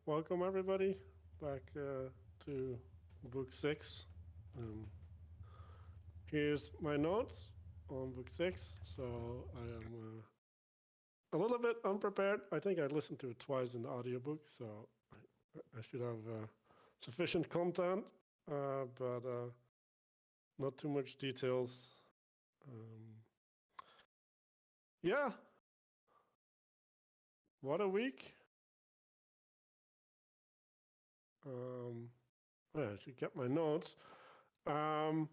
welcome everybody back to book six. Um, Here's my notes on book six. So I am a little bit unprepared. I think I listened to it twice in the audiobook, so I should have sufficient content, but not too much details. Um, yeah, what a week. I should get my notes. Um,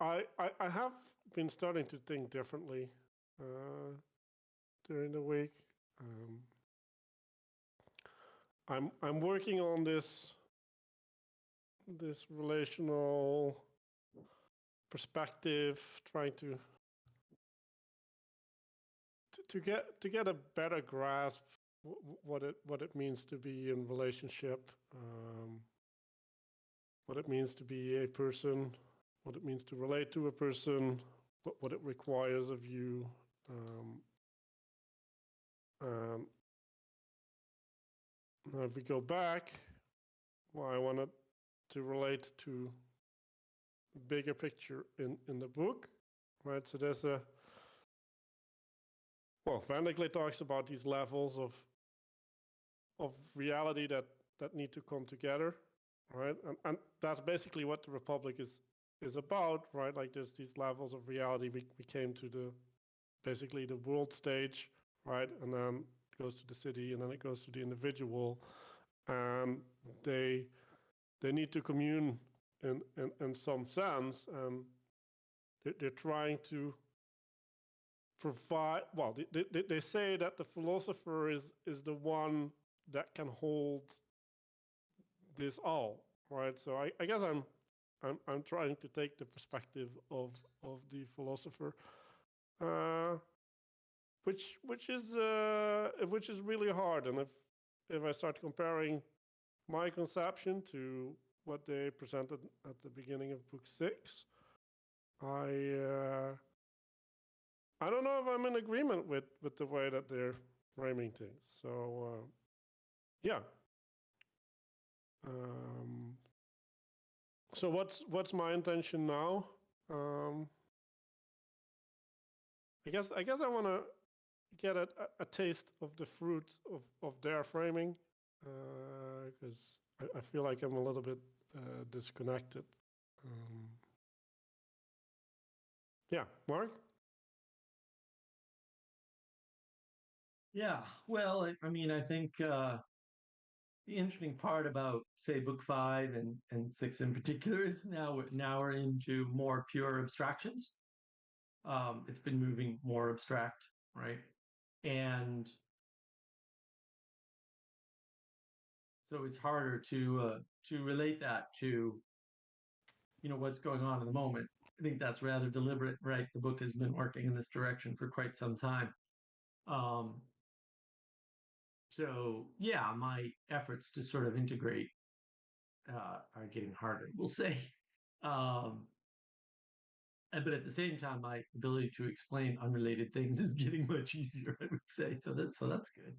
I have been starting to think differently uh, during the week. I'm working on this relational perspective, trying to get a better grasp what it means to be in relationship, what it means to be a person, what it means to relate to a person, what it requires of you. Um, Now, if we go back, well, I wanted to relate to the bigger picture in the book, right? So there's Van der Klee talks about these levels of reality that need to come together, right? And that's basically what the Republic is about, right? Like there's these levels of reality. We came to basically the world stage, right? And then it goes to the city, and then it goes to the individual, and they need to commune in some sense, and they're trying to provide. Well, they say that the philosopher is the one that can hold this all, right? So I guess I'm trying to take the perspective of the philosopher, uh, which is really hard. And if I start comparing my conception to what they presented at the beginning of book six, I I don't know if I'm in agreement with the way that they're framing things. So yeah. Um, so what's my intention now? I guess I want to get a taste of the fruit of their framing, because I feel like I'm a little bit disconnected. Um, yeah, Mark. Yeah, well, I think the interesting part about, say, book five and six in particular is now we're into more pure abstractions. It's been moving more abstract, right? And so it's harder to relate that to what's going on in the moment. I think that's rather deliberate, right? The book has been working in this direction for quite some time. Um, so yeah, my efforts to sort of integrate are getting harder, we'll say. Um, but at the same time, my ability to explain unrelated things is getting much easier, I would say. So that's good.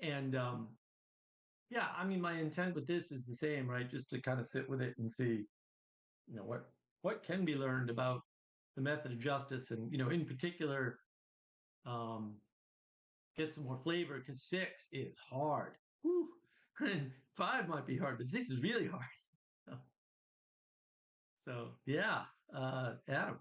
And yeah, my intent with this is the same, right? Just to kind of sit with it and see, what can be learned about the method of justice, and in particular, um, get some more flavor because six is hard. Whew. And five might be hard, but six is really hard. So yeah, Adam.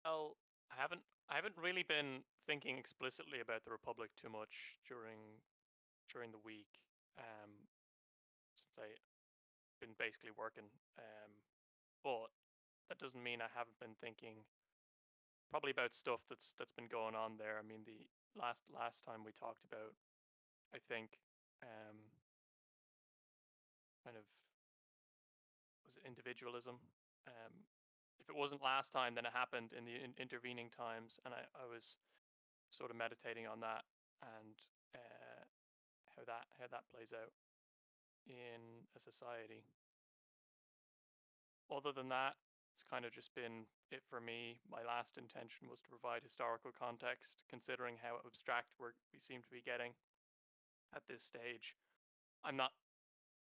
Well, I haven't really been thinking explicitly about the Republic too much during the week, since I been basically working. But that doesn't mean I haven't been thinking probably about stuff that's been going on there. I mean, the last time we talked about, I think, um, kind of was it individualism. Um, if it wasn't last time, then it happened in the intervening times, and I was sort of meditating on that and uh, how that plays out in a society. Other than that, it's kind of just been it for me. My last intention was to provide historical context, considering how abstract we seem to be getting at this stage. I'm not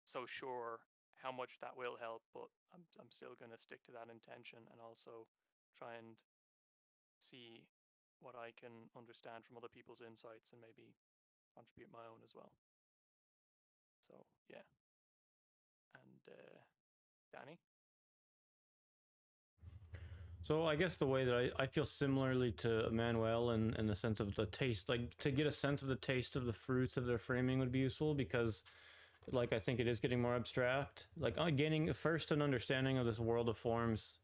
so sure how much that will help, but I'm still going to stick to that intention and also try and see what I can understand from other people's insights and maybe contribute my own as well. So yeah, and Danny. So I guess the way that I feel similarly to Manuel in the sense of the taste, like to get a sense of the taste of the fruits of their framing would be useful, because like I think it is getting more abstract. Like gaining first an understanding of this world of forms,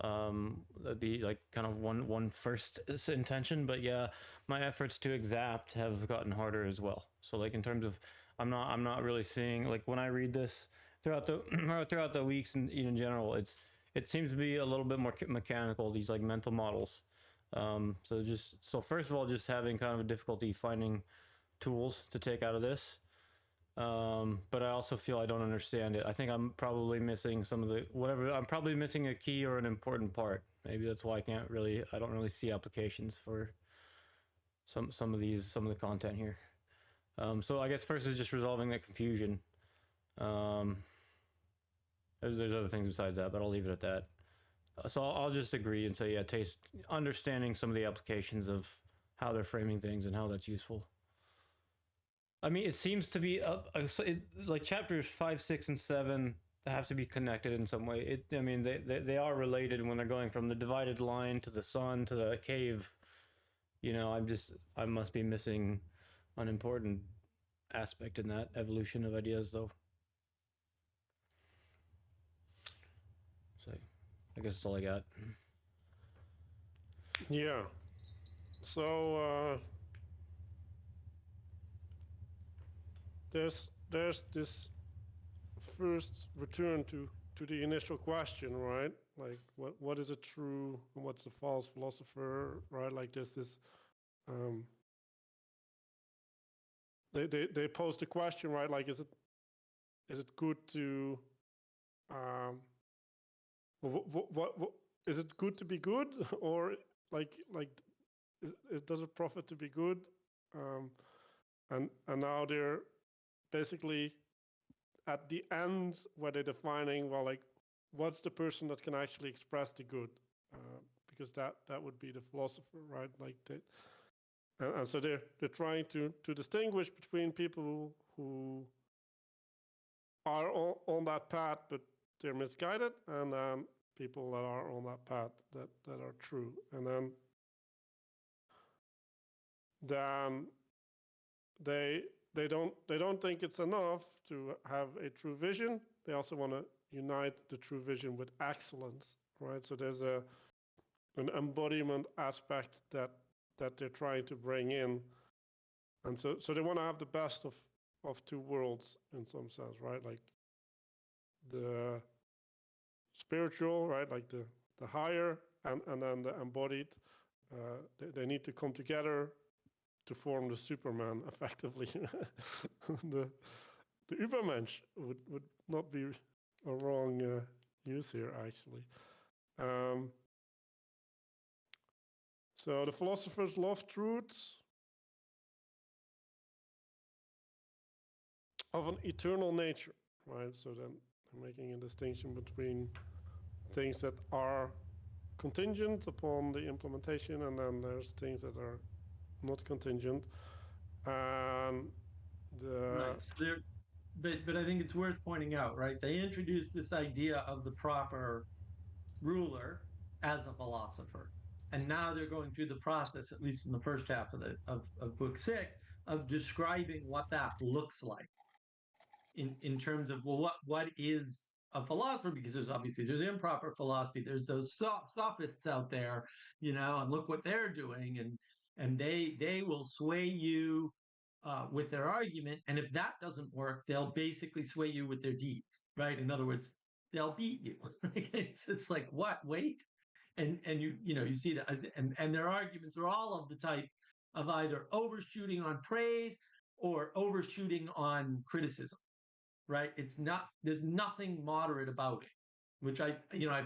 that'd be like kind of one first intention. But yeah, my efforts to exact have gotten harder as well. So like in terms of I'm not really seeing, like when I read this throughout the weeks and in general, it seems to be a little bit more mechanical, these like mental models. So first of all, just having kind of a difficulty finding tools to take out of this. But I also feel I don't understand it. I think I'm probably missing I'm probably missing a key or an important part. Maybe that's why I don't really see applications for some of the content here. So I guess first is just resolving that confusion. There's other things besides that, but I'll leave it at that. So I'll just agree and say, yeah, understanding some of the applications of how they're framing things and how that's useful. I mean, it seems to be like chapters 5, 6, and 7 have to be connected in some way. They are related when they're going from the divided line to the sun to the cave. I must be missing an important aspect in that evolution of ideas, though. So I guess that's all I got. Yeah. So there's this first return to the initial question, right? Like what is a true and what's a false philosopher, right? Like there's this they pose the question, right? Like is it good to what is it good to be good, or like does it profit to be good? And now they're basically at the end where they're defining, well, like what's the person that can actually express the good, because that would be the philosopher, right? Like and so they're trying to distinguish between people who are on that path but they're misguided, and people that are on that path that are true. And then they don't think it's enough to have a true vision. They also want to unite the true vision with excellence, right? So there's an embodiment aspect that they're trying to bring in, and so they want to have the best of two worlds in some sense, right? Like the spiritual, right? Like the higher, and then the embodied. They need to come together to form the Superman, effectively. the Übermensch would not be a wrong use here, actually. So the philosophers love truths of an eternal nature, right? So then they're making a distinction between things that are contingent upon the implementation, and then there's things that are not contingent. And right. So but I think it's worth pointing out, right? They introduced this idea of the proper ruler as a philosopher, and now they're going through the process, at least in the first half of book 6, of describing what that looks like in terms of, well, what is a philosopher? Because there's improper philosophy, there's those sophists out there, and look what they're doing, and they will sway you with their argument, and if that doesn't work, they'll basically sway you with their deeds, right? In other words, they'll beat you. It's like, what? Wait, and you see that, and their arguments are all of the type of either overshooting on praise or overshooting on criticism, right? There's nothing moderate about it. which I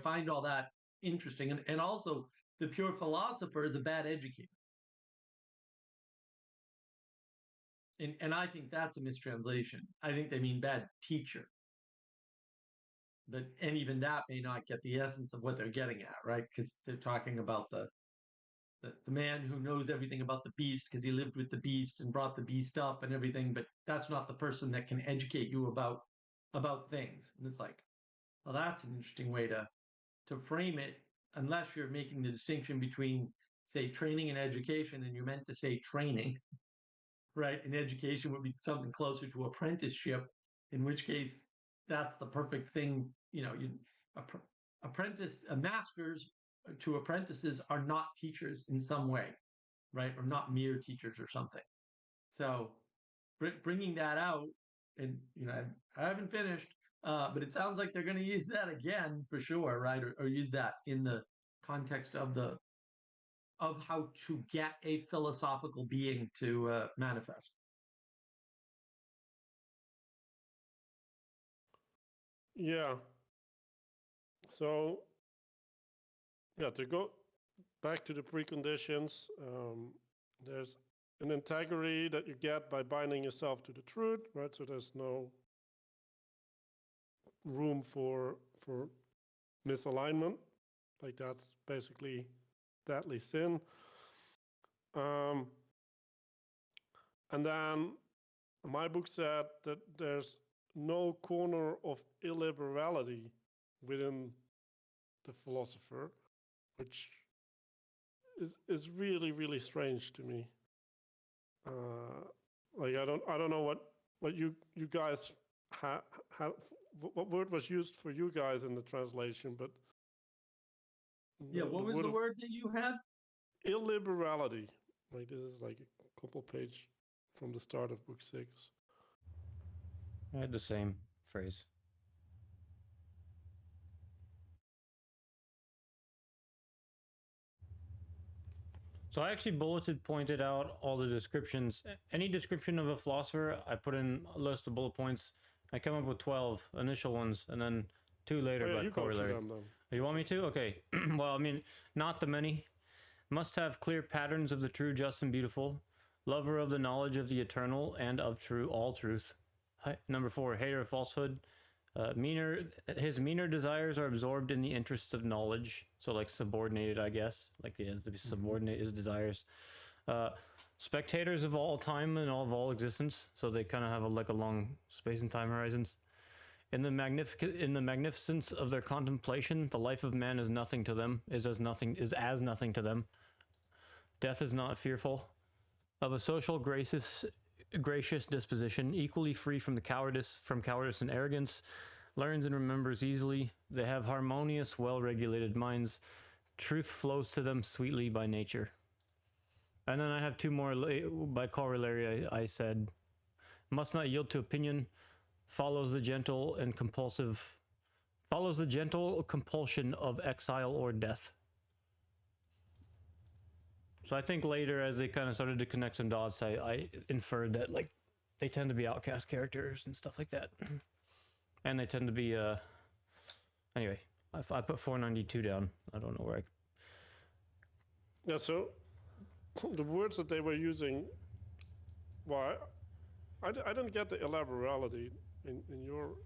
find all that interesting. And also, the pure philosopher is a bad educator. And I think that's a mistranslation. I think they mean bad teacher. And even that may not get the essence of what they're getting at, right? Because they're talking about the man who knows everything about the beast because he lived with the beast and brought the beast up and everything, but that's not the person that can educate you about things. And it's like, well, that's an interesting way to frame it, unless you're making the distinction between, say, training and education, and you meant to say training, right? And education would be something closer to apprenticeship, in which case that's the perfect thing. Masters to apprentices are not teachers in some way, right? Or not mere teachers or something. So bringing that out, and I haven't finished, but it sounds like they're going to use that again for sure, right? Or use that in the context of how to get a philosophical being to manifest. Yeah. So, yeah, to go back to the preconditions, there's an integrity that you get by binding yourself to the truth, right? So there's no room for misalignment. Like that's basically deadly sin. And then my book said that there's no corner of illiberality within the philosopher, which is really, really strange to me. Like I don't know what you guys had what word was used for you guys in the translation, but yeah, what was the word that you had? Illiberality. Like this is like a couple page from the start of book 6. I had the same phrase. So I actually pointed out all the descriptions. Any description of a philosopher, I put in a list of bullet points. I come up with 12 initial ones, and then 2 later by corollary. You want me to? Okay. Well, I mean, not the many. Must have clear patterns of the true, just, and beautiful. Lover of the knowledge of the eternal and of all truth. Number 4, hater of falsehood. His meaner desires are absorbed in the interests of knowledge, so like subordinated, I guess, like to subordinate his desires. Spectators of all time and of all existence, so they kind of have a long space and time horizons. In the magnificence of their contemplation, the life of man is nothing to them, is as nothing to them. Death is not fearful. Of a social gracious disposition, equally free from cowardice and arrogance, learns and remembers easily. They have harmonious, well-regulated minds. Truth flows to them sweetly by nature. And then I have 2 more by corollary. I said, must not yield to opinion, follows the gentle compulsion of exile or death. So I think later, as they kind of started to connect some dots, I inferred that like they tend to be outcast characters and stuff like that, and they tend to be anyway. I put 492 down. I don't know where I. Yeah. So the words that they were using. Well, I didn't get the illiberality in your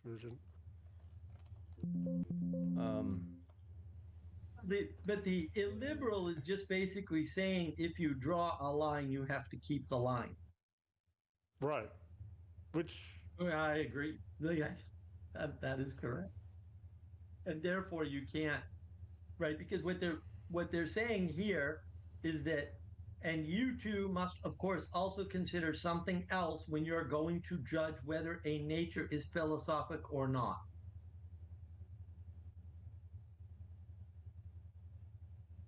version. But the illiberal is just basically saying if you draw a line, you have to keep the line. Right. Which I agree. Yeah, that is correct. And therefore you can't, right? Because what they're saying here is that, and you two must, of course, also consider something else when you're going to judge whether a nature is philosophic or not.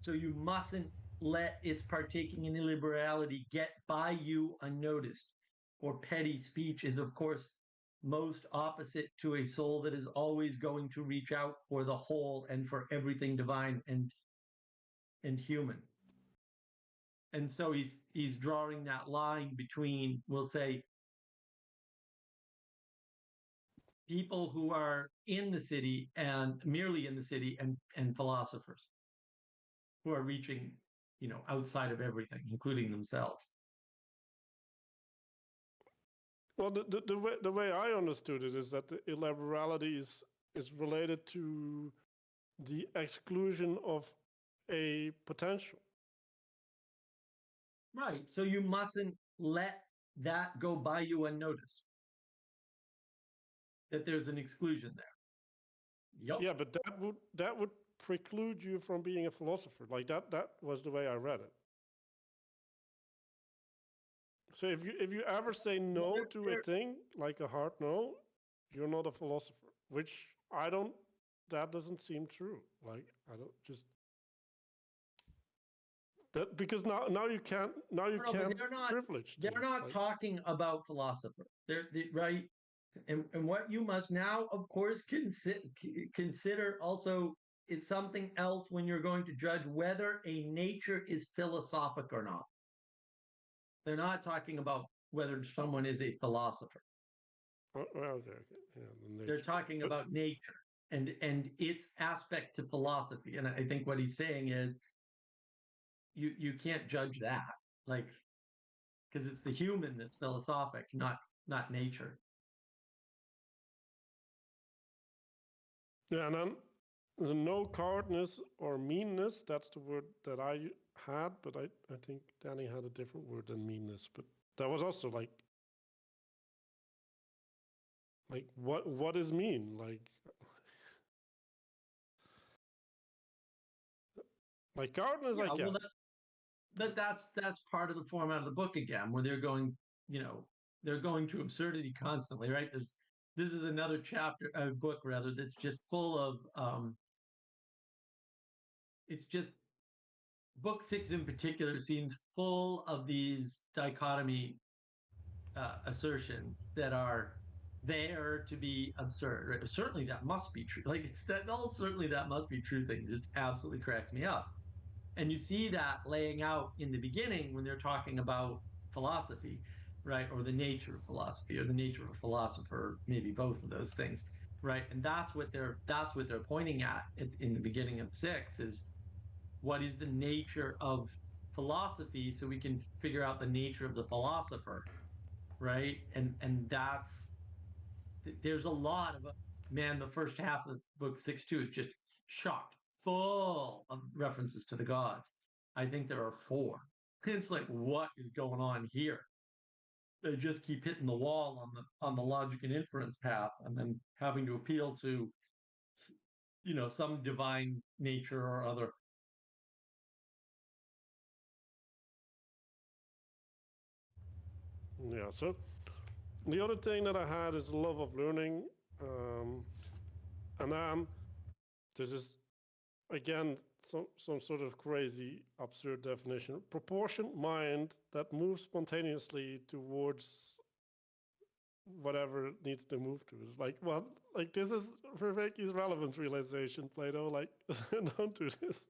So you mustn't let its partaking in illiberality get by you unnoticed. For petty speech is, of course, most opposite to a soul that is always going to reach out for the whole and for everything divine and human. And so he's drawing that line between, we'll say, people who are in the city and merely in the city, and philosophers who are reaching, outside of everything, including themselves. Well, the way I understood it is that the illiberality is related to the exclusion of a potential. Right. So you mustn't let that go by you unnoticed. That there's an exclusion there. Yep. Yeah, but that would preclude you from being a philosopher. Like that was the way I read it. So if you ever say no to a thing, like a hard no, you're not a philosopher. Which I don't. That doesn't seem true. Like I don't just that because now you can't privilege. They're things, not like, talking about philosopher. Right. And what you must now, of course, consider also is something else when you're going to judge whether a nature is philosophic or not. They're not talking about whether someone is a philosopher. okay. Yeah, They're talking about nature and its aspect to philosophy. And I think what he's saying is you can't judge that, like, because it's the human that's philosophic, not nature. Yeah, and then the no cowardness or meanness, that's the word that I had, but I think Danny had a different word than meanness. But that was also like what is mean? Like cowardness, Yeah, I get. Well, that's part of the format of the book again, where they're going to absurdity constantly, right? This is another chapter, a book rather, that's just full of it's just book 6 in particular seems full of these dichotomy assertions that are there to be absurd. Right? Certainly that must be true. Like it's that all certainly that must be true thing just absolutely cracks me up. And you see that laying out in the beginning when they're talking about philosophy, right? Or the nature of philosophy, or the nature of a philosopher, maybe both of those things, right? And that's what they're pointing at in the beginning of 6 is what is the nature of philosophy, so we can figure out the nature of the philosopher, right? And there's a lot of the first half of book 6 too is just chock full of references to the gods. I think there are 4. It's like, what is going on here? They just keep hitting the wall on the logic and inference path, and then having to appeal to some divine nature or other. Yeah. So the other thing that I had is love of learning, and this is again some sort of crazy absurd definition. Proportioned mind that moves spontaneously towards whatever it needs to move to. It's like, well, like this is Vervaeke's relevance realization, Plato. Like, don't do this.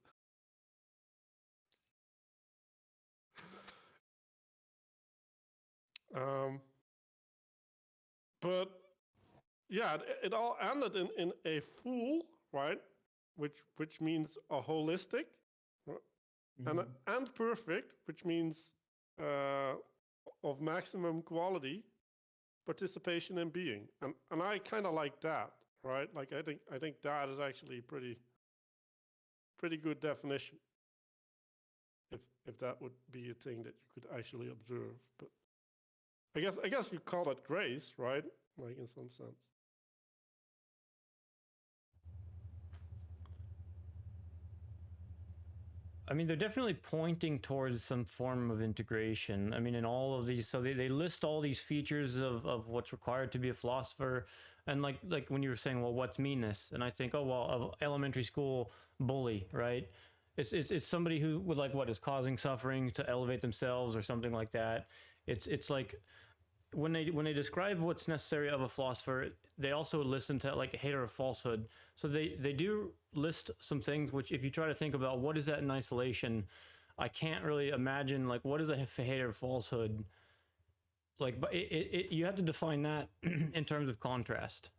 But yeah, it all ended in a fool, right? Which means a holistic, Mm-hmm. and perfect, which means of maximum quality, participation in being, and I kind of like that, right? Like I think that is actually pretty good definition. If that would be a thing that you could actually observe, but I guess you call it grace, right? Like in some sense. I mean, they're definitely pointing towards some form of integration. I mean, in all of these, so they list all these features of what's required to be a philosopher. And like when you were saying, well, what's meanness? And I think, oh, well, elementary school bully, right? It's somebody who would like what is causing suffering to elevate themselves or something like that. It's like when they describe what's necessary of a philosopher, they also listen to like hater of falsehood. So they do list some things which, if you try to think about what is that in isolation, I can't really imagine like what is a hater of falsehood. Like, but you have to define that in terms of contrast.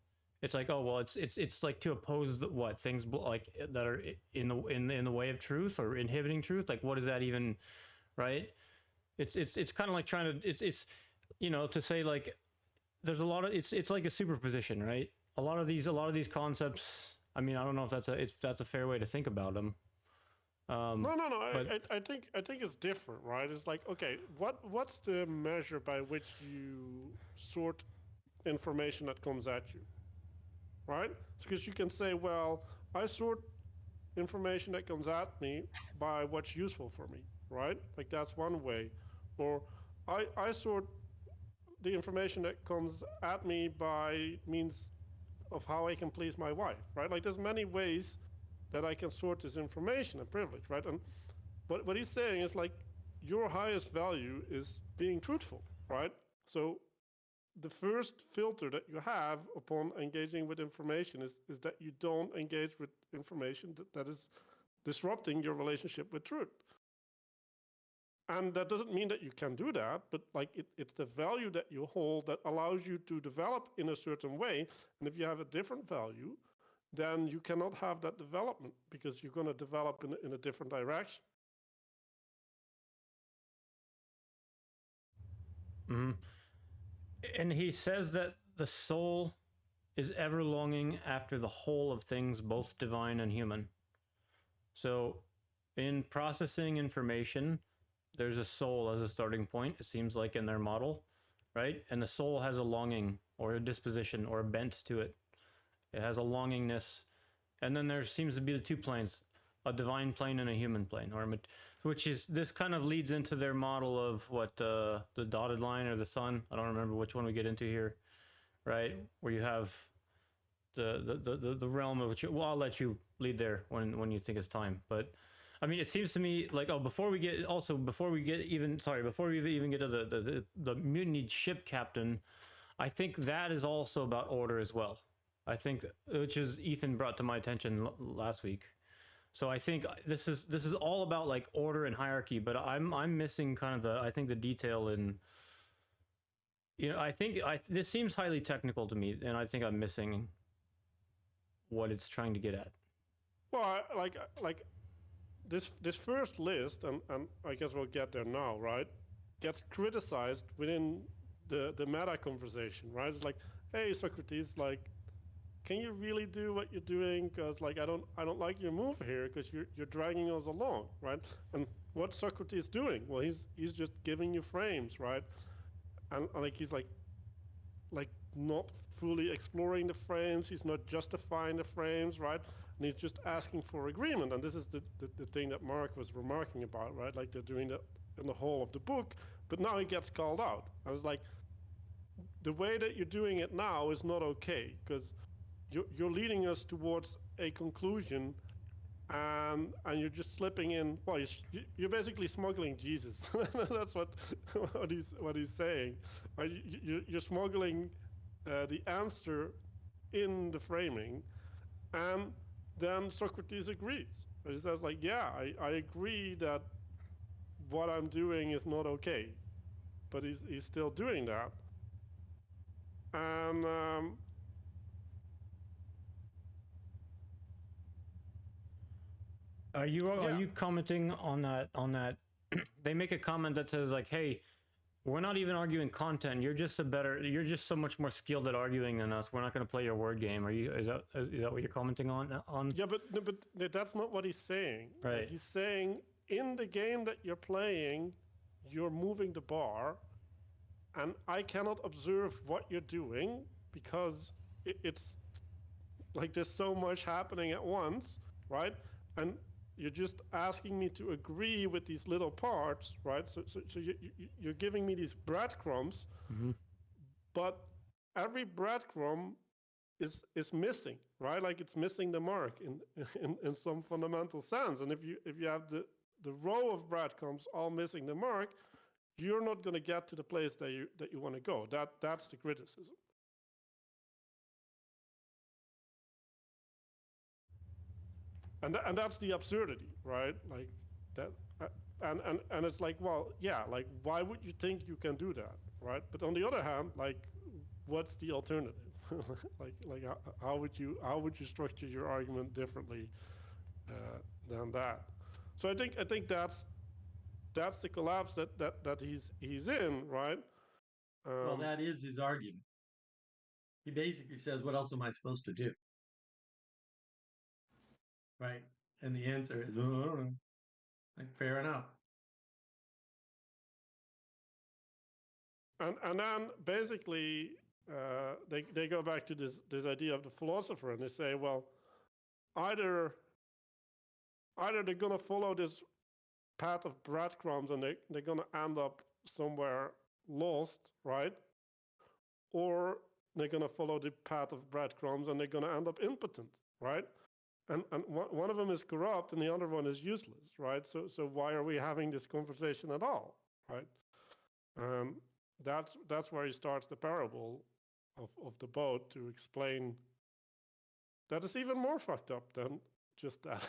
it's like, oh well, it's like to oppose what things like that are in the way of truth or inhibiting truth. Like, what does that even, right? It's kind of like trying to it's to say like there's a lot of it's like a superposition, right? A lot of these concepts. I mean, I don't know if that's a fair way to think about them. No. But I think it's different, right? It's like, okay, what's the measure by which you sort information that comes at you, right? Because you can say, well, I sort information that comes at me by what's useful for me, right? Like that's one way. Or I sort the information that comes at me by means of how I can please my wife, right? Like there's many ways that I can sort this information and privilege, right? And what he's saying is like your highest value is being truthful, right? So the first filter that you have upon engaging with information is that you don't engage with information that is disrupting your relationship with truth. And that doesn't mean that you can do that, but like it's the value that you hold that allows you to develop in a certain way. And if you have a different value, then you cannot have that development because you're going to develop in a different direction. mm-hmm. And he says that the soul is ever longing after the whole of things, both divine and human. So in processing information, there's a soul as a starting point, it seems like in their model, right? And the soul has a longing or a disposition or a bent to it. It has a longingness. And then there seems to be the two planes, a divine plane and a human plane, which is, this kind of leads into their model of what the dotted line or the sun. I don't remember which one we get into here, right? Where you have the realm of which, well, I'll let you lead there when you think it's time. But I mean, it seems to me like, before we even get to the mutiny ship captain, I think that is also about order as well. I think, which is Ethan brought to my attention last week. So I think this is all about like order and hierarchy, but I'm missing kind of the detail in, this seems highly technical to me, and I think I'm missing what it's trying to get at. Well, like this first list, and I guess we'll get there now, right? Gets criticized within the meta conversation, right? It's like, hey, Socrates, like, can you really do what you're doing? Because like I don't like your move here because you're dragging us along, right? And what's Socrates doing? Well, he's just giving you frames, right? And like he's like not fully exploring the frames. He's not justifying the frames, right? And he's just asking for agreement. And this is the thing that Mark was remarking about, right? Like they're doing that in the whole of the book, but now he gets called out. I was like, the way that you're doing it now is not okay because you're leading us towards a conclusion, and you're just slipping in. Well, you're basically smuggling Jesus. That's what he's saying. You're smuggling the answer in the framing, and then Socrates agrees. He says like, yeah, I agree that what I'm doing is not okay, but he's still doing that, and Are you commenting on that? They make a comment that says like, "Hey, we're not even arguing content. You're just so much more skilled at arguing than us. We're not going to play your word game." Is that what you're commenting on? Yeah, but that's not what he's saying. Right. He's saying in the game that you're playing, you're moving the bar, and I cannot observe what you're doing because it's like there's so much happening at once, right? And you're just asking me to agree with these little parts, right? So you're giving me these breadcrumbs, mm-hmm. but every breadcrumb is missing, right? Like it's missing the mark in some fundamental sense. And if you have the row of breadcrumbs all missing the mark, you're not going to get to the place that you want to go. That's the criticism. And that's the absurdity, right? Like that, and it's like, well, yeah, like why would you think you can do that, right? But on the other hand, like, what's the alternative? like how would you structure your argument differently than that? So I think that's the collapse that he's in, right? Well, that is his argument. He basically says, "What else am I supposed to do?" Right? And the answer is, "Oh, I don't know." Like, fair enough. And then basically they go back to this idea of the philosopher, and they say, well, either they're gonna follow this path of breadcrumbs and they're gonna end up somewhere lost, right? Or they're gonna follow the path of breadcrumbs and they're gonna end up impotent, right? And one of them is corrupt and the other one is useless, right? So why are we having this conversation at all, right? Um, that's where he starts the parable of the boat to explain that it's even more fucked up than just that.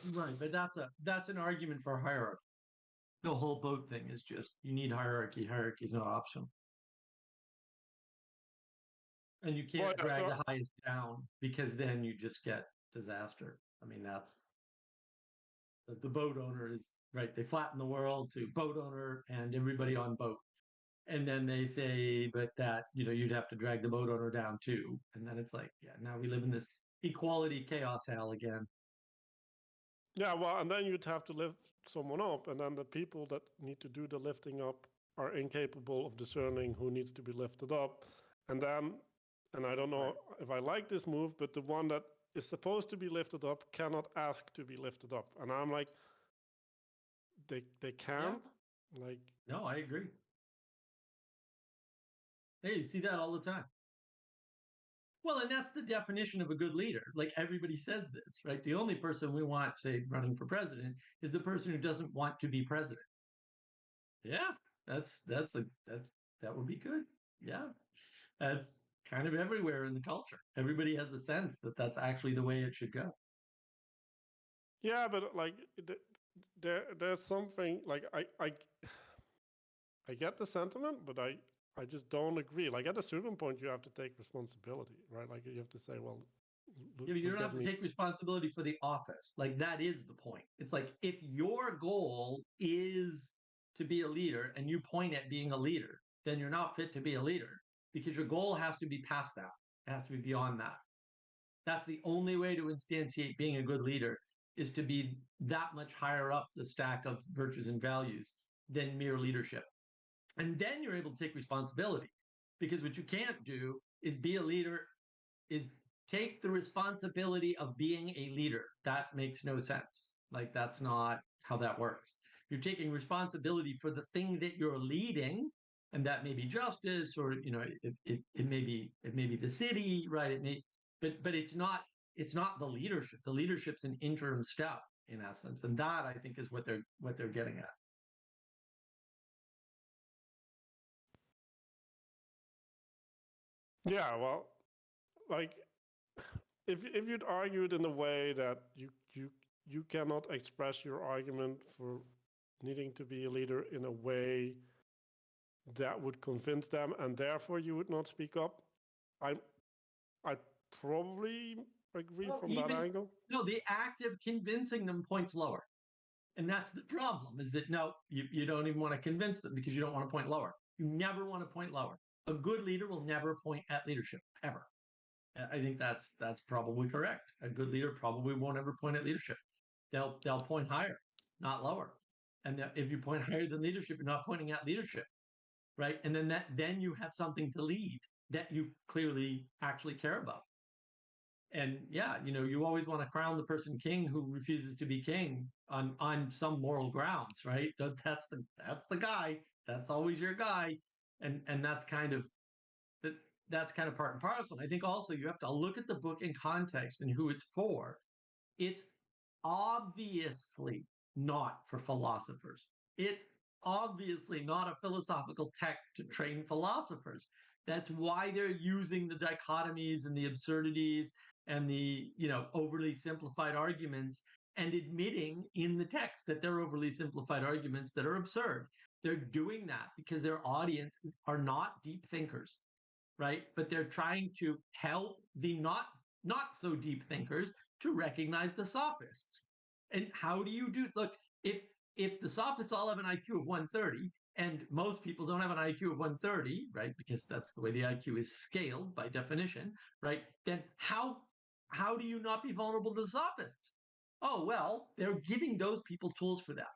Right, but that's an argument for hierarchy. The whole boat thing is just you need hierarchy. Hierarchy is not optional, and you can't yeah, drag so the highest down because then you just get disaster. I mean, that's the boat owner is right. They flatten the world to boat owner and everybody on boat. And then they say, but that, you'd have to drag the boat owner down too. And then it's like, yeah, now we live in this equality chaos hell again. yeah, well, and then you'd have to lift someone up, and then the people that need to do the lifting up are incapable of discerning who needs to be lifted up. And then, and I don't know if I like this move, but the one that is supposed to be lifted up cannot ask to be lifted up. And I'm like, they can't. Yeah. Like, No, I agree. Hey, you see that all the time. Well, and that's the definition of a good leader. Like everybody says this, right? The only person we want, say, running for president is the person who doesn't want to be president. Yeah, that would be good. Yeah, that's kind of everywhere in the culture. Everybody has a sense that that's actually the way it should go. yeah, but like there's something like I get the sentiment, but I just don't agree. Like at a certain point, you have to take responsibility, right? Like you have to say, well, Yeah, but you don't look have at to me. take responsibility for the office. Like that is the point. It's like if your goal is to be a leader and you point at being a leader, then you're not fit to be a leader because your goal has to be past that. It has to be beyond that. That's the only way to instantiate being a good leader is to be that much higher up the stack of virtues and values than mere leadership. And then you're able to take responsibility because what you can't do is be a leader, is take the responsibility of being a leader. That makes no sense. Like that's not how that works. You're taking responsibility for the thing that you're leading, and that may be justice, or it may be the city, right? It may, but it's not the leadership. The leadership's an interim step in essence, and that I think is what they're getting at. Yeah, well, like if you'd argued in a way that you cannot express your argument for needing to be a leader in a way that would convince them, and therefore you would not speak up, I I probably agree Well, from that even angle. no, the act of convincing them points lower. And that's the problem is that no, you don't even want to convince them because you don't want to point lower. You never want to point lower. A good leader will never point at leadership, ever. I think that's probably correct. A good leader probably won't ever point at leadership. They'll point higher, not lower. And if you point higher than leadership, you're not pointing at leadership, right? And then you have something to lead that you clearly actually care about. And yeah, you always want to crown the person king who refuses to be king on some moral grounds, right? That's the guy. That's always your guy. And that's kind of part and parcel. And I think also you have to look at the book in context and who it's for. It's obviously not for philosophers. It's obviously not a philosophical text to train philosophers. That's why they're using the dichotomies and the absurdities and the overly simplified arguments and admitting in the text that they're overly simplified arguments that are absurd. They're doing that because their audiences are not deep thinkers, right? But they're trying to help the not so deep thinkers to recognize the sophists. And how do you do? Look, if the sophists all have an IQ of 130, and most people don't have an IQ of 130, right? Because that's the way the IQ is scaled by definition, right? Then how do you not be vulnerable to the sophists? Oh, well, they're giving those people tools for that.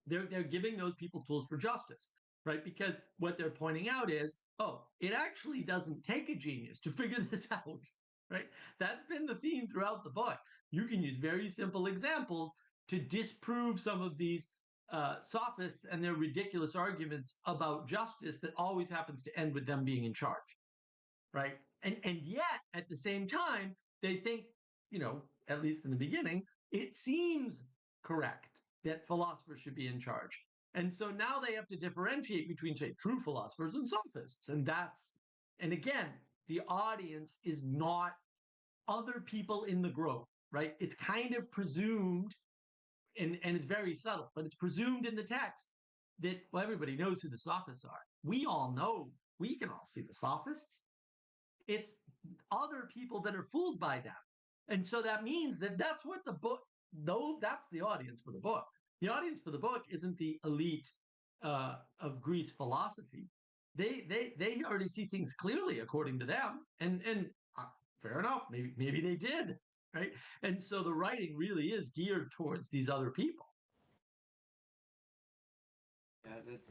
They're giving those people tools for justice, right? Because what they're pointing out is, oh, it actually doesn't take a genius to figure this out, right? That's been the theme throughout the book. You can use very simple examples to disprove some of these sophists and their ridiculous arguments about justice that always happens to end with them being in charge, right? And yet, at the same time, they think, at least in the beginning, it seems correct that philosophers should be in charge. And so now they have to differentiate between, say, true philosophers and sophists. And again, the audience is not other people in the group, right? It's kind of presumed, and it's very subtle, but it's presumed in the text that, well, everybody knows who the sophists are. We all know, we can all see the sophists. It's other people that are fooled by them. And so that means that that's what the book, though, that's the audience for the book. The audience for the book isn't the elite of Greece philosophy. They already see things clearly according to them, and fair enough, maybe they did, right? And so the writing really is geared towards these other people. Yeah, that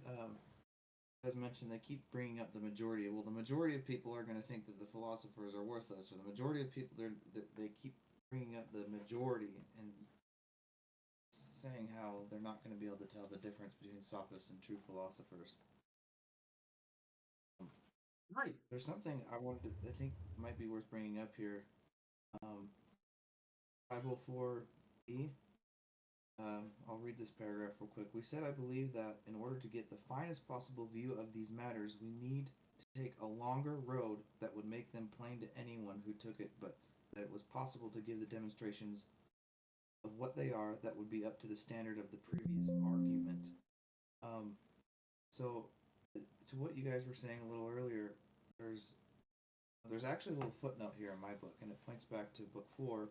as mentioned, they keep bringing up the majority. Well, the majority of people are going to think that the philosophers are worthless, or the majority of people they keep bringing up the majority and saying how they're not going to be able to tell the difference between sophists and true philosophers. Right. There's something I think might be worth bringing up here. 504b. I'll read this paragraph real quick. We said, I believe that in order to get the finest possible view of these matters, we need to take a longer road that would make them plain to anyone who took it, but that it was possible to give the demonstrations of what they are that would be up to the standard of the previous argument. So to what you guys were saying a little earlier, there's actually a little footnote here in my book, and it points back to book 4.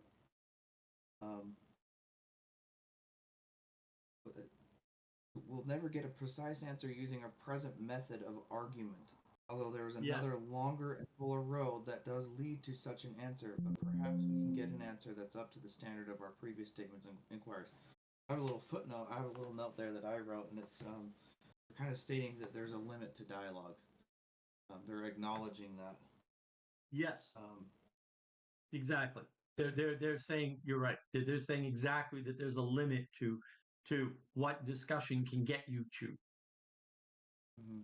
We'll never get a precise answer using a present method of argument, although there is another longer and fuller road that does lead to such an answer, but perhaps we can get an answer that's up to the standard of our previous statements and inquiries. I have a little footnote, I have a little note there that I wrote, and it's kind of stating that there's a limit to dialogue. They're acknowledging that. Yes. Exactly. They're saying, you're right. They're saying exactly that there's a limit to what discussion can get you to. Mm-hmm.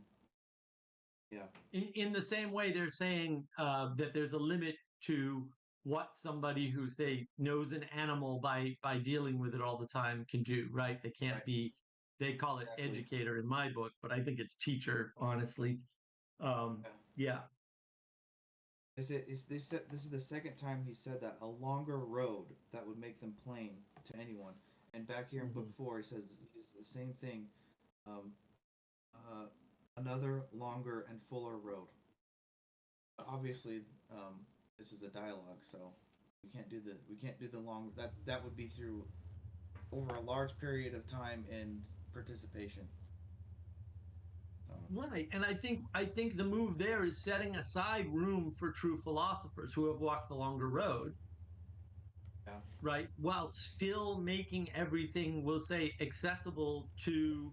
Yeah. In the same way, they're saying that there's a limit to what somebody who, say, knows an animal by dealing with it all the time can do, right? They can't be, they call it educator in my book, but I think it's teacher, honestly. Yeah. This is the second time he said that, a longer road that would make them plain to anyone. And back here in book 4, he says it's the same thing. Another longer and fuller road. Obviously, this is a dialogue, so we can't do the long. That would be through over a large period of time and participation. Right, and I think the move there is setting aside room for true philosophers who have walked the longer road. Yeah. Right, while still making everything, we'll say, accessible to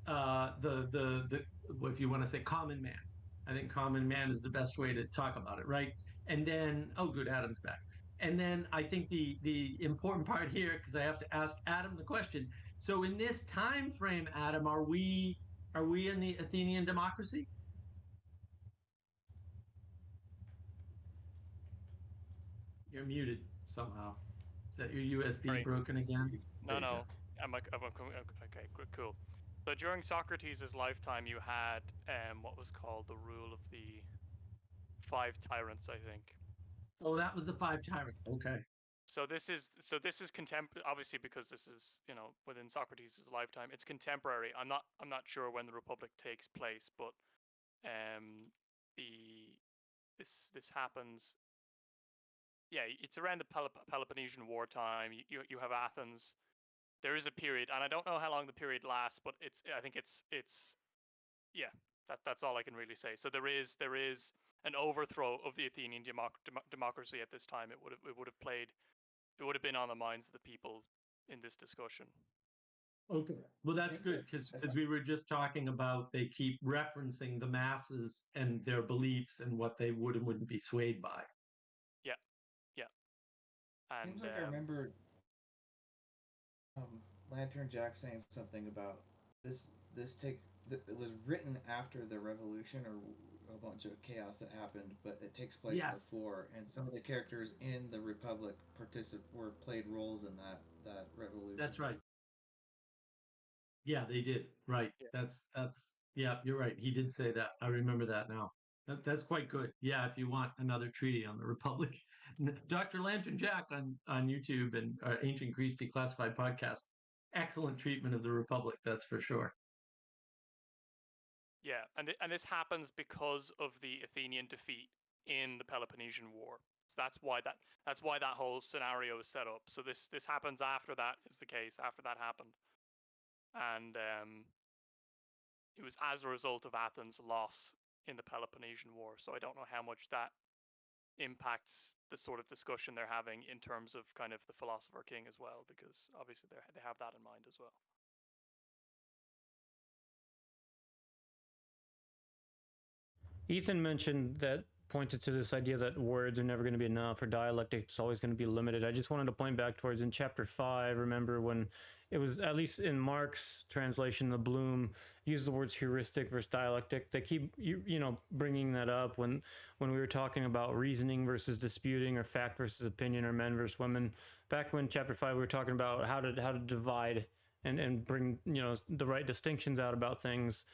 the if you want to say common man. I think common man is the best way to talk about it, right? And then, oh, good, Adam's back. And then I think the important part here, because I have to ask Adam the question. So in this time frame, Adam, are we in the Athenian democracy? You're muted somehow. Is that your USB broken again? No. I'm okay, cool. So during Socrates' lifetime, you had what was called the rule of the 5 tyrants, I think. Oh, that was the 5 tyrants. Okay. So this is obviously because this is within Socrates' lifetime. It's contemporary. I'm not sure when the Republic takes place, but this happens. Yeah, it's around the Peloponnesian War time. You have Athens. There is a period, and I don't know how long the period lasts, but I think it's yeah. That's all I can really say. So there is an overthrow of the Athenian democracy at this time. It would have been on the minds of the people in this discussion. Okay. Well, that's good because we were just talking about they keep referencing the masses and their beliefs and what they would and wouldn't be swayed by. Yeah. And seems like I remember Lantern Jack saying something about this. It was written after the revolution or a bunch of chaos that happened, but it takes place before, and some of the characters in the Republic played roles in that revolution. That's right. Yeah, they did. Right. Yeah. That's yeah, you're right. He did say that. I remember that now. That's quite good. Yeah, if you want another treaty on the Republic. Dr. Lantern Jack on YouTube and Ancient Greece Declassified podcast. Excellent treatment of the Republic, that's for sure. Yeah, and this happens because of the Athenian defeat in the Peloponnesian War. So that's why that whole scenario is set up. So this happens after that is the case, after that happened. And it was as a result of Athens' loss in the Peloponnesian War. So I don't know how much that impacts the sort of discussion they're having in terms of kind of the philosopher king as well, because obviously they have that in mind as well. Ethan mentioned that, pointed to this idea that words are never going to be enough or dialectic is always going to be limited. I just wanted to point back towards in chapter 5, remember when it was, at least in Mark's translation, the Bloom used the words heuristic versus dialectic. They keep bringing that up when we were talking about reasoning versus disputing, or fact versus opinion, or men versus women. Back when chapter 5 we were talking about how to divide and bring the right distinctions out about things.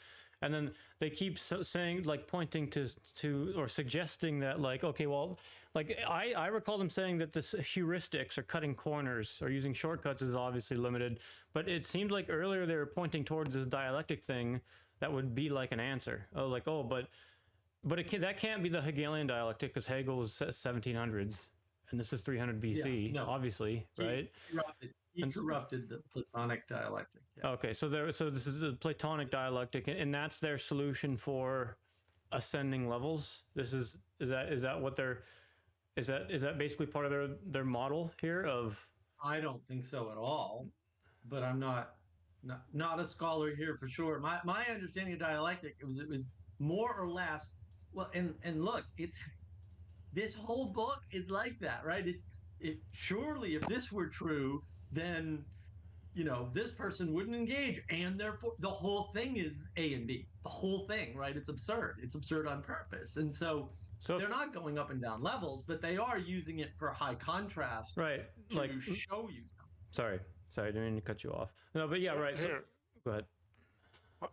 And then they keep saying, like, pointing to or suggesting that, like, okay, well, like I recall them saying that this heuristics or cutting corners or using shortcuts is obviously limited, but it seemed like earlier they were pointing towards this dialectic thing that would be like an answer. But that can't be the Hegelian dialectic because Hegel was 1700s and this is 300 BC, obviously, right? He interrupted the Platonic dialectic. Yeah. Okay, so this is the Platonic dialectic, and that's their solution for ascending levels. Is that what is that basically part of their model here of? I don't think so at all, but I'm not a scholar here for sure. My understanding of dialectic it was more or less and look, it's this whole book is like that, right? Surely if this were true, then this person wouldn't engage, and therefore the whole thing is A and B. The whole thing, right? It's absurd. It's absurd on purpose, and so they're not going up and down levels, but they are using it for high contrast, right? To show you. Sorry, I didn't mean to cut you off. No, but yeah, right. Here, go ahead.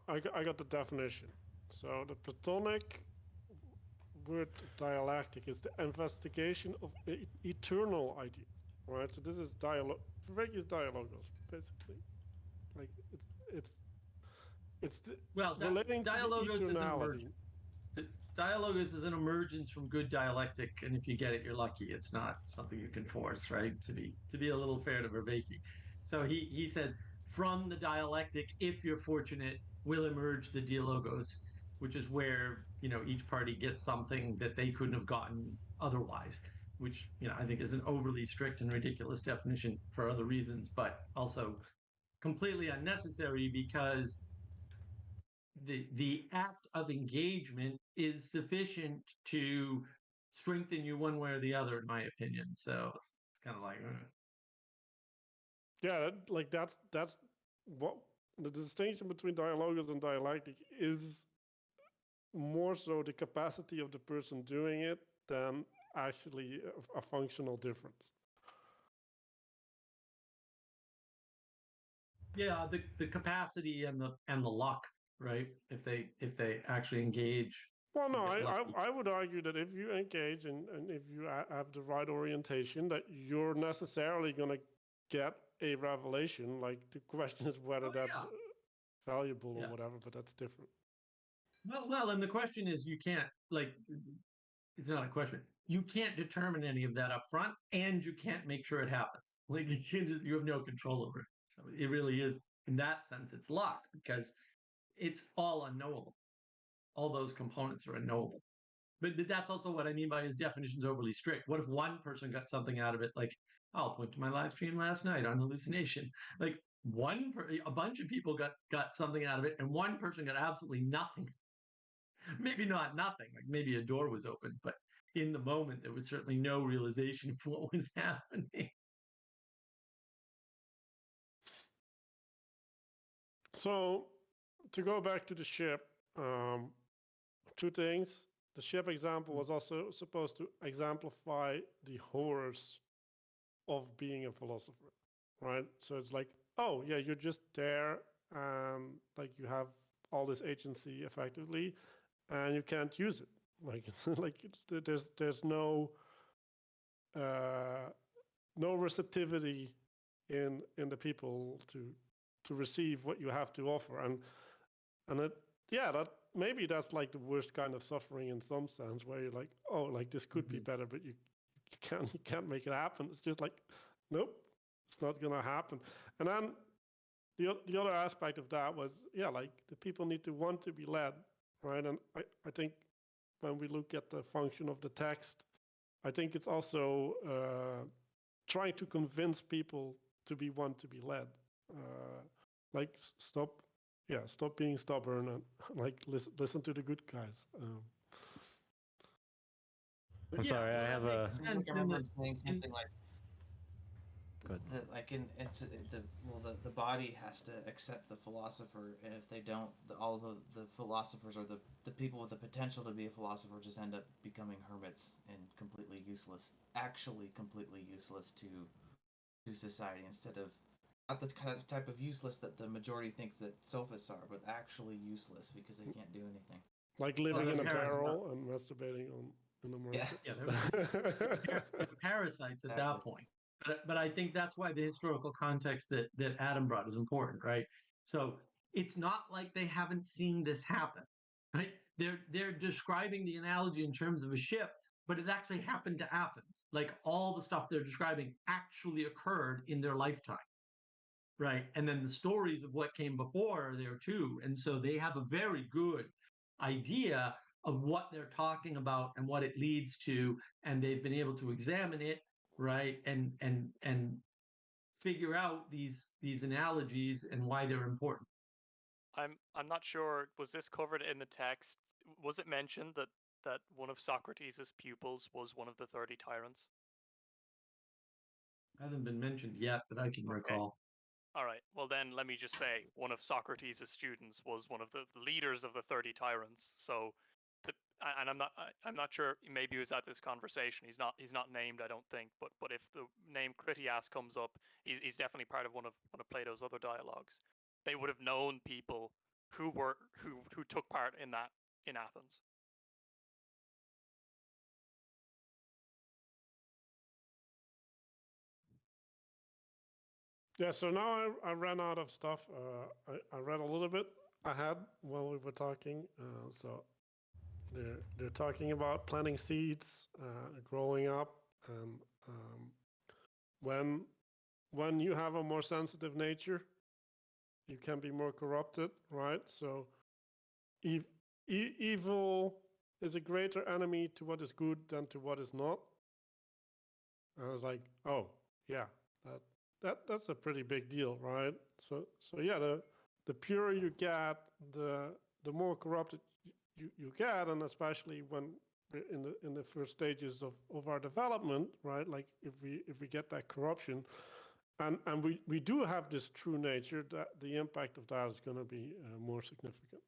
I got the definition. So the Platonic word dialectic is the investigation of eternal ideas, right? So this is dialogue. Is dialogos, basically. Like it's relating to the eternality. Dialogos is an emergence from good dialectic, and if you get it, you're lucky. It's not something you can force, right? To be a little fair to Vervaeke. So he says, from the dialectic, if you're fortunate, will emerge the dialogos, which is where each party gets something that they couldn't have gotten otherwise, which I think is an overly strict and ridiculous definition for other reasons, but also completely unnecessary because the act of engagement is sufficient to strengthen you one way or the other, in my opinion. So it's kind of like, yeah, that's what the distinction between dialogos and dialectic is. More so the capacity of the person doing it than actually a functional difference. Yeah, the capacity and the luck, right? If they actually engage Well, no, Yes, most I would argue that if you engage and if you have the right orientation, that you're necessarily going to get a revelation. Like the question is whether Oh, that's yeah. valuable or Yeah. whatever, but that's different. Well, and the question is, you can't like. It's not a question. You can't determine any of that up front, and you can't make sure it happens. Like you have no control over it. So it really is, in that sense, it's luck because it's all unknowable. All those components are unknowable. But that's also what I mean by his definition's overly strict. What if one person got something out of it? Like, I'll point to my live stream last night on hallucination. Like a bunch of people got something out of it, and one person got absolutely nothing. Maybe not nothing. Like maybe a door was open, but in the moment there was certainly no realization of what was happening. So, to go back to the ship, two things. The ship example was also supposed to exemplify the horrors of being a philosopher, right? So it's like, oh yeah, you're just there, and like you have all this agency effectively, and you can't use it. Like, there's no no receptivity in the people to receive what you have to offer, and it yeah that maybe that's like the worst kind of suffering in some sense, where you're like, oh, like this could be better, but you can't make it happen. It's just like, nope, it's not gonna happen. And then the other aspect of that was, yeah, like the people need to want to be led, right? And I think when we look at the function of the text, I think it's also trying to convince people to want to be led. Like stop being stubborn and like listen to the good guys. I'm sorry, I have a. I remember saying something like, the body has to accept the philosopher, and if they don't, all the philosophers or the people with the potential to be a philosopher just end up becoming hermits and completely useless to society, instead of not the kind of type of useless that the majority thinks that sophists are, but actually useless because they can't do anything. Like living in a barrel and masturbating in the market. Yeah, they're parasites at that point. But I think that's why the historical context that Adam brought is important, right? So it's not like they haven't seen this happen, right? They're describing the analogy in terms of a ship, but it actually happened to Athens. Like all the stuff they're describing actually occurred in their lifetime, right? And then the stories of what came before are there too. And so they have a very good idea of what they're talking about and what it leads to, and they've been able to examine it, right? And figure out these analogies and why they're important. I'm not sure. Was this covered in the text? Was it mentioned that one of Socrates' pupils was one of the 30 tyrants? Hasn't been mentioned yet, but I can recall. All right. Well, then let me just say one of Socrates' students was one of the leaders of the 30 tyrants. So, and I'm not sure. Maybe he was at this conversation. He's not named, I don't think. But if the name Critias comes up, he's definitely part of one of Plato's other dialogues. They would have known people who took part in that in Athens. Yeah, so now I ran out of stuff. I read a little bit ahead while we were talking. So they're talking about planting seeds, growing up, and when you have a more sensitive nature, you can be more corrupted, right? So evil is a greater enemy to what is good than to what is not. I was like, oh yeah, that's a pretty big deal, right? So yeah, the purer you get, the more corrupted you get, and especially when in the first stages of our development, right? Like if we get that corruption, and we do have this true nature, that the impact of that is going to be more significant.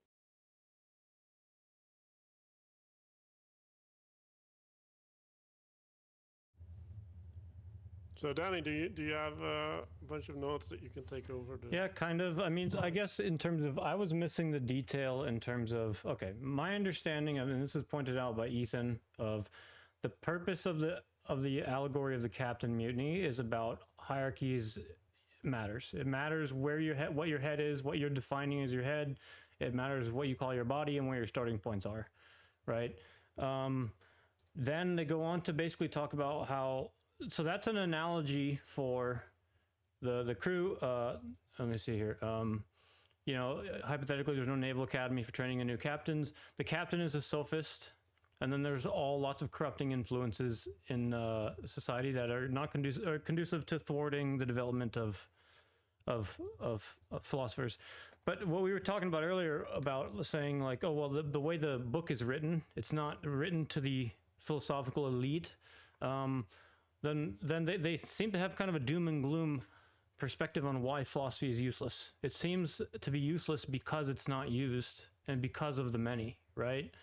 So Danny, do you have a bunch of notes that you can take over? Yeah, kind of. I mean, I guess in terms of, I was missing the detail in terms of, okay, my understanding of, and this is pointed out by Ethan, of the purpose of the allegory of the Captain Mutiny is about hierarchies matters. It matters where your head, what your head is, what you're defining as your head. It matters what you call your body and where your starting points are, right? Then they go on to basically talk about how, so that's an analogy for the crew. Let me see here. You know, hypothetically, there's no naval academy for training in new captains. The captain is a sophist, and then there's lots of corrupting influences in society that are not conducive to thwarting the development of philosophers. But what we were talking about earlier about saying like, oh well, the way the book is written, it's not written to the philosophical elite. Then they seem to have kind of a doom and gloom perspective on why philosophy is useless. It seems to be useless because it's not used and because of the many, right?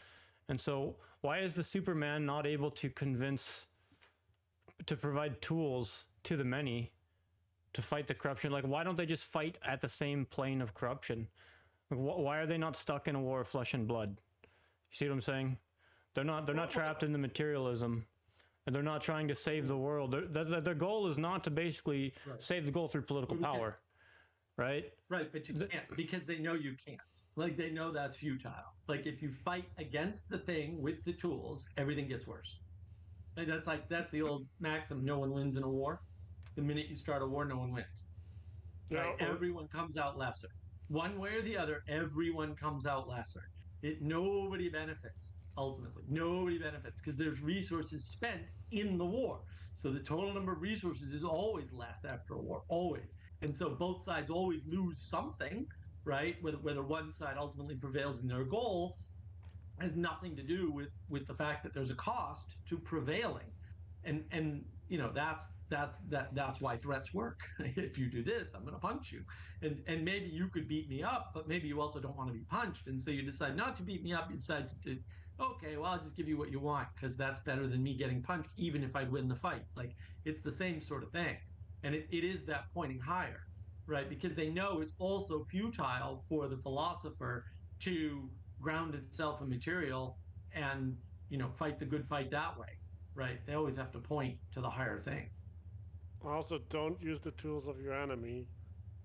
And so why is the Superman not able to provide tools to the many to fight the corruption? Like, why don't they just fight at the same plane of corruption? Like, why are they not stuck in a war of flesh and blood? You see what I'm saying? They're not trapped in the materialism. And they're not trying to save the world. Their goal is not to basically save the goal through political power, right? Right, but you can't because they know you can't. Like they know that's futile. Like if you fight against the thing with the tools, everything gets worse. That's the old maxim: no one wins in a war. The minute you start a war, no one wins. Right? Everyone comes out lesser. One way or the other, everyone comes out lesser. Nobody benefits. Ultimately, nobody benefits because there's resources spent in the war. So the total number of resources is always less after a war, always. And so both sides always lose something, right? Whether one side ultimately prevails in their goal has nothing to do with the fact that there's a cost to prevailing. And you know, that's why threats work. If you do this, I'm going to punch you. And maybe you could beat me up, but maybe you also don't want to be punched. And so you decide not to beat me up. You decide to okay, well, I'll just give you what you want because that's better than me getting punched, even if I'd win the fight. Like, it's the same sort of thing. And it is that pointing higher, right? Because they know it's also futile for the philosopher to ground itself in material and, you know, fight the good fight that way, right? They always have to point to the higher thing. Also, don't use the tools of your enemy.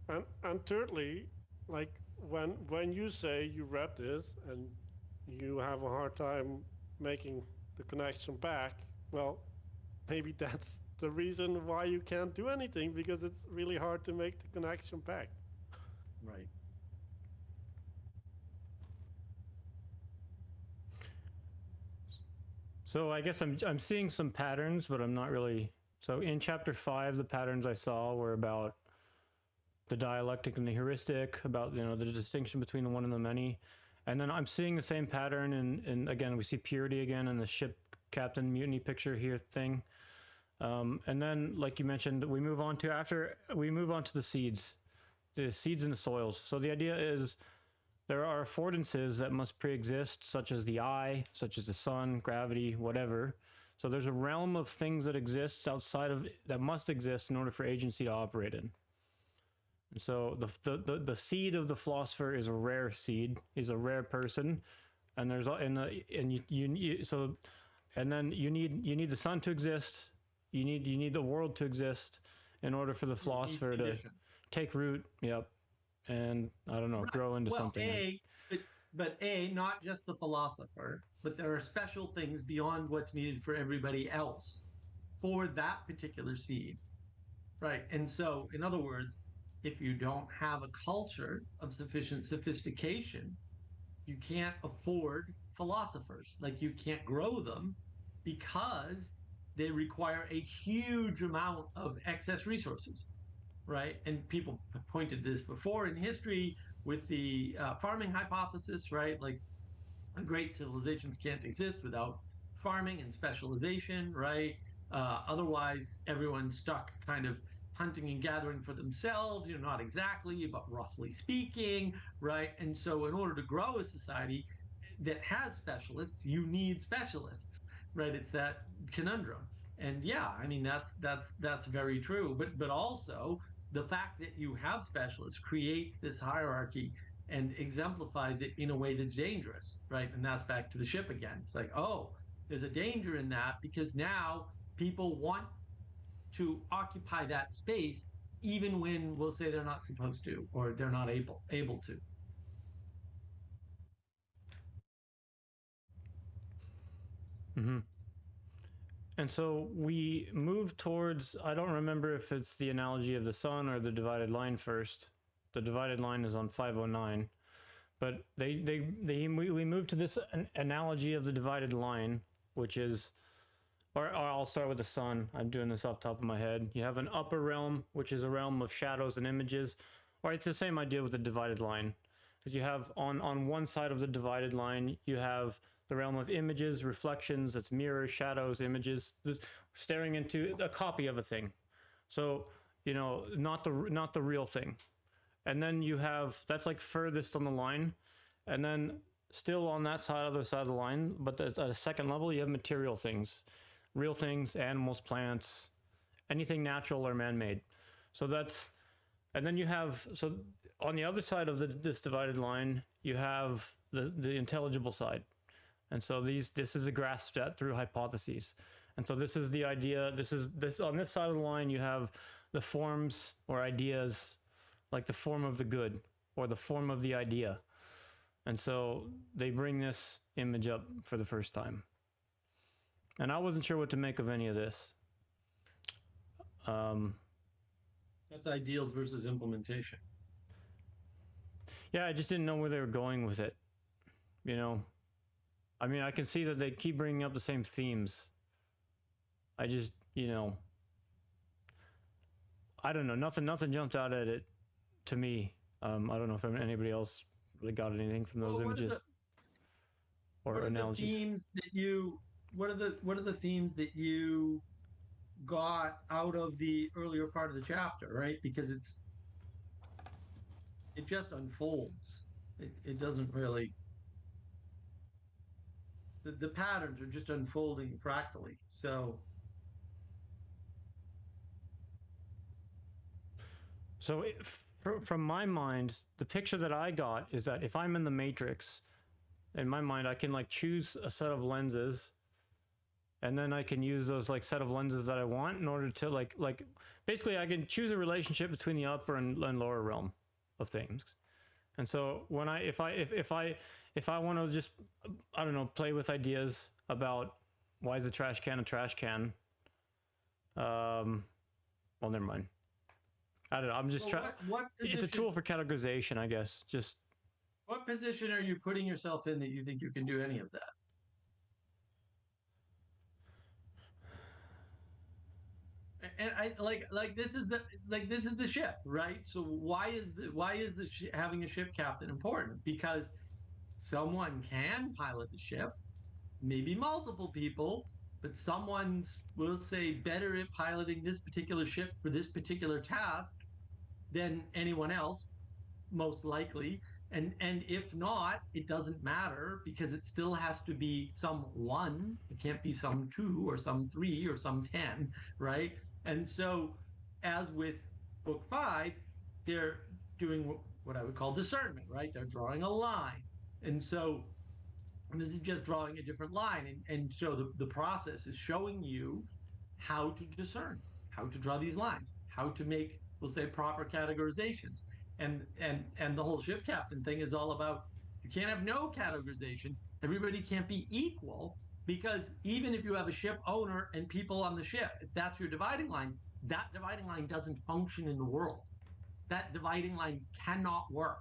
And thirdly, like, when you say you read this and you have a hard time making the connection back, well, maybe that's the reason why you can't do anything, because it's really hard to make the connection back. Right. So I guess I'm seeing some patterns, but I'm not really. So in chapter 5, the patterns I saw were about the dialectic and the heuristic, about, you know, the distinction between the one and the many. And then I'm seeing the same pattern in again, we see purity again in the ship captain mutiny picture here thing. And then, like you mentioned, we move on to the seeds in the soils. So the idea is there are affordances that must pre-exist, such as the eye, such as the sun, gravity, whatever. So there's a realm of things that exists outside of, that must exist in order for agency to operate in. And so the seed of the philosopher is a rare seed. He's a rare person, and there's and then you need the sun to exist. You need the world to exist in order for the philosopher to take root. Yep, and I don't know, grow into something. But not just the philosopher, but there are special things beyond what's needed for everybody else, for that particular seed, right? And so, in other words, if you don't have a culture of sufficient sophistication, you can't afford philosophers. Like, you can't grow them because they require a huge amount of excess resources, right? And people pointed this before in history with the farming hypothesis, right? Like, great civilizations can't exist without farming and specialization, right? Otherwise, everyone's stuck kind of hunting and gathering for themselves, you know, not exactly, but roughly speaking, right? And so in order to grow a society that has specialists, you need specialists, right? It's that conundrum. And yeah, I mean that's very true. But also the fact that you have specialists creates this hierarchy and exemplifies it in a way that's dangerous, right? And that's back to the ship again. It's like, oh, there's a danger in that because now people want to occupy that space even when we'll say they're not supposed to or they're not able to. Mm-hmm. And so we move towards, I don't remember if it's the analogy of the sun or the divided line first. The divided line is on 509. But we move to this analogy of the divided line, which is, or I'll start with the sun. I'm doing this off the top of my head. You have an upper realm, which is a realm of shadows and images. Or it's the same idea with the divided line. Because you have on one side of the divided line, you have the realm of images, reflections, that's mirrors, shadows, images, staring into a copy of a thing. So, you know, not the real thing. And then you have, that's like furthest on the line. And then still on that side, other side of the line, but at a second level, you have material things, real things, animals, plants, anything natural or man-made. So that's, and then you have, so on the other side of this divided line, you have the intelligible side. And so this is a grasped at through hypotheses. And so this is the idea, this on this side of the line, you have the forms or ideas, like the form of the good or the form of the idea. And so they bring this image up for the first time. And I wasn't sure what to make of any of this. That's ideals versus implementation. Yeah, I just didn't know where they were going with it. You know, I mean, I can see that they keep bringing up the same themes. I just, you know, I don't know. Nothing jumped out at it to me. I don't know if anybody else really got anything from those images or analogies. What are the themes that you got out of the earlier part of the chapter, right? Because it just unfolds. It doesn't really. The patterns are just unfolding fractally. So from my mind, the picture that I got is that if I'm in the matrix, in my mind, I can like choose a set of lenses, and then I can use those like set of lenses that I want in order to like basically I can choose a relationship between the upper and lower realm of things. And so when if I want to just, I don't know, play with ideas about why is a trash can a trash can, well, never mind. I don't know. I'm just trying. It's a tool for categorization, I guess. Just what position are you putting yourself in that you think you can do any of that? And I like this is the ship, right? So why is having a ship captain important? Because someone can pilot the ship, maybe multiple people, but someone's, we'll say, better at piloting this particular ship for this particular task than anyone else, most likely. And if not, it doesn't matter because it still has to be some one. It can't be some two or some three or some 10, right? And so, as with book 5, they're doing what I would call discernment, right? They're drawing a line. And so this is just drawing a different line. And so the process is showing you how to discern, how to draw these lines, how to make, we'll say, proper categorizations. And the whole ship captain thing is all about, you can't have no categorization. Everybody can't be equal, because even if you have a ship owner and people on the ship, if that's your dividing line, that dividing line doesn't function in the world. That dividing line cannot work.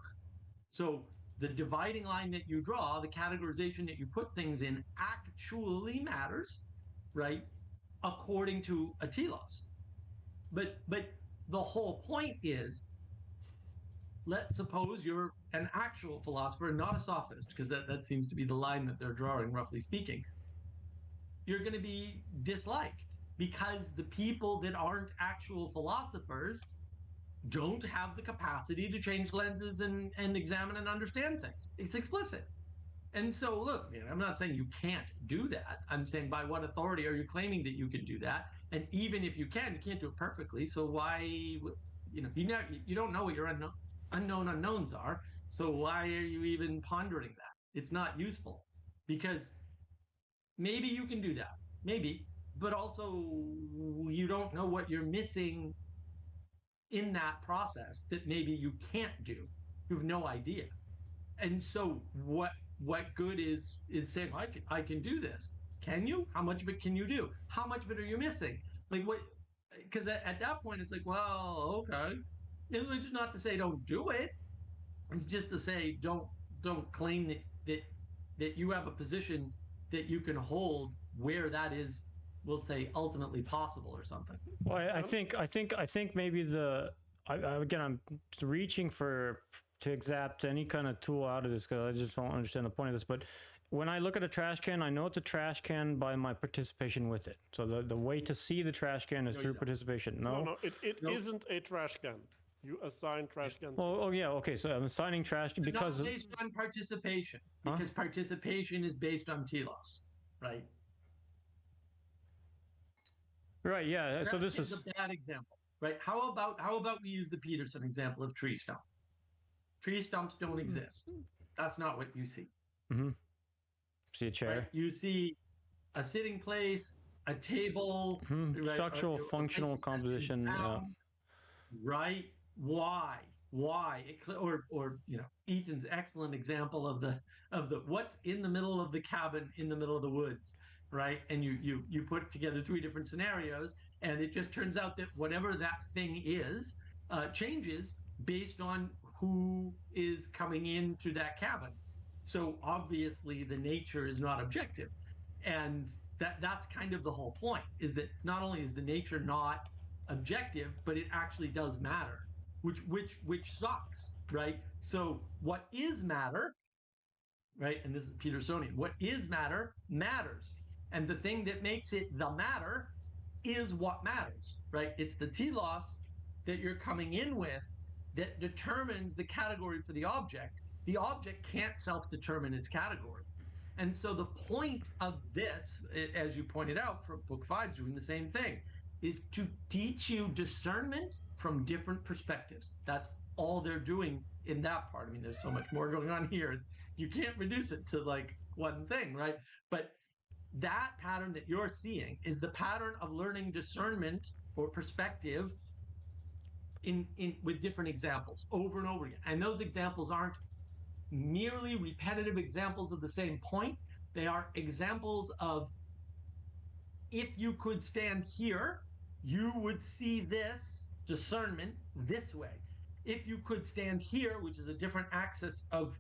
So the dividing line that you draw, the categorization that you put things in, actually matters, right? According to a telos. But the whole point is, let's suppose you're an actual philosopher and not a sophist, because that seems to be the line that they're drawing, roughly speaking. You're going to be disliked because the people that aren't actual philosophers don't have the capacity to change lenses and examine and understand things. It's explicit. And so, look, man, I'm not saying you can't do that. I'm saying, by what authority are you claiming that you can do that? And even if you can't do it perfectly. So why, you don't know what your unknown unknowns are. So why are you even pondering that? It's not useful, because maybe you can do that, maybe, but also you don't know what you're missing in that process that maybe you can't do. You have no idea. And so what good is saying, I can do this? Can you? How much of it can you do? How much of it are you missing? Like, what? Because at that point it's like, well, okay, it's not to say don't do it. It's just to say don't claim that you have a position that you can hold where that is, we'll say, ultimately possible or something. Well, I think maybe again, I'm reaching to exact any kind of tool out of this, because I just don't understand the point of this. But when I look at a trash can, I know it's a trash can by my participation with it. So the way to see the trash can is through participation. No, it isn't a trash can. You assign trash cans. Oh yeah, okay. So I'm assigning trash because not based on participation, because participation is based on telos, right? Right. Yeah. So this is a bad example, right? How about we use the Peterson example of tree stump? Tree stumps don't exist. That's not what you see. Mm-hmm. See a chair. Right? You see a sitting place, a table, right? Structural, functional composition. Yeah. Right? Why? Or Ethan's excellent example of the what's in the middle of the cabin in the middle of the woods, right? And you put together 3 different scenarios, and it just turns out that whatever that thing is changes based on who is coming into that cabin. So obviously the nature is not objective, and that's kind of the whole point, is that not only is the nature not objective, but it actually does matter, which sucks, right? So what is matter, right? And this is Petersonian. What is matter matters, and the thing that makes it the matter is what matters, right? It's the telos that you're coming in with that determines the category for the object. The object can't self-determine its category. And so the point of this, as you pointed out, from Book 5 is doing the same thing, is to teach you discernment from different perspectives. That's all they're doing in that part. I mean, there's so much more going on here. You can't reduce it to like one thing, right? But that pattern that you're seeing is the pattern of learning discernment or perspective in with different examples over and over again. And those examples aren't merely repetitive examples of the same point. They are examples of, if you could stand here, you would see this discernment this way. If you could stand here, which is a different axis of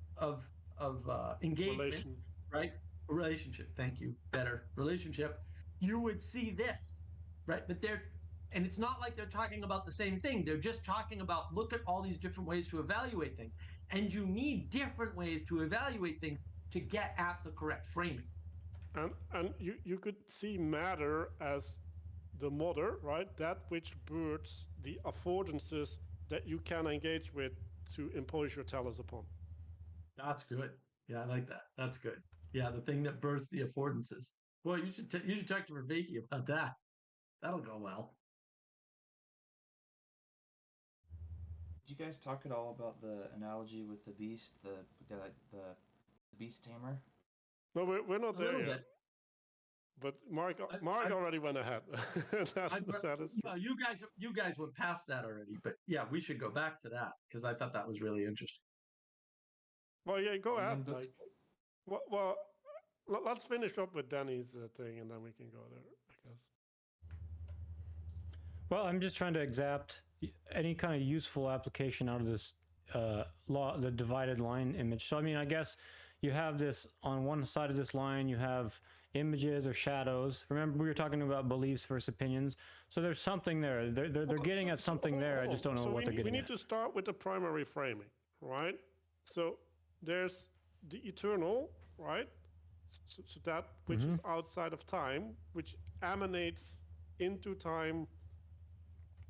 engagement, right? Relationship. Thank you. Better relationship. You would see this, right? But and it's not like they're talking about the same thing. They're just talking about, look at all these different ways to evaluate things. And you need different ways to evaluate things to get at the correct framing. And you could see matter as the mother, right? That which births the affordances that you can engage with to impose your telos upon. That's good. Yeah, I like that. That's good. Yeah, the thing that births the affordances. Well, you should talk to Rebecca about that. That'll go well. Did you guys talk at all about the analogy with the beast, the beast tamer? No, we're not there yet. Bit. But Mark already went ahead. that is true. You guys went past that already. But yeah, we should go back to that, because I thought that was really interesting. Well, yeah, go ahead. Well, let's finish up with Danny's thing, and then we can go there, I guess. Well, I'm just trying to exact any kind of useful application out of this the divided line image. So, I mean, I guess you have this on one side of this line, you have images or shadows. Remember, we were talking about beliefs versus opinions. So there's something there. They're getting at something there. I just don't know what they're getting at. We need to start with the primary framing, right? So there's the eternal, right? So that which is outside of time, which emanates into time,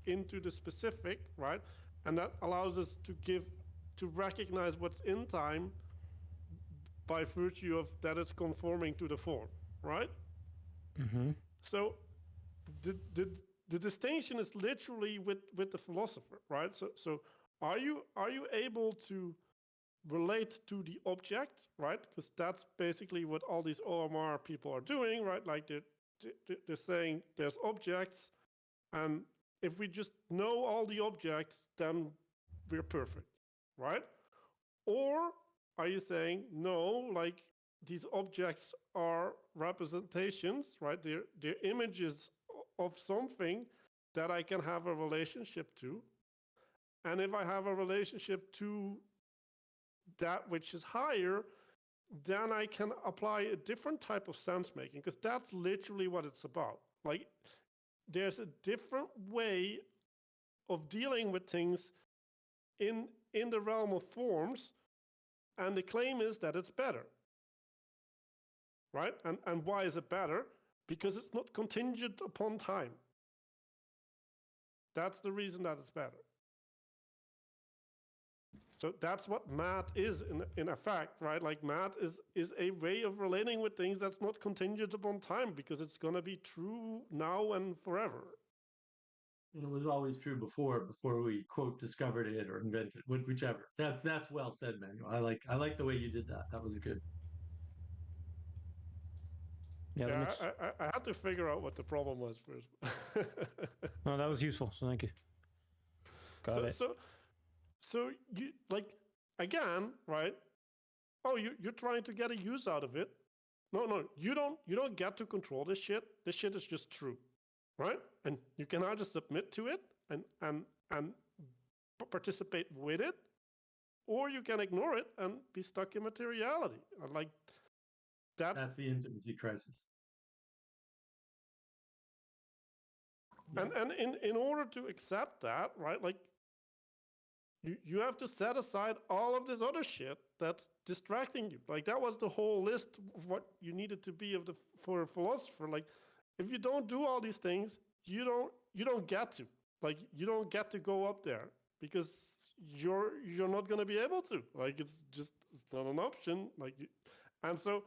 into the specific, right? And that allows us to recognize what's in time by virtue of that it's conforming to the form, right? Mm-hmm. So the distinction is literally with the philosopher, right? So are you able to relate to the object, right? Because that's basically what all these OMR people are doing, right? Like they're saying there's objects, and if we just know all the objects, then we're perfect, right? Or are you saying no, like these objects are representations, right? They're images of something that I can have a relationship to. And if I have a relationship to that which is higher, then I can apply a different type of sense making, because that's literally what it's about. Like there's a different way of dealing with things in the realm of forms, and the claim is that it's better, right? And why is it better? Because it's not contingent upon time. That's the reason that it's better. So that's what math is in effect, right? Like math is a way of relating with things that's not contingent upon time, because it's going to be true now and forever. And it was always true before we quote discovered it or invented, whichever. That's well said, Manuel. I like the way you did that. That was good. Yeah, that makes... I had to figure out what the problem was first. No, that was useful. So thank you. Got it. So you like again, right? Oh, you're trying to get a use out of it. No, you don't get to control this shit. This shit is just true, right? And you can either submit to it and participate with it, or you can ignore it and be stuck in materiality. Like that's the intimacy crisis. And in order to accept that, right? Like you have to set aside all of this other shit that's distracting you. Like that was the whole list of what you needed to be for a philosopher. Like if you don't do all these things, you don't get to. Like you don't get to go up there, because you're not going to be able to. Like it's not an option. And so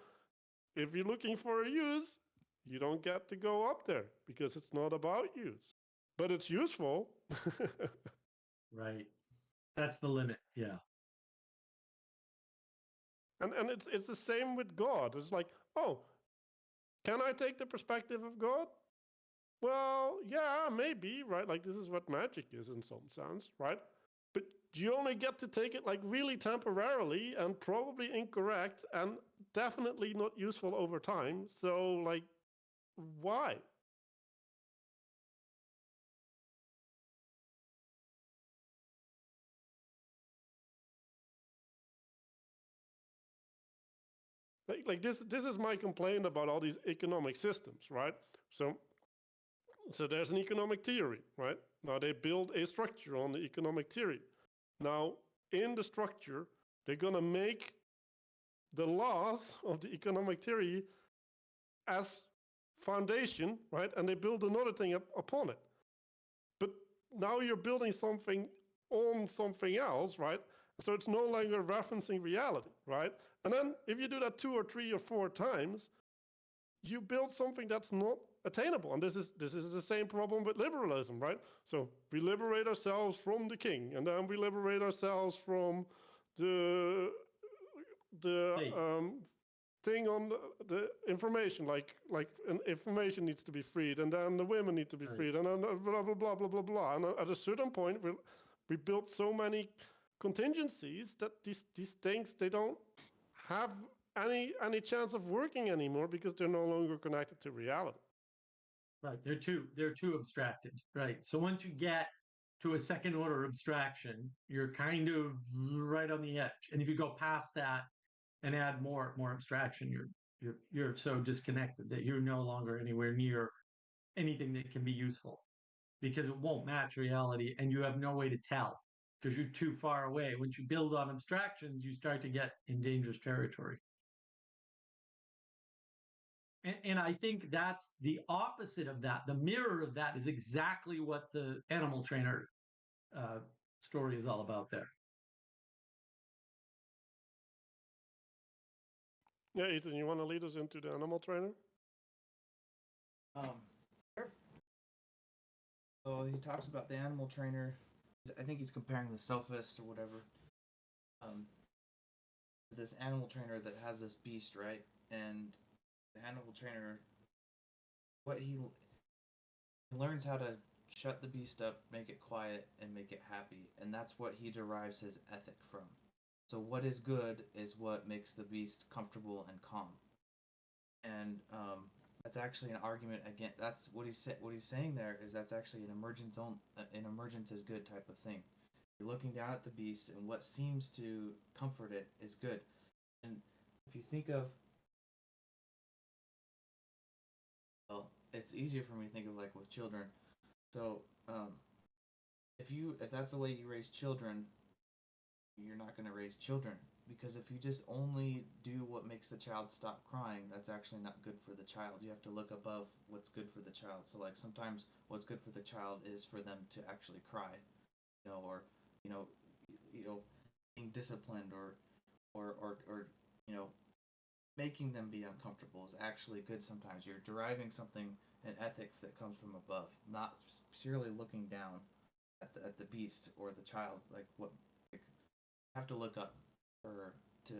if you're looking for a use, you don't get to go up there, because it's not about use, but it's useful. Right. That's the limit. Yeah. And it's the same with God. It's like, oh, can I take the perspective of God? Well, yeah, maybe, right? Like this is what magic is in some sense, right? But you only get to take it like really temporarily, and probably incorrect, and definitely not useful over time. So like, why? Like this is my complaint about all these economic systems, right? So there's an economic theory, right? Now they build a structure on the economic theory. Now in the structure, they're gonna make the laws of the economic theory as foundation, right? And they build another thing upon it. But now you're building something on something else, right? So it's no longer referencing reality, right? And then if you do that 2 or 3 or 4 times, you build something that's not attainable. And this is the same problem with liberalism, right? So we liberate ourselves from the king, and then we liberate ourselves from the thing on the information, like information needs to be freed, and then the women need to be freed, and then blah blah blah blah blah blah. And at a certain point, we built so many contingencies that these things, they don't have any chance of working anymore, because they're no longer connected to reality. Right. They're too abstracted. Right. So once you get to a second order abstraction, you're kind of right on the edge. And if you go past that and add more abstraction, you're so disconnected that you're no longer anywhere near anything that can be useful, because it won't match reality, and you have no way to tell because you're too far away. Once you build on abstractions, you start to get in dangerous territory. And I think that's the opposite of that. The mirror of that is exactly what the animal trainer story is all about there. Yeah, Ethan, you want to lead us into the animal trainer? Sure. So he talks about the animal trainer. I think he's comparing the sophist or whatever. This animal trainer that has this beast, right? And the animal trainer, what he learns how to shut the beast up, make it quiet, and make it happy, and that's what he derives his ethic from. So what is good is what makes the beast comfortable and calm. And that's actually an argument again. That's what he's saying there is that's actually an emergence is good type of thing. You're looking down at the beast, and what seems to comfort it is good. And if you think of, well, it's easier for me to think of like with children. So if that's the way you raise children, you're not going to raise children, because if you just only do what makes the child stop crying, that's actually not good for the child. You have to look above what's good for the child. So like sometimes what's good for the child is for them to actually cry, or being disciplined or making them be uncomfortable is actually good. Sometimes you're deriving something, an ethic that comes from above, not purely looking down at the beast or the child. Like what you have to look up to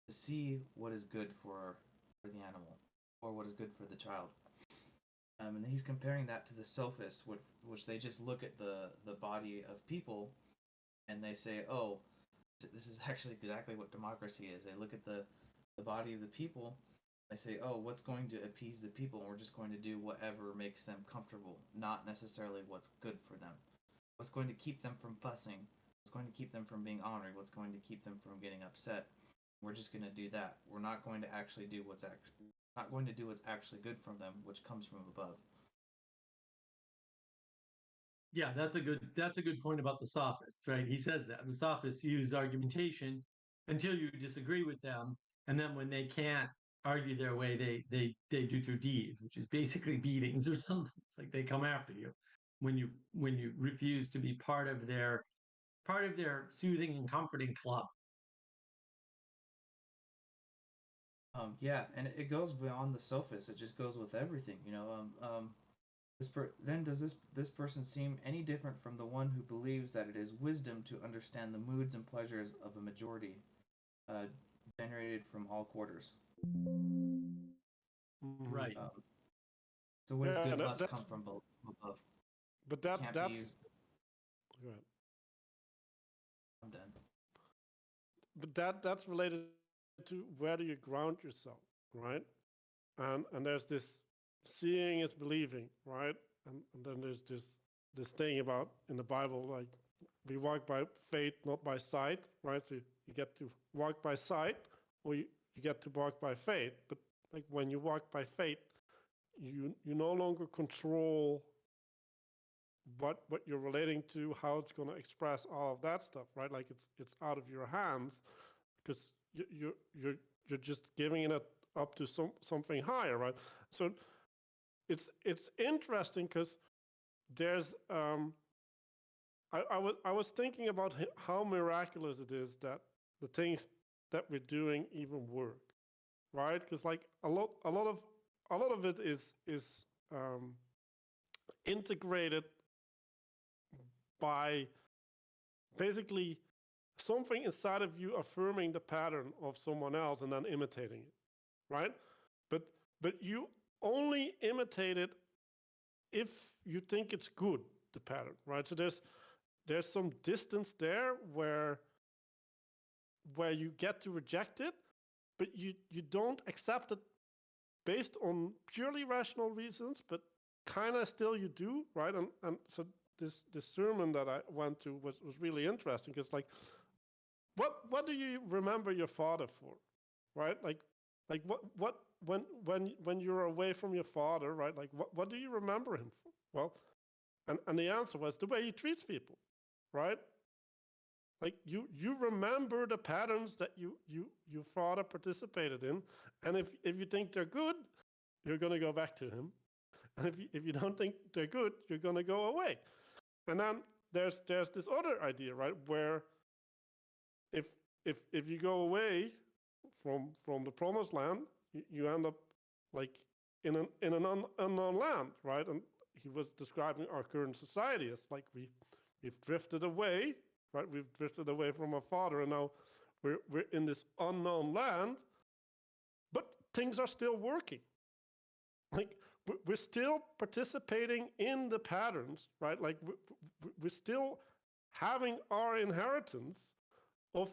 see what is good for the animal or what is good for the child. And he's comparing that to the sophists, which they just look at the body of people and they say, oh, this is actually exactly what democracy is. They look at the body of the people, they say, oh, what's going to appease the people, and we're just going to do whatever makes them comfortable, not necessarily what's good for them. What's going to keep them from fussing, what's going to keep them from being honored, what's going to keep them from getting upset. We're just going to do that. We're not going to actually do what's actually good for them, which comes from above. Yeah, that's a good point about the sophists, right? He says that the sophists use argumentation until you disagree with them, and then when they can't argue their way, they do through deeds, which is basically beatings or something. It's like they come after you when you refuse to be part of their soothing and comforting club. Yeah, and it goes beyond the sophists. It just goes with everything, Then does this person seem any different from the one who believes that it is wisdom to understand the moods and pleasures of a majority, generated from all quarters? Right. So what is good must come from above. But that's go ahead. I'm done. But that's related to where do you ground yourself, right? And there's this seeing is believing, right? And then there's this thing about in the Bible, like we walk by faith, not by sight, right? So you get to walk by sight, or you get to walk by faith. But like when you walk by faith, you no longer control what you're relating to, how it's going to express all of that stuff, right? Like it's out of your hands, because you're just giving it up to something higher, right? So it's interesting because there's I was thinking about how miraculous it is that the things that we're doing even work, right? Because like a lot of it is integrated by basically something inside of you affirming the pattern of someone else and then imitating it, right? But you only imitate it if you think it's good, the pattern, right? So there's some distance there where you get to reject it, but you don't accept it based on purely rational reasons, but kind of still you do, right? And so this sermon that I went to was really interesting, because like what do you remember your father for, right? Like what when you're away from your father, right? Like what do you remember him for? Well, and the answer was the way he treats people, right? Like you remember the patterns that your father participated in, and if you think they're good, you're gonna go back to him, and if you don't think they're good, you're gonna go away. And then there's this other idea, right, where if you go away from the promised land, you end up like in an unknown land, right? And he was describing our current society as like we've drifted away, right? We've drifted away from our Father, and now we're in this unknown land, but things are still working. Like we're still participating in the patterns, right? Like we're still having our inheritance of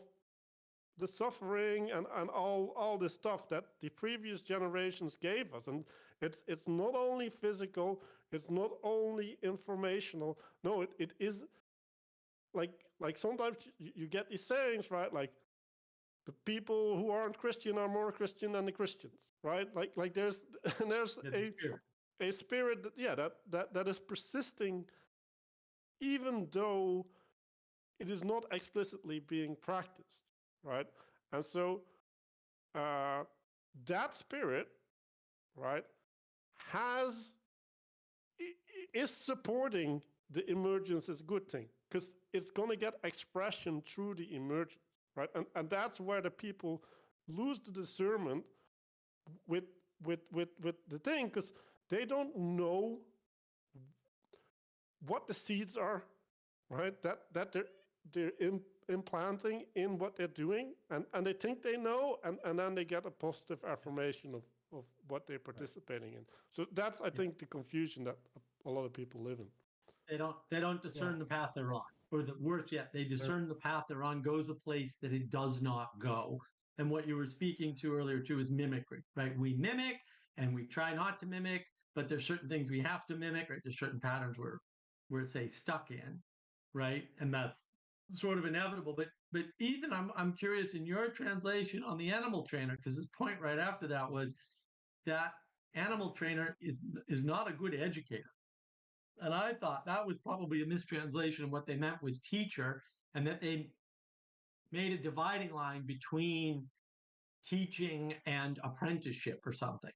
the suffering and all this stuff that the previous generations gave us. And it's not only physical, it's not only informational. No, it is like sometimes you get these sayings, right? Like the people who aren't Christian are more Christian than the Christians, right? Like there's a spirit that is persisting, even though it is not explicitly being practiced, right? And so that spirit, right, is supporting the emergence as a good thing, because it's going to get expression through the emergence, right? And that's where the people lose the discernment with the thing, because they don't know what the seeds are, right? That they're implanting in what they're doing, and they think they know, and then they get a positive affirmation of what they're participating in. So that's, I think, the confusion that a lot of people live in. They don't discern the path they're on, or the worse yet, they discern the path they're on goes a place that it does not go. And what you were speaking to earlier too is mimicry, right? We mimic and we try not to mimic, but there's certain things we have to mimic, right? There's certain patterns we're say stuck in, right? And that's sort of inevitable. But Ethan, I'm curious in your translation on the animal trainer, because his point right after that was that animal trainer is not a good educator. And I thought that was probably a mistranslation. What they meant was teacher, and that they made a dividing line between teaching and apprenticeship or something.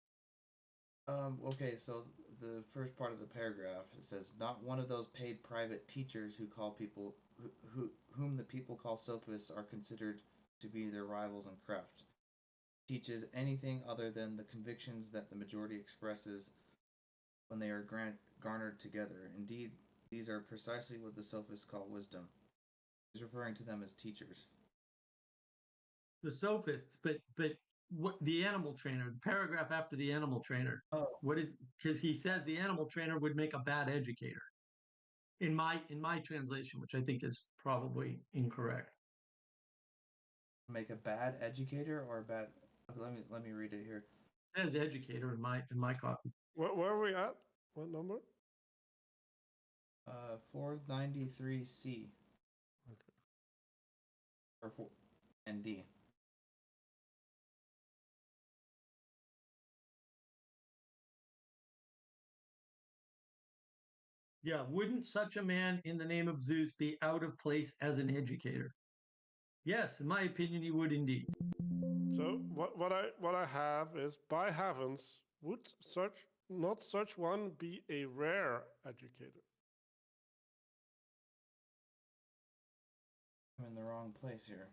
Okay, so the first part of the paragraph, it says, not one of those paid private teachers who call people whom the people call sophists are considered to be their rivals in craft, teaches anything other than the convictions that the majority expresses when they are garnered together. Indeed, these are precisely what the sophists call wisdom. He's referring to them as teachers. The sophists, but what the animal trainer, the paragraph after the animal trainer, what is, because he says the animal trainer would make a bad educator in my translation, which I think is probably incorrect. Make a bad educator or a bad, let me read it here. It says educator in my copy. Where are we at? What number? 493C. Okay. Or 4 and D. Yeah, wouldn't such a man in the name of Zeus be out of place as an educator? Yes, in my opinion, he would indeed. So what I have is, by heavens, would not such one be a rare educator? I'm in the wrong place here.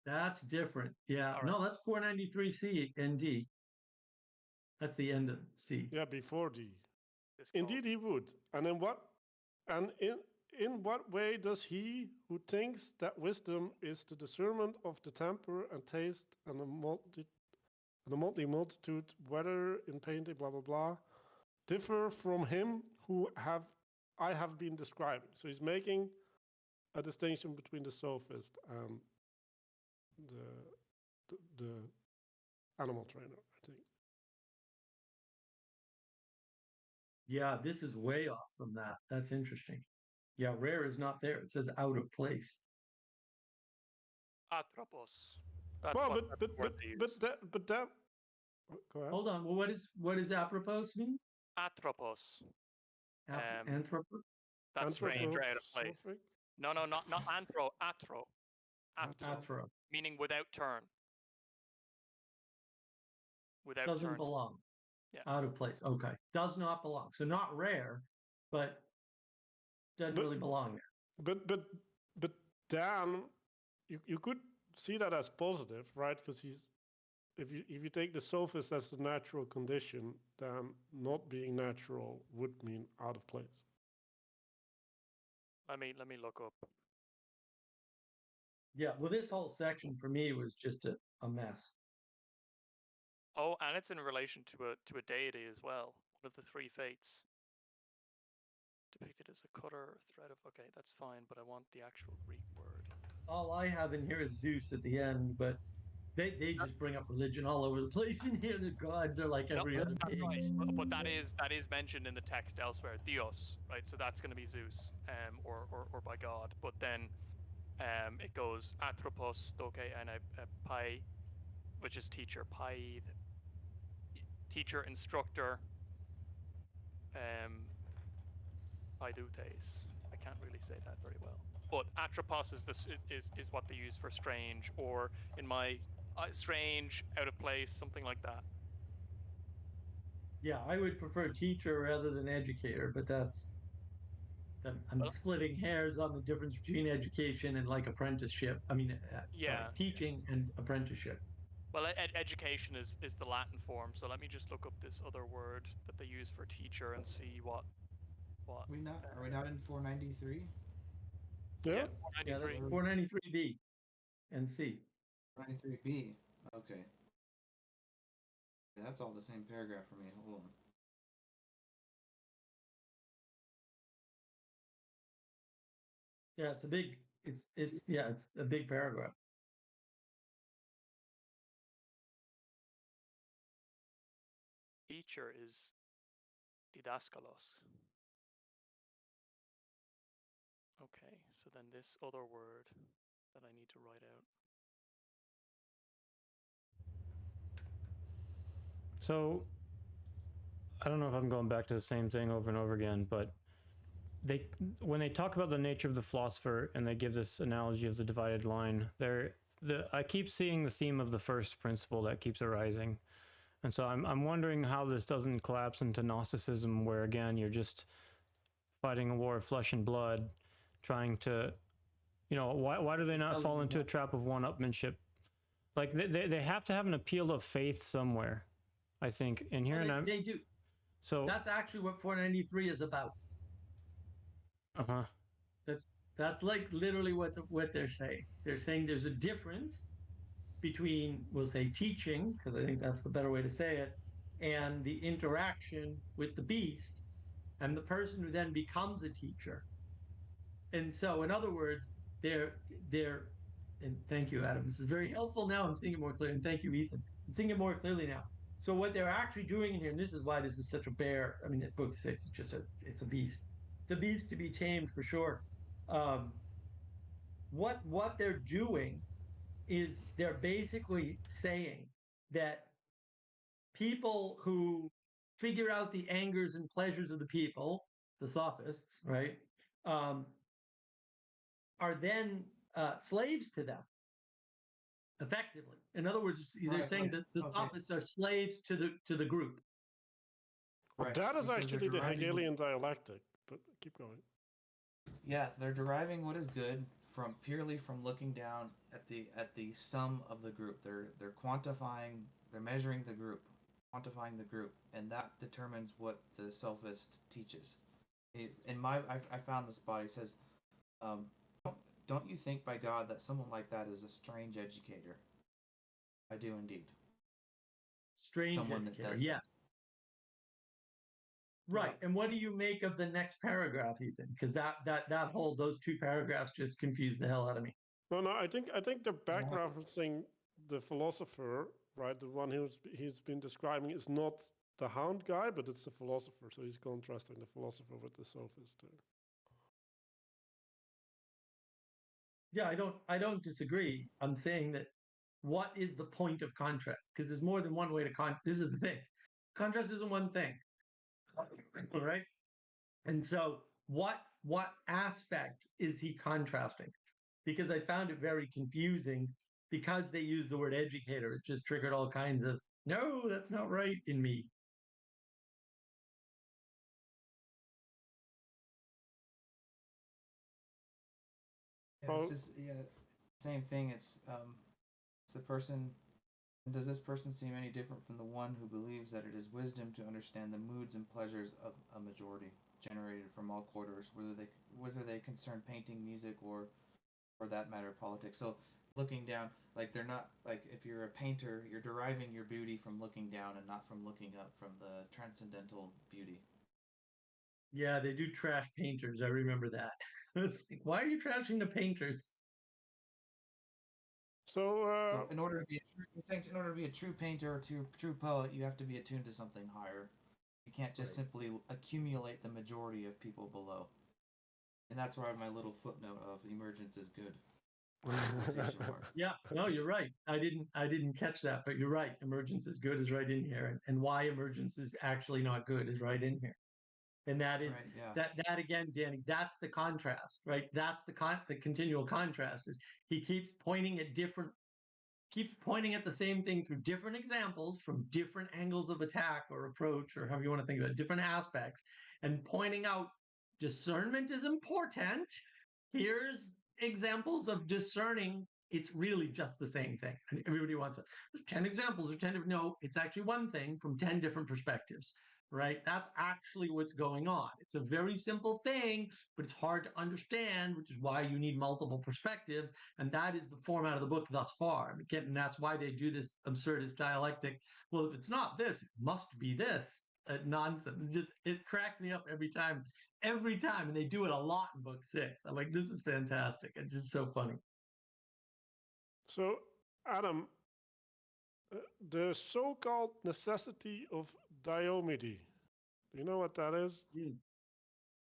That's different. Yeah, All right. no, that's 493C and D. That's the end of C. Yeah, before D. Disclose. Indeed, he would. And in what way does he who thinks that wisdom is the discernment of the temper and taste and the multitude, whether in painting, blah blah blah, differ from him who I have been describing? So he's making a distinction between the sophist and the animal trainer, I think. Yeah, this is way off from that. That's interesting. Yeah, rare is not there. It says out of place. Atropos. That's Well, what but that. Go ahead. Hold on. Well, what is apropos mean? Atropos. Anthropo? That's strange or out of place. Anthroposophic? No, not anthro. Atro. Atro. Meaning without turn. Without Doesn't turn. belong. Yeah. Out of place. Okay. Does not belong. So not rare, but doesn't really belong there. But Dan, you could see that as positive, right? Because if you take the sophist as the natural condition, then not being natural would mean out of place. Let me look up. Yeah, well, this whole section for me was just a mess. Oh, and it's in relation to a deity as well. One of the three fates. Depicted as a cutter or thread of. Okay, that's fine, but I want the actual Greek word. All I have in here is Zeus at the end, but they just bring up religion all over the place in here. The gods are like every other That's page. right. But that is mentioned in the text elsewhere. Theos, right? So that's going to be Zeus, or by God. But then, it goes anthropos, doke, and pai, which is teacher, pai, teacher, instructor, paidutes. I can't really say that very well. But atropos is what they use for strange, or in my strange, out of place, something like that. Yeah, I would prefer teacher rather than educator, but I'm Well- splitting hairs on the difference between education and like apprenticeship. I mean, sorry, Yeah. teaching and apprenticeship. Well, education is the Latin form, so let me just look up this other word that they use for teacher and see what. Are we not in 493? Yeah. Yeah, 493. that's 493B and C. 493B. Okay. That's all the same paragraph for me. Hold on. Yeah, it's a big paragraph. Teacher is didaskalos. Okay, so then this other word that I need to write out. So I don't know if I'm going back to the same thing over and over again, but when they talk about the nature of the philosopher and they give this analogy of the divided line, I keep seeing the theme of the first principle that keeps arising. And so I'm wondering how this doesn't collapse into Gnosticism, where again you're just fighting a war of flesh and blood, trying to, why do they not fall into a trap of one-upmanship? Like they have to have an appeal of faith somewhere, I think. In here, Well, they do. So that's actually what 493 is about. That's like literally what they're saying. They're saying there's a difference between, we'll say, teaching, because I think that's the better way to say it, and the interaction with the beast and the person who then becomes a teacher. And so, in other words, they're and thank you, Adam. This is very helpful now. I'm seeing it more clearly. And thank you, Ethan. I'm seeing it more clearly now. So what they're actually doing in here, and this is why this is such a bear. I mean, at book 6, it's a beast. It's a beast to be tamed for sure. What they're doing is they're basically saying that people who figure out the angers and pleasures of the people, the sophists, right, are then slaves to them, effectively. In other words, they're saying that the sophists are slaves to the group. Right. That is actually the Hegelian dialectic, but keep going. Yeah, they're deriving what is good purely from looking down at the sum of the group. They're quantifying, they're measuring the group, quantifying the group, and that determines what the sophist teaches. I found this spot. He says, don't you think by God that someone like that is a strange educator? I do indeed. Strange someone educator, that does yes. Right. And what do you make of the next paragraph, Ethan? Because those two paragraphs just confuse the hell out of me. No, I think they're back referencing the philosopher, right? The one he's been describing is not the hound guy, but it's the philosopher. So he's contrasting the philosopher with the sophist too. Yeah, I don't disagree. I'm saying that what is the point of contrast? Because there's more than one way to this is the thing. Contrast isn't one thing. All right. And so what aspect is he contrasting? Because I found it very confusing because they used the word educator. It just triggered all kinds of, no, that's not right in me. Yeah, it's just same thing. It's the person. Does this person seem any different from the one who believes that it is wisdom to understand the moods and pleasures of a majority, generated from all quarters, whether they concern painting, music, or for that matter, politics? So looking down, like they're not like if you're a painter, you're deriving your beauty from looking down and not from looking up, from the transcendental beauty. Yeah, they do trash painters. I remember that. It's like, why are you trashing the painters? So, In order to be a true painter or true poet, you have to be attuned to something higher. You can't just simply accumulate the majority of people below. And that's why my little footnote of emergence is good. Yeah, no, you're right. I didn't catch that, but you're right. Emergence is good is right in here, and why emergence is actually not good is right in here. And that is right, yeah. that again, Danny. That's the contrast, right? That's the continual contrast. Is he keeps pointing at the same thing through different examples from different angles of attack or approach, or however you want to think of it, different aspects, and pointing out discernment is important. Here's examples of discerning. It's really just the same thing. And everybody wants it. There's 10 examples or 10 no, it's actually one thing from 10 different perspectives, right? That's actually what's going on. It's a very simple thing, but it's hard to understand, which is why you need multiple perspectives. And that is the format of the book thus far. Again, and that's why they do this absurdist dialectic. Well, if it's not this, it must be this. Nonsense. It cracks me up every time, and they do it a lot in book 6. I'm like, this is fantastic. It's just so funny. so Adam, the so-called necessity of Diomede. Do you know what that is?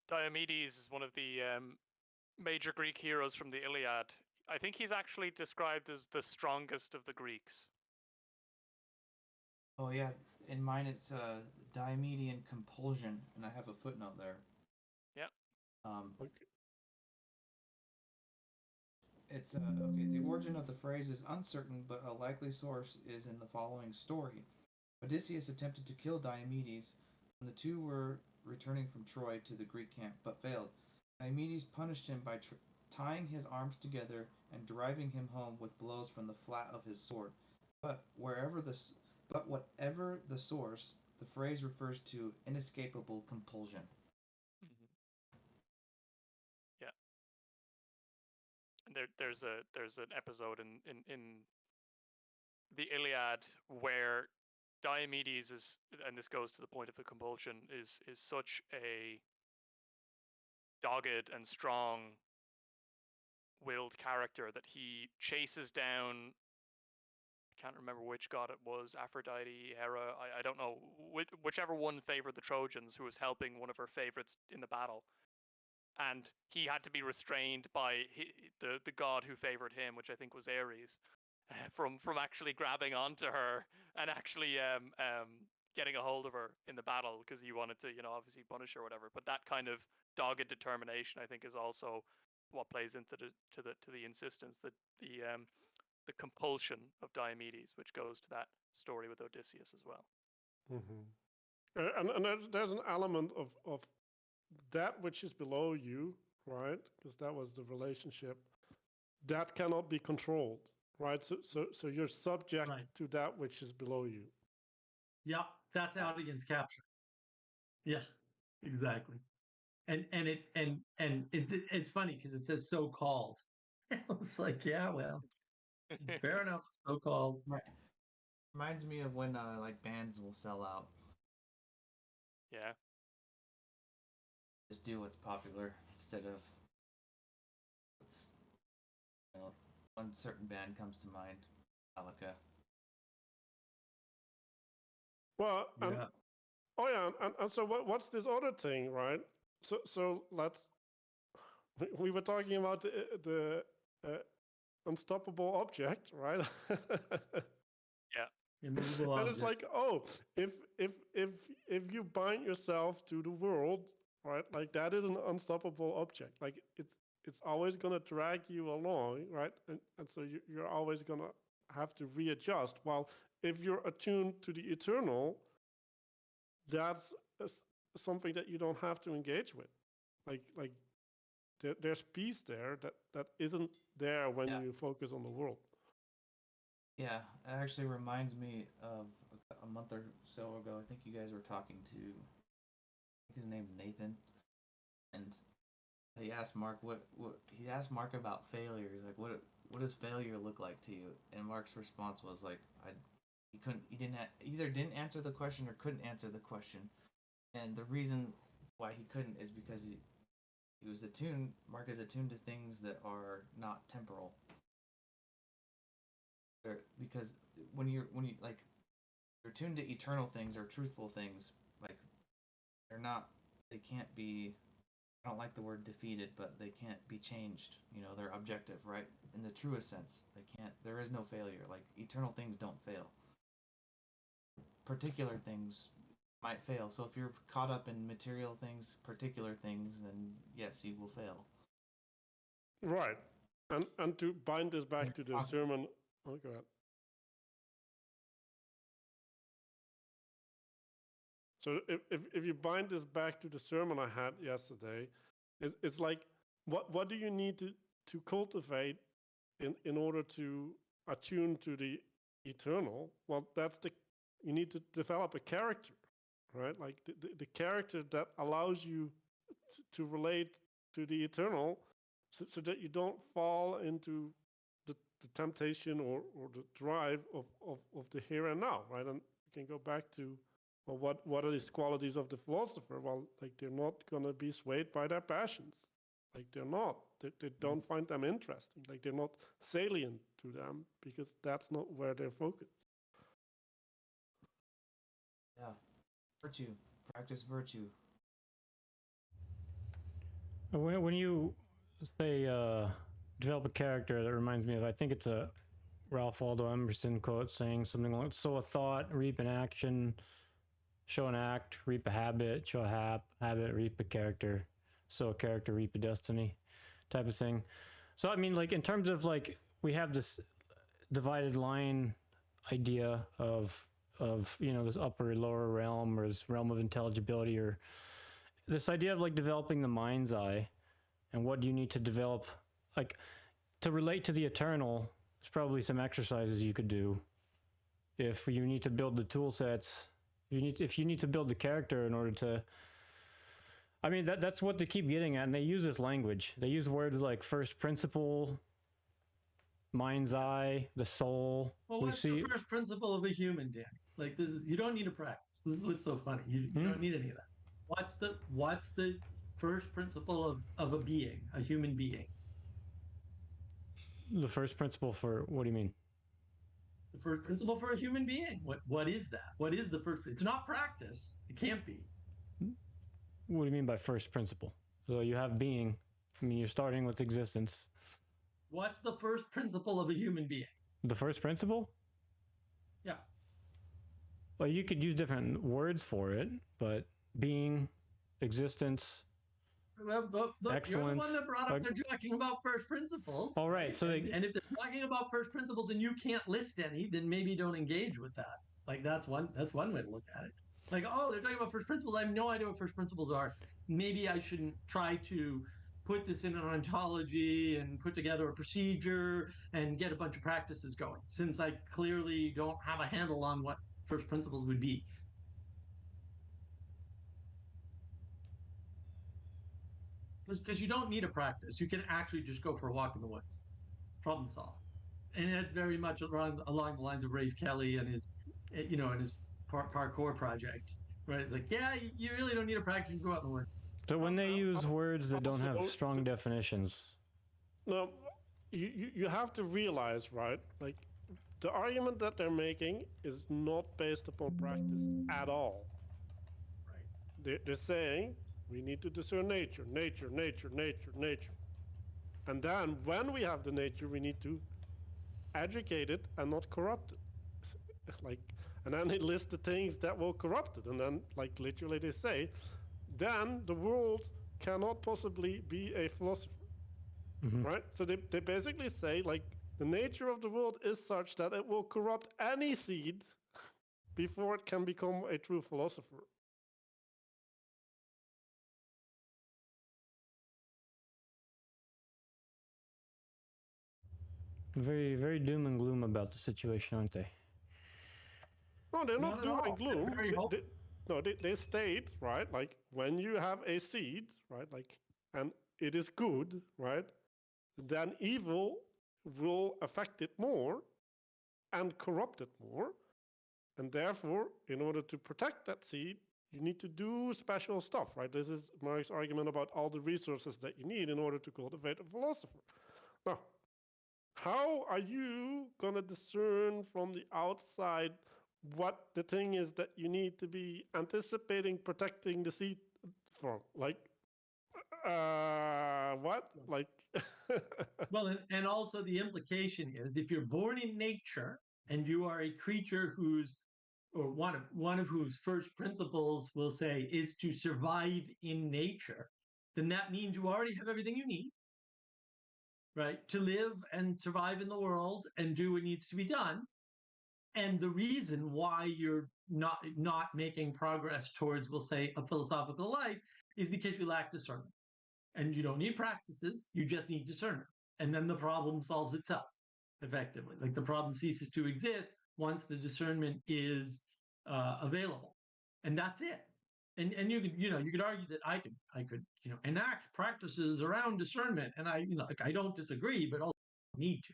Diomedes is one of the major Greek heroes from the Iliad. I think he's actually described as the strongest of the Greeks. Oh yeah, in mine it's Diomedean compulsion, and I have a footnote there. Yeah. Okay. It's okay. The origin of the phrase is uncertain, but a likely source is in the following story. Odysseus attempted to kill Diomedes when the two were returning from Troy to the Greek camp, but failed. Diomedes punished him by tying his arms together and driving him home with blows from the flat of his sword. But whatever the source, the phrase refers to inescapable compulsion. Mm-hmm. Yeah. And there's an episode in the Iliad where Diomedes is, and this goes to the point of the compulsion, is such a dogged and strong-willed character that he chases down. I can't remember which god it was, Aphrodite, Hera. I don't know whichever one favored the Trojans, who was helping one of her favorites in the battle, and he had to be restrained by the god who favored him, which I think was Ares. From actually grabbing onto her and actually getting a hold of her in the battle, because he wanted to, obviously punish her or whatever. But that kind of dogged determination, I think, is also what plays into the insistence, that the compulsion of Diomedes, which goes to that story with Odysseus as well. Mm-hmm. And there's an element of that which is below you, right? Because that was the relationship that cannot be controlled. Right, so you're subject to that which is below you. Yeah, that's audience capture. Yes, exactly. And it's funny because it says so called. It's like, yeah, well, fair enough, so called. Reminds me of when like bands will sell out. Yeah. Just do what's popular instead of one certain band comes to mind, Metallica. Well, Yeah. And so what's this other thing, right? So let's. We were talking about the unstoppable object, right? Yeah. Immovable and object. it's like, oh, if you bind yourself to the world, right? Like that is an unstoppable object. Like it's always gonna drag you along, right? And so you're always gonna have to readjust. While if you're attuned to the eternal, that's something that you don't have to engage with. Like there's peace there that isn't there when you focus on the world. Yeah, it actually reminds me of a month or so ago. I think you guys were talking to, I think his name Nathan, and he asked Mark what he asked Mark about failure. He's like, what does failure look like to you? And Mark's response was like, he didn't either didn't answer the question or couldn't answer the question, and the reason why he couldn't is because he was attuned. Mark is attuned to things that are not temporal. Because when you like you're tuned to eternal things or truthful things, like they can't be, I don't like the word defeated, but they can't be changed. They're objective, right? In the truest sense, there is no failure. Like eternal things don't fail. Particular things might fail. So if you're caught up in material things, particular things, then yes, you will fail. Right. And to bind this back to the sermon. Oh, go ahead. So if you bind this back to the sermon I had yesterday, it's like what do you need to cultivate in order to attune to the eternal? Well, you need to develop a character, right? Like the character that allows you to relate to the eternal, so that you don't fall into the temptation or the drive of the here and now, right? And you can go back to, well, what are these qualities of the philosopher? Well, like they're not going to be swayed by their passions. Like they're not. They don't find them interesting. Like they're not salient to them because that's not where they're focused. Yeah. Virtue. Practice virtue. When you say develop a character, that reminds me of, I think it's a Ralph Waldo Emerson quote saying something like, sow a thought, reap an action, show an act, reap a habit, show a habit, reap a character, sow a character, reap a destiny, type of thing. So I mean, like in terms of like, we have this divided line idea of this upper and lower realm, or this realm of intelligibility, or this idea of like developing the mind's eye. And what do you need to develop, like to relate to the eternal? There's probably some exercises you could do. If you need to build the tool sets, if you need to build the character in order to, I mean, that's what they keep getting at, and they use this language. They use words like first principle, mind's eye, the soul. Well, what's the first principle of a human, Dan? Like this is, you don't need to practice. This is what's so funny. You don't need any of that. What's the first principle of a being, a human being? The first principle for, what do you mean? The first principle for a human being. What is that? What is the first? It's not practice. It can't be. What do you mean by first principle? So you have being. I mean, you're starting with existence. What's the first principle of a human being? The first principle? Yeah. Well, you could use different words for it, but being, existence, well, look, excellence. You're the one that brought up they're talking about first principles. All right. So and if they're talking about first principles and you can't list any, then maybe don't engage with that. Like that's one way to look at it. Like, oh, they're talking about first principles. I have no idea what first principles are. Maybe I shouldn't try to put this in an ontology and put together a procedure and get a bunch of practices going, since I clearly don't have a handle on what first principles would be. Because you don't need a practice. You can actually just go for a walk in the woods. Problem solved. And that's very much along the lines of Rafe Kelly and his, and his parkour project, right? It's like, yeah, you really don't need a practice. You go out in the woods. So when they use words that don't have strong definitions. No, you have to realize, right? Like the argument that they're making is not based upon practice at all. Right. They're saying we need to discern nature. And then when we have the nature, we need to educate it and not corrupt it. Like, and then they list the things that will corrupt it. And then, like literally they say, then the world cannot possibly be a philosopher, right? So they basically say, like, the nature of the world is such that it will corrupt any seed before it can become a true philosopher. Very, very doom and gloom about the situation, aren't they? No, they're not Not at doom all. and gloom. They're very hopeful. No, they state, right, like when you have a seed, right, like, and it is good, right, then evil will affect it more and corrupt it more. And therefore, in order to protect that seed, you need to do special stuff, right? This is Marx's argument about all the resources that you need in order to cultivate a philosopher. Now, how are you going to discern from the outside what the thing is that you need to be anticipating protecting the seed from? Like, what? Like, Well, and also the implication is if you're born in nature and you are a creature whose or one of whose first principles will say is to survive in nature, then that means you already have everything you need, right, to live and survive in the world and do what needs to be done. And the reason why you're not making progress towards, we'll say, a philosophical life is because you lack discernment. And you don't need practices, you just need discernment. And then the problem solves itself, effectively. Like the problem ceases to exist once the discernment is available. And that's it. And you could argue that I could enact practices around discernment. And I don't disagree, but also need to.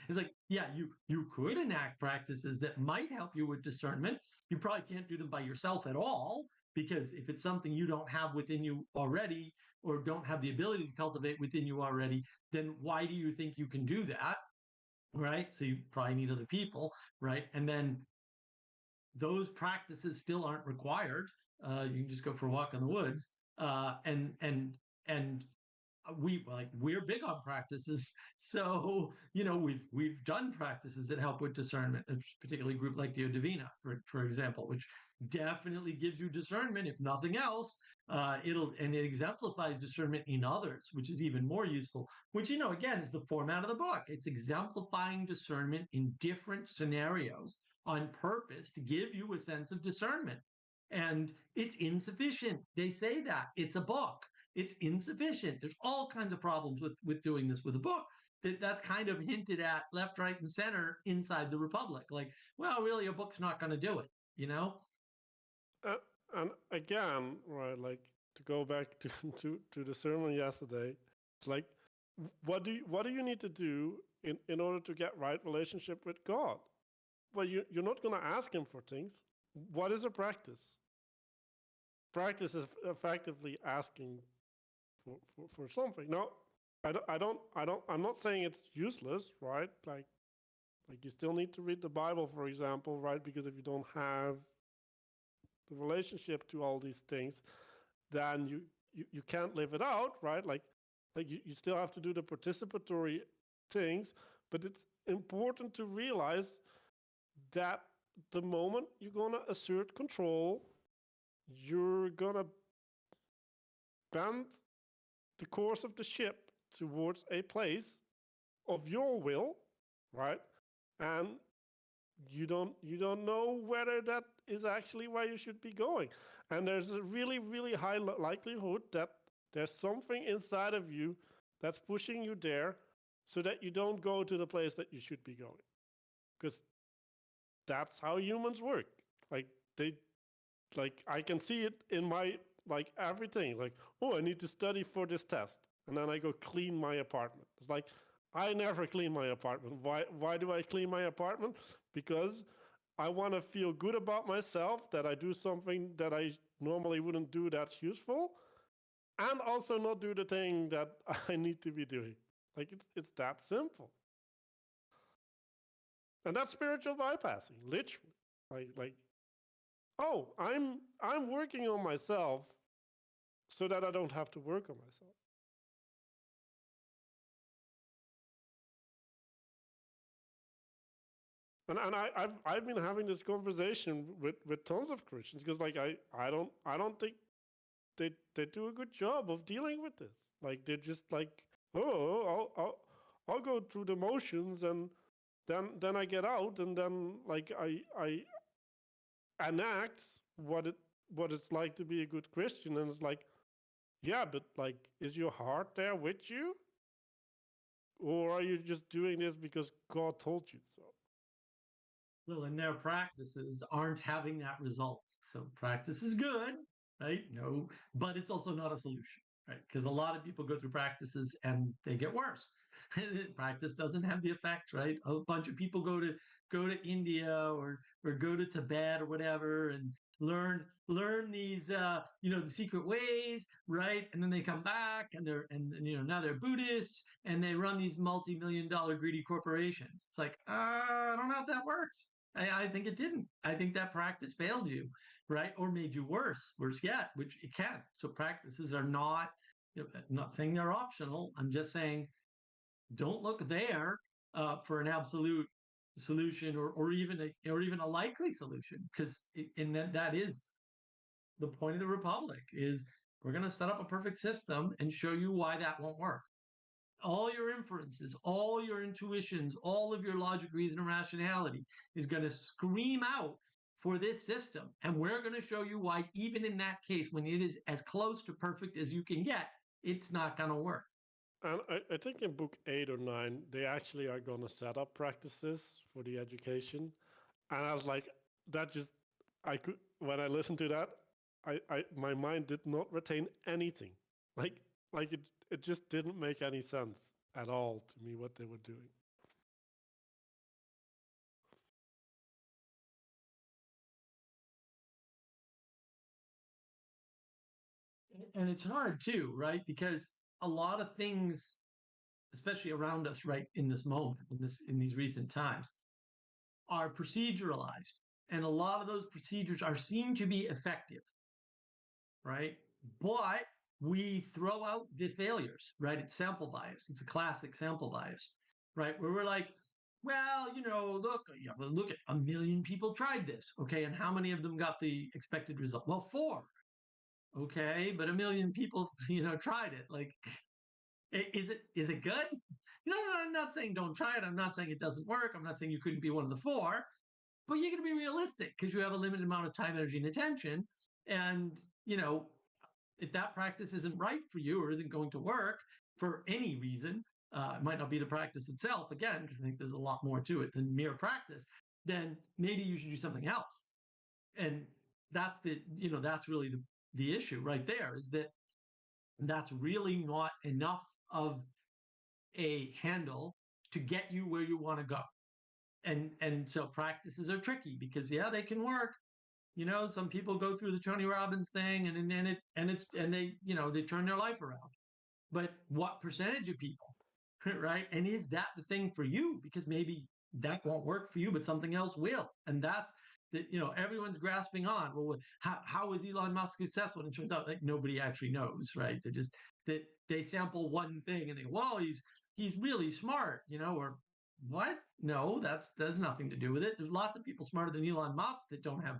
It's like, yeah, you could enact practices that might help you with discernment. You probably can't do them by yourself at all, because if it's something you don't have within you already, or don't have the ability to cultivate within you already, then why do you think you can do that? Right? So you probably need other people, right? And then those practices still aren't required. You can just go for a walk in the woods, and we're big on practices. So we've done practices that help with discernment, particularly a group like the Divina, for example, which definitely gives you discernment, if nothing else. It exemplifies discernment in others, which is even more useful, which again is the format of the book. It's exemplifying discernment in different scenarios on purpose to give you a sense of discernment. And it's insufficient. They say that it's a book. It's insufficient. There's all kinds of problems with doing this with a book. That's kind of hinted at left, right, and center inside the Republic. Like, well, really, a book's not going to do it, and again, right, like to go back to the sermon yesterday, it's like, what do you need to do in order to get right relationship with God? Well, you're not going to ask him for things. What is a practice? Practice is effectively asking for something. Now, I'm not saying it's useless, right? Like you still need to read the Bible, for example, right? Because if you don't have the relationship to all these things, then you can't live it out, right? Like you still have to do the participatory things, but it's important to realize that the moment you're going to assert control, you're going to bend the course of the ship towards a place of your will, right? And you don't know whether that is actually where you should be going. And there's a really, really high likelihood that there's something inside of you that's pushing you there so that you don't go to the place that you should be going. Because that's how humans work. I can see it in my, everything. Like, oh, I need to study for this test. And then I go clean my apartment. It's like, I never clean my apartment. Why do I clean my apartment? Because I want to feel good about myself, that I do something that I normally wouldn't do that's useful, and also not do the thing that I need to be doing. Like, it's that simple. And that's spiritual bypassing, literally. Like, oh, I'm working on myself so that I don't have to work on myself. And I've been having this conversation with tons of Christians, because I don't think they do a good job of dealing with this. Like, they're just like, oh, I'll go through the motions, and then I get out, and then like I enact what it's like to be a good Christian. And it's like, yeah, but like, is your heart there with you? or are you just doing this because God told you so? Well, and their practices aren't having that result. So practice is good, right? No, but it's also not a solution, right? Because a lot of people go through practices and they get worse. Practice doesn't have the effect, right? A bunch of people go to India or go to Tibet or whatever and learn these the secret ways, right? And then they come back and now they're Buddhists and they run these multi-million-dollar greedy corporations. It's like, I don't know if that works. I think it didn't. I think that practice failed you, right? Or made you worse yet, which it can. So practices are not, I'm not saying they're optional. I'm just saying don't look there for an absolute solution or even a likely solution, because that is the point of the Republic is we're going to set up a perfect system and show you why that won't work. All your inferences, all your intuitions, all of your logic, reason, and rationality is going to scream out for this system. And we're going to show you why, even in that case, when it is as close to perfect as you can get, it's not going to work. And I think in book 8 or 9, they actually are going to set up practices for the education. And I was like, when I listened to that, my mind did not retain anything. Like it just didn't make any sense at all to me what they were doing. And it's hard too, right? Because a lot of things, especially around us right in this moment, in these recent times, are proceduralized. And a lot of those procedures are seen to be effective, right? But we throw out the failures, right? It's sample bias. It's a classic sample bias, right? Where we're like, well, look at 1 million people tried this. Okay. And how many of them got the expected result? Well, 4. Okay. But 1 million people, tried it. Like, is it good? No, I'm not saying don't try it. I'm not saying it doesn't work. I'm not saying you couldn't be one of the 4, but you're going to be realistic because you have a limited amount of time, energy, and attention. And, if that practice isn't right for you or isn't going to work for any reason, it might not be the practice itself, again, because I think there's a lot more to it than mere practice, then maybe you should do something else. And that's that's really the issue right there, is that that's really not enough of a handle to get you where you want to go. And so practices are tricky because they can work. Some people go through the Tony Robbins thing and they turn their life around. But what percentage of people, right? And is that the thing for you? Because maybe that won't work for you, but something else will. And that's that, everyone's grasping on. Well, how is Elon Musk successful? And it turns out like nobody actually knows, right? They sample one thing and they go, well, he's really smart, or what? No, that's nothing to do with it. There's lots of people smarter than Elon Musk that don't have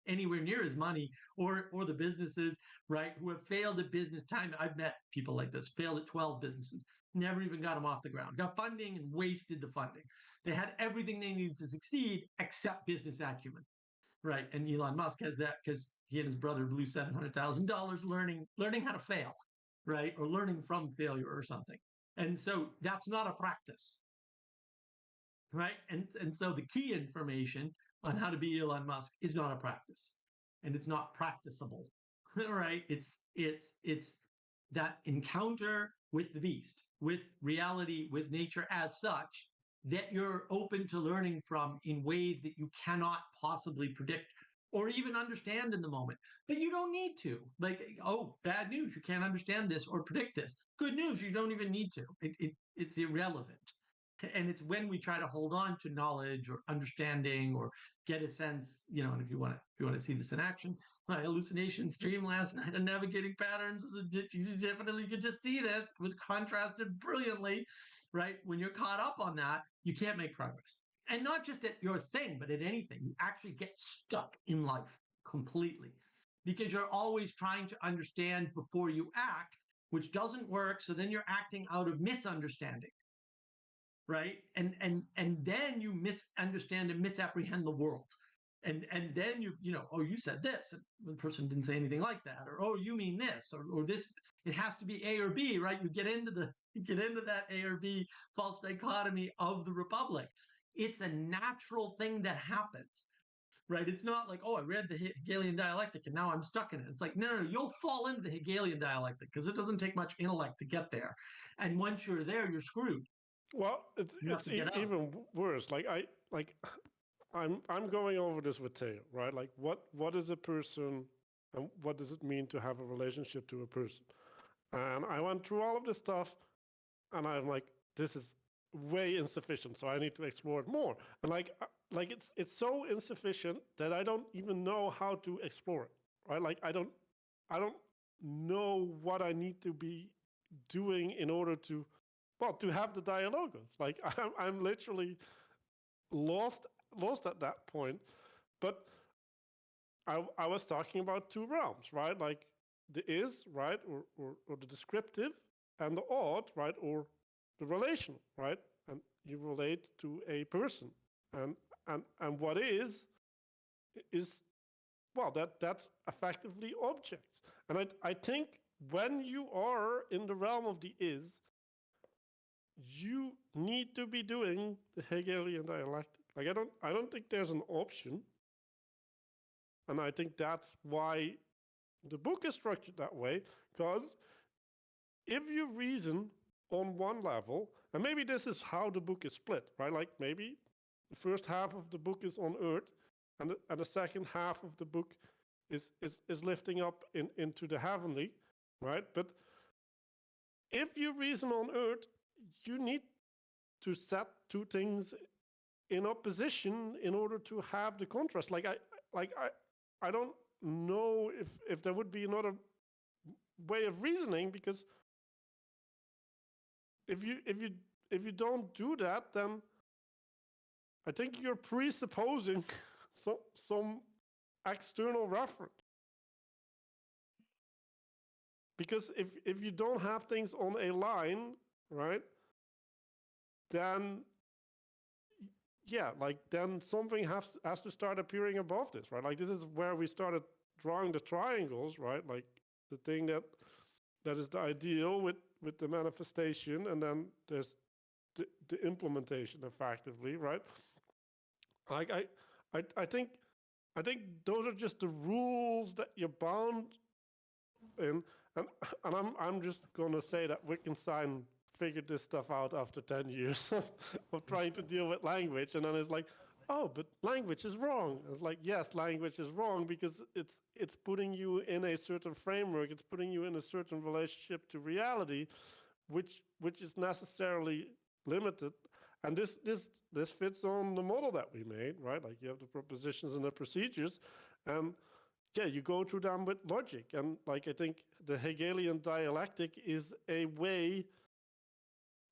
anywhere near his money or the businesses, right, who have failed at business time. I've met people like this, failed at 12 businesses, never even got them off the ground, got funding and wasted the funding. They had everything they needed to succeed except business acumen, right? And Elon Musk has that because he and his brother blew $700,000 learning how to fail, right, or learning from failure or something. And so that's not a practice, right? And so the key information on how to be Elon Musk is not a practice, and it's not practicable, right? It's that encounter with the beast, with reality, with nature as such, that you're open to learning from in ways that you cannot possibly predict or even understand in the moment. But you don't need to. Like, oh, bad news, you can't understand this or predict this. Good news, you don't even need to. It's irrelevant. And it's when we try to hold on to knowledge or understanding or get a sense, and if you want to see this in action, my hallucination stream last night of navigating patterns, definitely you could just see this. It was contrasted brilliantly, right? When you're caught up on that, you can't make progress. And not just at your thing, but at anything. You actually get stuck in life completely because you're always trying to understand before you act, which doesn't work. So then you're acting out of misunderstanding. Right. And then you misunderstand and misapprehend the world. And then you know, oh, you said this, and the person didn't say anything like that, or oh, you mean this, or this. It has to be A or B, right? You get into that A or B false dichotomy of the Republic. It's a natural thing that happens, right? It's not like, oh, I read the Hegelian dialectic and now I'm stuck in it. It's like, no, you'll fall into the Hegelian dialectic because it doesn't take much intellect to get there. And once you're there, you're screwed. Well, it's even worse. I'm going over this with Theo, right? Like what is a person and what does it mean to have a relationship to a person? And I went through all of this stuff and I'm like, this is way insufficient, so I need to explore it more. And like it's so insufficient that I don't even know how to explore it. Right? Like I don't know what I need to be doing in order to have the dialogues. Like I'm literally lost at that point. But I was talking about two realms, right? Like the is, right, or the descriptive, and the ought, right, or the relational, right? And you relate to a person, and what is well, that's effectively objects. And I think when you are in the realm of the is, you need to be doing the Hegelian dialectic. Like I don't think there's an option. And I think that's why the book is structured that way, because if you reason on one level, and maybe this is how the book is split, right? Like maybe the first half of the book is on earth, and the second half of the book is lifting up into the heavenly, right? But if you reason on earth, you need to set two things in opposition in order to have the contrast. I don't know if there would be another way of reasoning, because if you don't do that, then I think you're presupposing some external reference. Because if you don't have things on a line, right, then yeah, like then something has to start appearing above this, right? Like this is where we started drawing the triangles, right? Like the thing that is the ideal with the manifestation, and then there's the implementation effectively, right? Like I think those are just the rules that you're bound in, and I'm just gonna say that Wittgenstein figured this stuff out after 10 years of trying to deal with language, and then it's like, oh, but language is wrong. It's like, yes, language is wrong because it's putting you in a certain framework, it's putting you in a certain relationship to reality, which is necessarily limited. And this fits on the model that we made, right? Like you have the propositions and the procedures, and yeah, you go through them with logic. And like I think the Hegelian dialectic is a way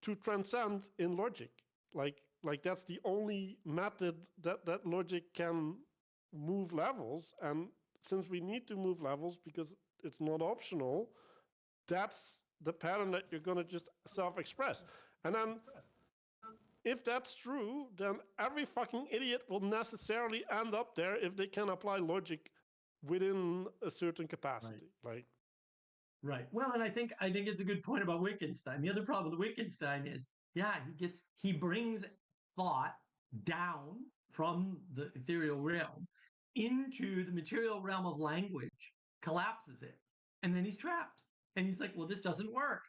to transcend in logic. Like that's the only method that logic can move levels. And since we need to move levels because it's not optional, that's the pattern that you're going to just self-express. And then if that's true, then every fucking idiot will necessarily end up there if they can apply logic within a certain capacity. Right. Well, and I think it's a good point about Wittgenstein. The other problem with Wittgenstein is, yeah, he brings thought down from the ethereal realm into the material realm of language, collapses it, and then he's trapped. And he's like, well, this doesn't work.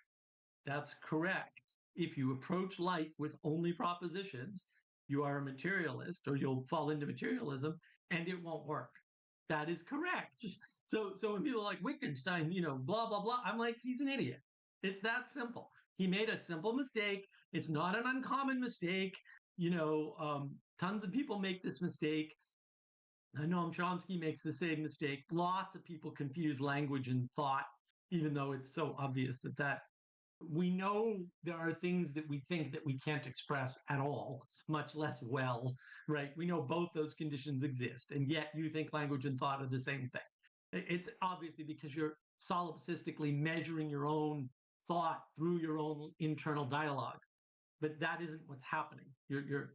That's correct. If you approach life with only propositions, you are a materialist, or you'll fall into materialism, and it won't work. That is correct. So when people are like Wittgenstein, blah, blah, blah, I'm like, he's an idiot. It's that simple. He made a simple mistake. It's not an uncommon mistake. Tons of people make this mistake. Noam Chomsky makes the same mistake. Lots of people confuse language and thought, even though it's so obvious that we know there are things that we think that we can't express at all, much less well, right? We know both those conditions exist, and yet you think language and thought are the same thing. It's obviously because you're solipsistically measuring your own thought through your own internal dialogue, but that isn't what's happening. You're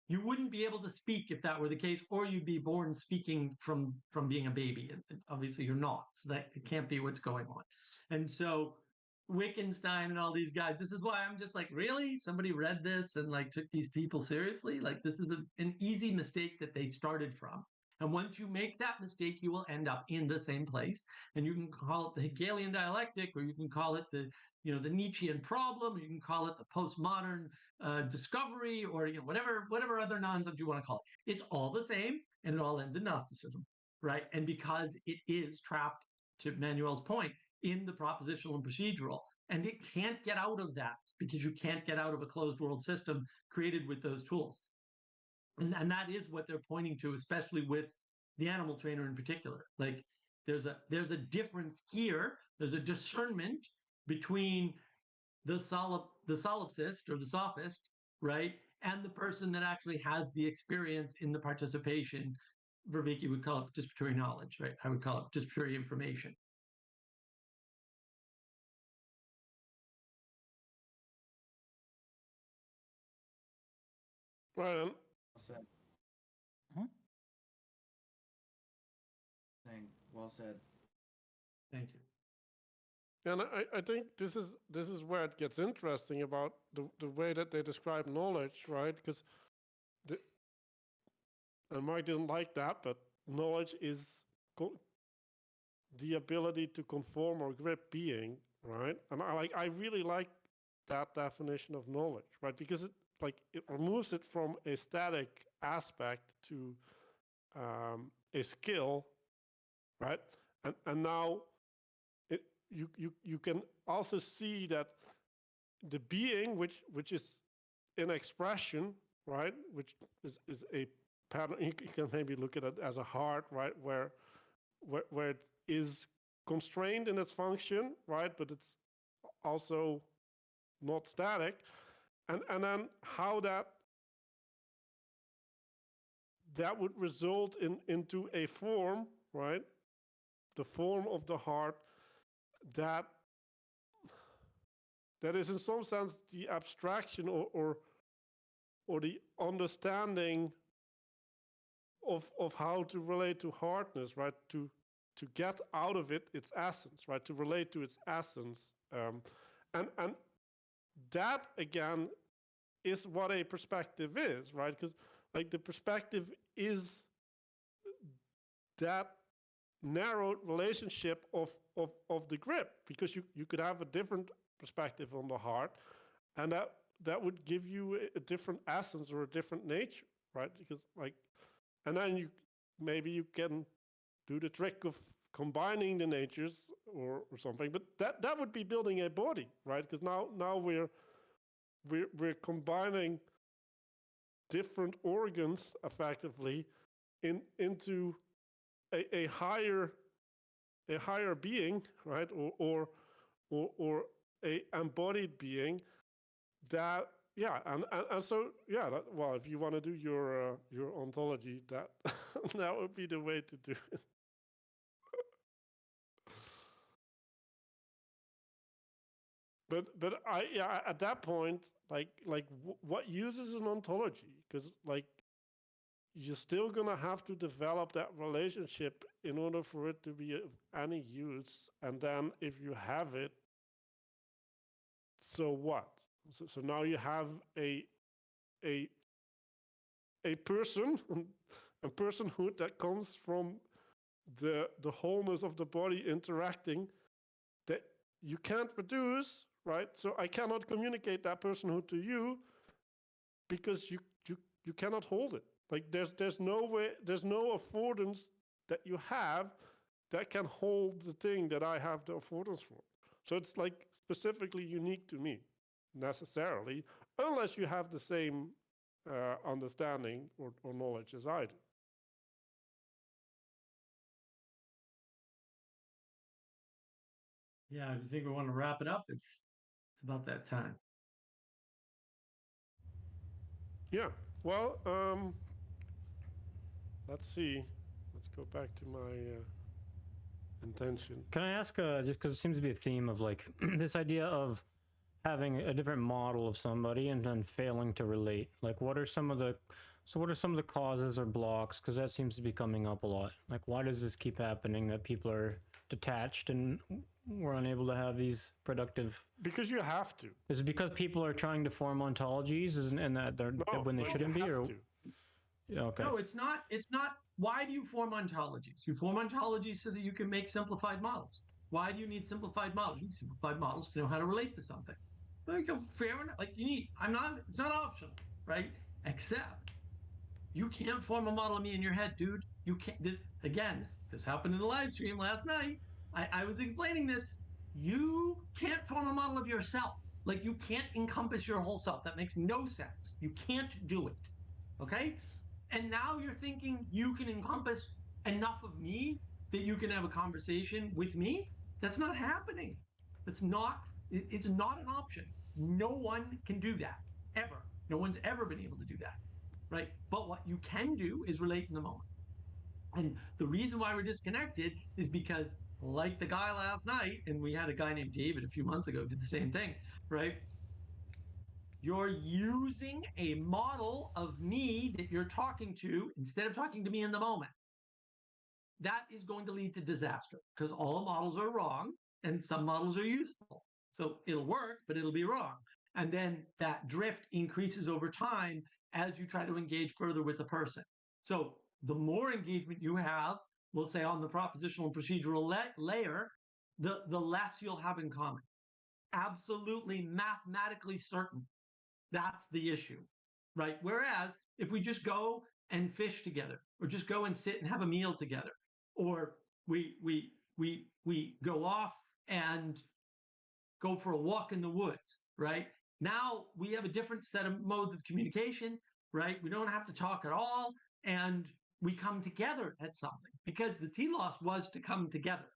You wouldn't be able to speak if that were the case, or you'd be born speaking from being a baby. And obviously, you're not. So that can't be what's going on. And so Wittgenstein and all these guys, this is why I'm just like, really? Somebody read this and like took these people seriously? Like, this is an easy mistake that they started from. And once you make that mistake, you will end up in the same place. And you can call it the Hegelian dialectic, or you can call it the Nietzschean problem, or you can call it the postmodern discovery, or whatever other nonsense you want to call it. It's all the same, and it all ends in Gnosticism, right? And because it is trapped, to Manuel's point, in the propositional and procedural, and it can't get out of that, because you can't get out of a closed world system created with those tools. And that is what they're pointing to, especially with the animal trainer in particular. Like, there's a difference here. There's a discernment between the solipsist or the sophist, right, and the person that actually has the experience in the participation. Vervaeke would call it participatory knowledge, right? I would call it participatory information. Right. Well said. Well said. Thank you. And I think this is where it gets interesting about the way that they describe knowledge, right? Because and Mike didn't like that, but knowledge is the ability to conform or grip being, right? And I really like that definition of knowledge, right? Because it removes it from a static aspect to a skill, right? And now you can also see that the being which is in expression, right, which is a pattern. You can maybe look at it as a heart, right, where it is constrained in its function, right, but it's also not static, and then how that would result into a form, right, the form of the heart that is in some sense the abstraction or the understanding of how to relate to hardness, right? To get out of it its essence, right? To relate to its essence, and that again is what a perspective is, right? Because like the perspective is that narrowed relationship of the grip, because you could have a different perspective on the heart, and that would give you a different essence or a different nature, right? Because like, and then maybe you can do the trick of combining the natures or something, but that would be building a body, right? Because now we're combining different organs effectively into a higher being, right? Or a embodied being that, yeah, and so yeah. Well, if you want to do your ontology, that that would be the way to do it. But at that point, like what use is an ontology? Because like you're still gonna have to develop that relationship in order for it to be of any use. And then if you have it, so what? So now you have a person, a personhood that comes from the wholeness of the body interacting, that you can't reduce, right? So I cannot communicate that personhood to you because you cannot hold it. Like there's no way, there's no affordance that you have that can hold the thing that I have the affordance for. So it's like specifically unique to me, necessarily, unless you have the same understanding or knowledge as I do. Yeah, if you think we want to wrap it up, it's about that time. Yeah. Well, let's see. Let's go back to my intention. Can I ask, just because it seems to be a theme of like this idea of having a different model of somebody and then failing to relate? Like, what are some of the So what are some of the causes or blocks? Because that seems to be coming up a lot. Like, why does this keep happening, that people are detached and we're unable to have these productive... Because you have to. Is it because people are trying to form ontologies and that they're when they shouldn't be? Or... Yeah, okay. No, it's not. It's not. Why do you form ontologies? You form ontologies so that you can make simplified models. Why do you need simplified models? You need simplified models to know how to relate to something. Like, fair enough. Like, you need, it's not optional, right? Except you can't form a model of me in your head, dude. You can't. This happened in the live stream last night. I was explaining this. You can't form a model of yourself. Like, you can't encompass your whole self. That makes no sense. You can't do it. Okay? And now you're thinking you can encompass enough of me that you can have a conversation with me? That's not happening. It's not an option. No one can do that, ever. No one's ever been able to do that, right? But what you can do is relate in the moment. And the reason why we're disconnected is because, like the guy last night, and we had a guy named David a few months ago did the same thing, right? You're using a model of me that you're talking to instead of talking to me in the moment. That is going to lead to disaster because all models are wrong and some models are useful. So it'll work, but it'll be wrong. And then that drift increases over time as you try to engage further with the person. So the more engagement you have, we'll say on the propositional and procedural layer, the less you'll have in common. Absolutely mathematically certain. That's the issue, right? Whereas if we just go and fish together, or just go and sit and have a meal together, or we go off and go for a walk in the woods, right? Now we have a different set of modes of communication, right? We don't have to talk at all, and we come together at something because the telos was to come together.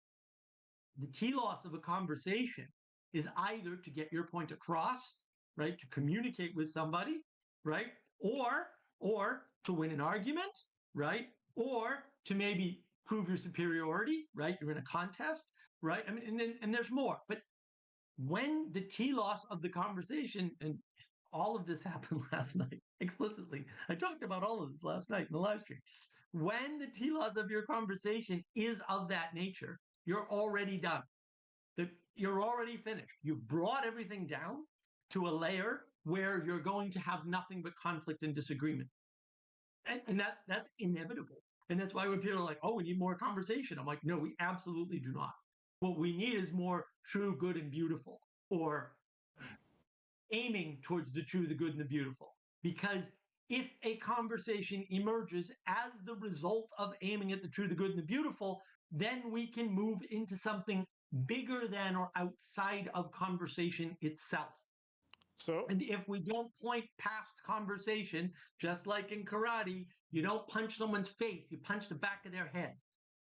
The telos of a conversation is either to get your point across, right? To communicate with somebody, right? Or to win an argument, right? Or to maybe prove your superiority, right? You're in a contest, right? I mean, and there's more. But when the telos of the conversation, and all of this happened last night explicitly. I talked about all of this last night in the live stream. When the telos of your conversation is of that nature, you're already done. You're already finished. You've brought everything down to a layer where you're going to have nothing but conflict and disagreement. And that's inevitable. And that's why when people are like, oh, we need more conversation, I'm like, no, we absolutely do not. What we need is more true, good, and beautiful, or aiming towards the true, the good, and the beautiful. Because if a conversation emerges as the result of aiming at the true, the good, and the beautiful, then we can move into something bigger than or outside of conversation itself. So, and if we don't point past conversation, just like in karate, you don't punch someone's face, you punch the back of their head,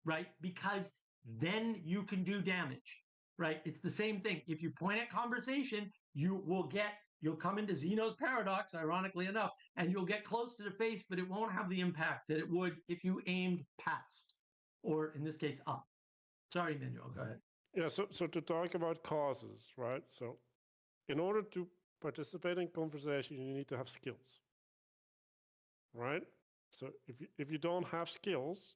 right? Because then you can do damage, right? It's the same thing. If you point at conversation, you'll come into Zeno's paradox, ironically enough, and you'll get close to the face, but it won't have the impact that it would if you aimed past, or in this case, up. Sorry, Manuel, go ahead. Yeah, so to talk about causes, right? So in order to participate in conversation, you need to have skills, right? So if you don't have skills,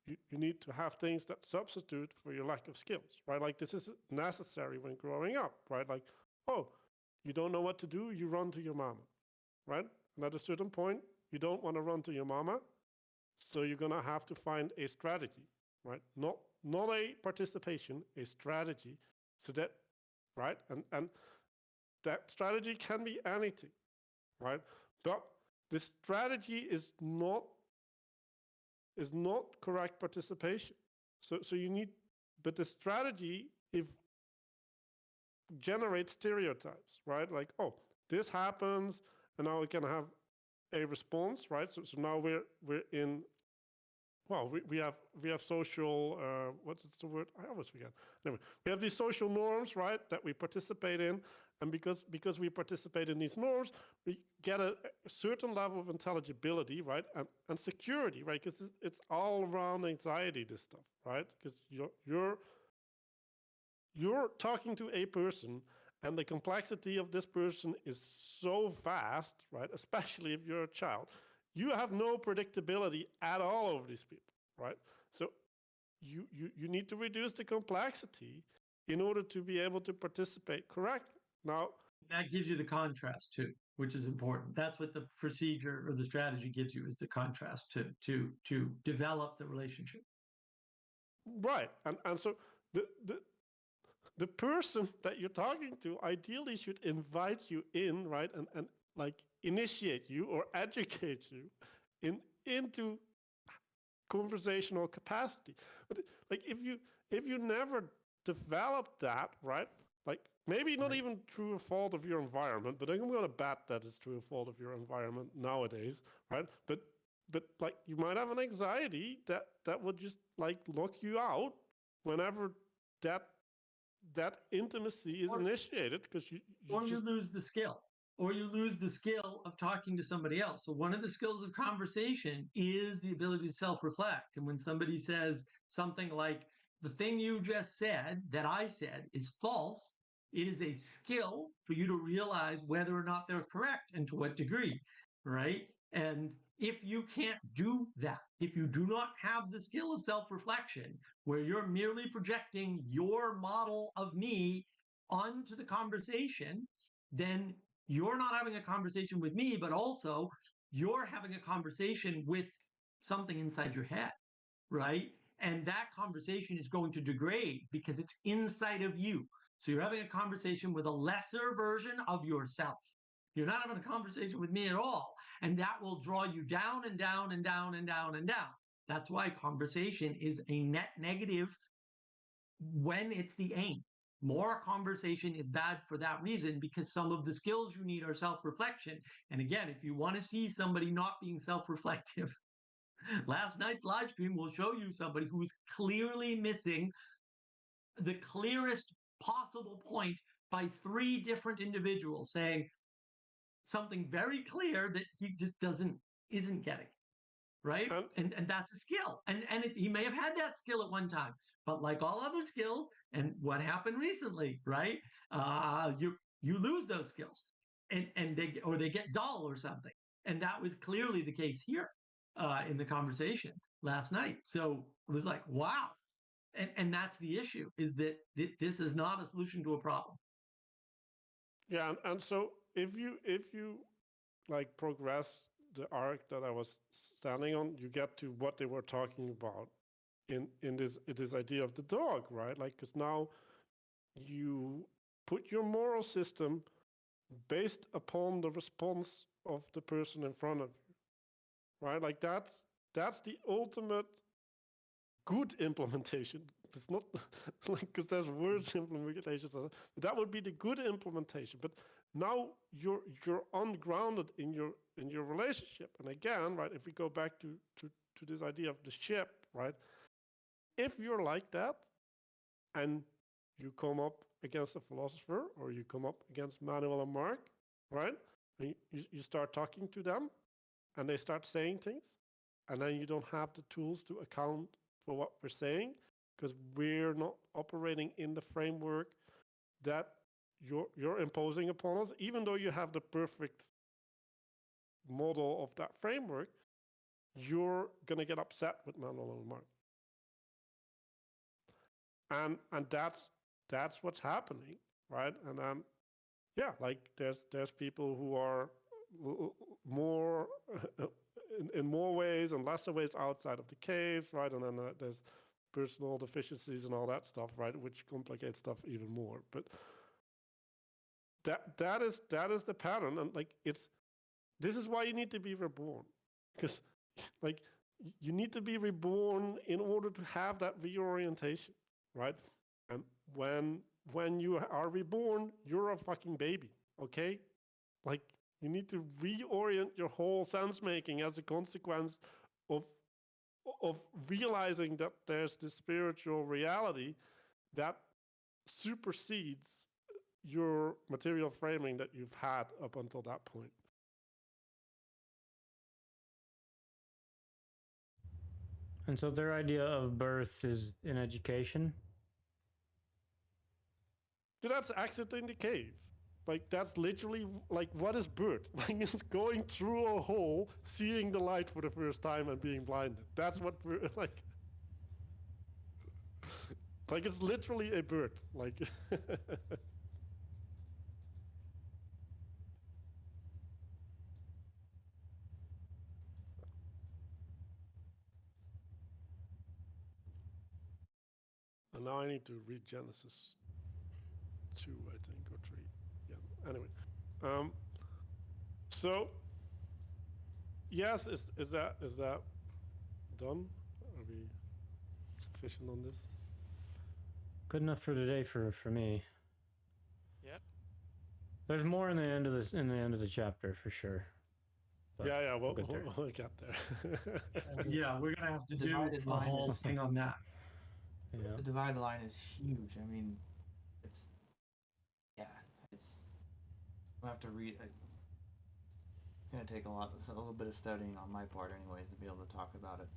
you need to have things that substitute for your lack of skills, right? Like this is necessary when growing up, right? Like, oh, you don't know what to do, you run to your mama, right? And at a certain point, you don't want to run to your mama, so you're gonna have to find a strategy, right? Not a participation, a strategy, so that, right? And that strategy can be anything, right? But the strategy is not correct participation. So you need, but the strategy generates stereotypes, right? Like, oh, this happens, and now we can have a response, right? So now we're in. Well, we have social. What's the word? I always forget. Anyway, we have these social norms, right? That we participate in, and because we participate in these norms, we get a certain level of intelligibility, right? And security, right? Because it's all around anxiety, this stuff, right? Because you're talking to a person, and the complexity of this person is so vast, right? Especially if you're a child, you have no predictability at all over these people, right? So you need to reduce the complexity in order to be able to participate correctly. Now, that gives you the contrast too, which is important. That's what the procedure or the strategy gives you, is the contrast to develop the relationship. right, and so the person that you're talking to ideally should invite you in, right, and like initiate you or educate you into conversational capacity. But like if you never develop that, right? Like maybe not Right. even through a fault of your environment, but I'm going to bet that it's through a fault of your environment nowadays, right? But like you might have an anxiety that would just like lock you out whenever that intimacy is Or- initiated, because Or you just lose the skill, or you lose the skill of talking to somebody else. So one of the skills of conversation is the ability to self-reflect. And when somebody says something like, the thing you just said that I said is false, it is a skill for you to realize whether or not they're correct and to what degree, right? And if you can't do that, if you do not have the skill of self-reflection, where you're merely projecting your model of me onto the conversation, then you're not having a conversation with me, but also you're having a conversation with something inside your head, right? And that conversation is going to degrade because it's inside of you. So you're having a conversation with a lesser version of yourself. You're not having a conversation with me at all. And that will draw you down and down and down and down and down. That's why conversation is a net negative when it's the aim. More conversation is bad for that reason, because some of the skills you need are self-reflection. And again, if you want to see somebody not being self-reflective, last night's live stream will show you somebody who is clearly missing the clearest possible point by 3 different individuals saying something very clear that he just isn't getting. Right? And that's a skill. And he may have had that skill at one time, but like all other skills, and what happened recently, right? You lose those skills, and they get dull or something. And that was clearly the case here in the conversation last night. So it was like, wow. And that's the issue, is that this is not a solution to a problem. yeah, and so if you like progress the arc that I was standing on, you get to what they were talking about in this idea of the dog, right? Like, because now you put your moral system based upon the response of the person in front of you, right? Like that's the ultimate good implementation. It's not like, because there's worse implementations. That would be the good implementation. But now you're ungrounded in your relationship. And again, right, if we go back to this idea of the ship, right? If you're like that, and you come up against a philosopher, or you come up against Manuel and Mark, right? And you start talking to them, and they start saying things, and then you don't have the tools to account for what we're saying, because we're not operating in the framework that you're imposing upon us, even though you have the perfect model of that framework. You're gonna get upset with Manuel and Mark, and that's what's happening, right? And yeah, like there's people who are more in more ways and lesser ways outside of the cave, right? And then there's personal deficiencies and all that stuff, right, which complicates stuff even more. But that is the pattern, and like this is why you need to be reborn, because like you need to be reborn in order to have that reorientation, right? And when you are reborn, you're a fucking baby, okay? Like you need to reorient your whole sense making as a consequence of realizing that there's this spiritual reality that supersedes your material framing that you've had up until that point. And so their idea of birth is in education. So that's exiting the cave. like that's literally like what is birth? Like it's going through a hole, seeing the light for the first time and being blinded. That's what we're like. Like it's literally a bird. Like and now I need to read Genesis 2, I think, or 3. Yeah. Anyway, so yes, is that done? Are we sufficient on this? Good enough for today for me. Yep. There's more in the end of this in the end of the chapter for sure. But Yeah, we'll get there. we'll get there. Yeah, we're gonna have to The do divided a line whole is- thing on that. Yeah. The divided line is huge. I mean, it's I have to read. It's gonna take a little bit of studying on my part, anyways, to be able to talk about it.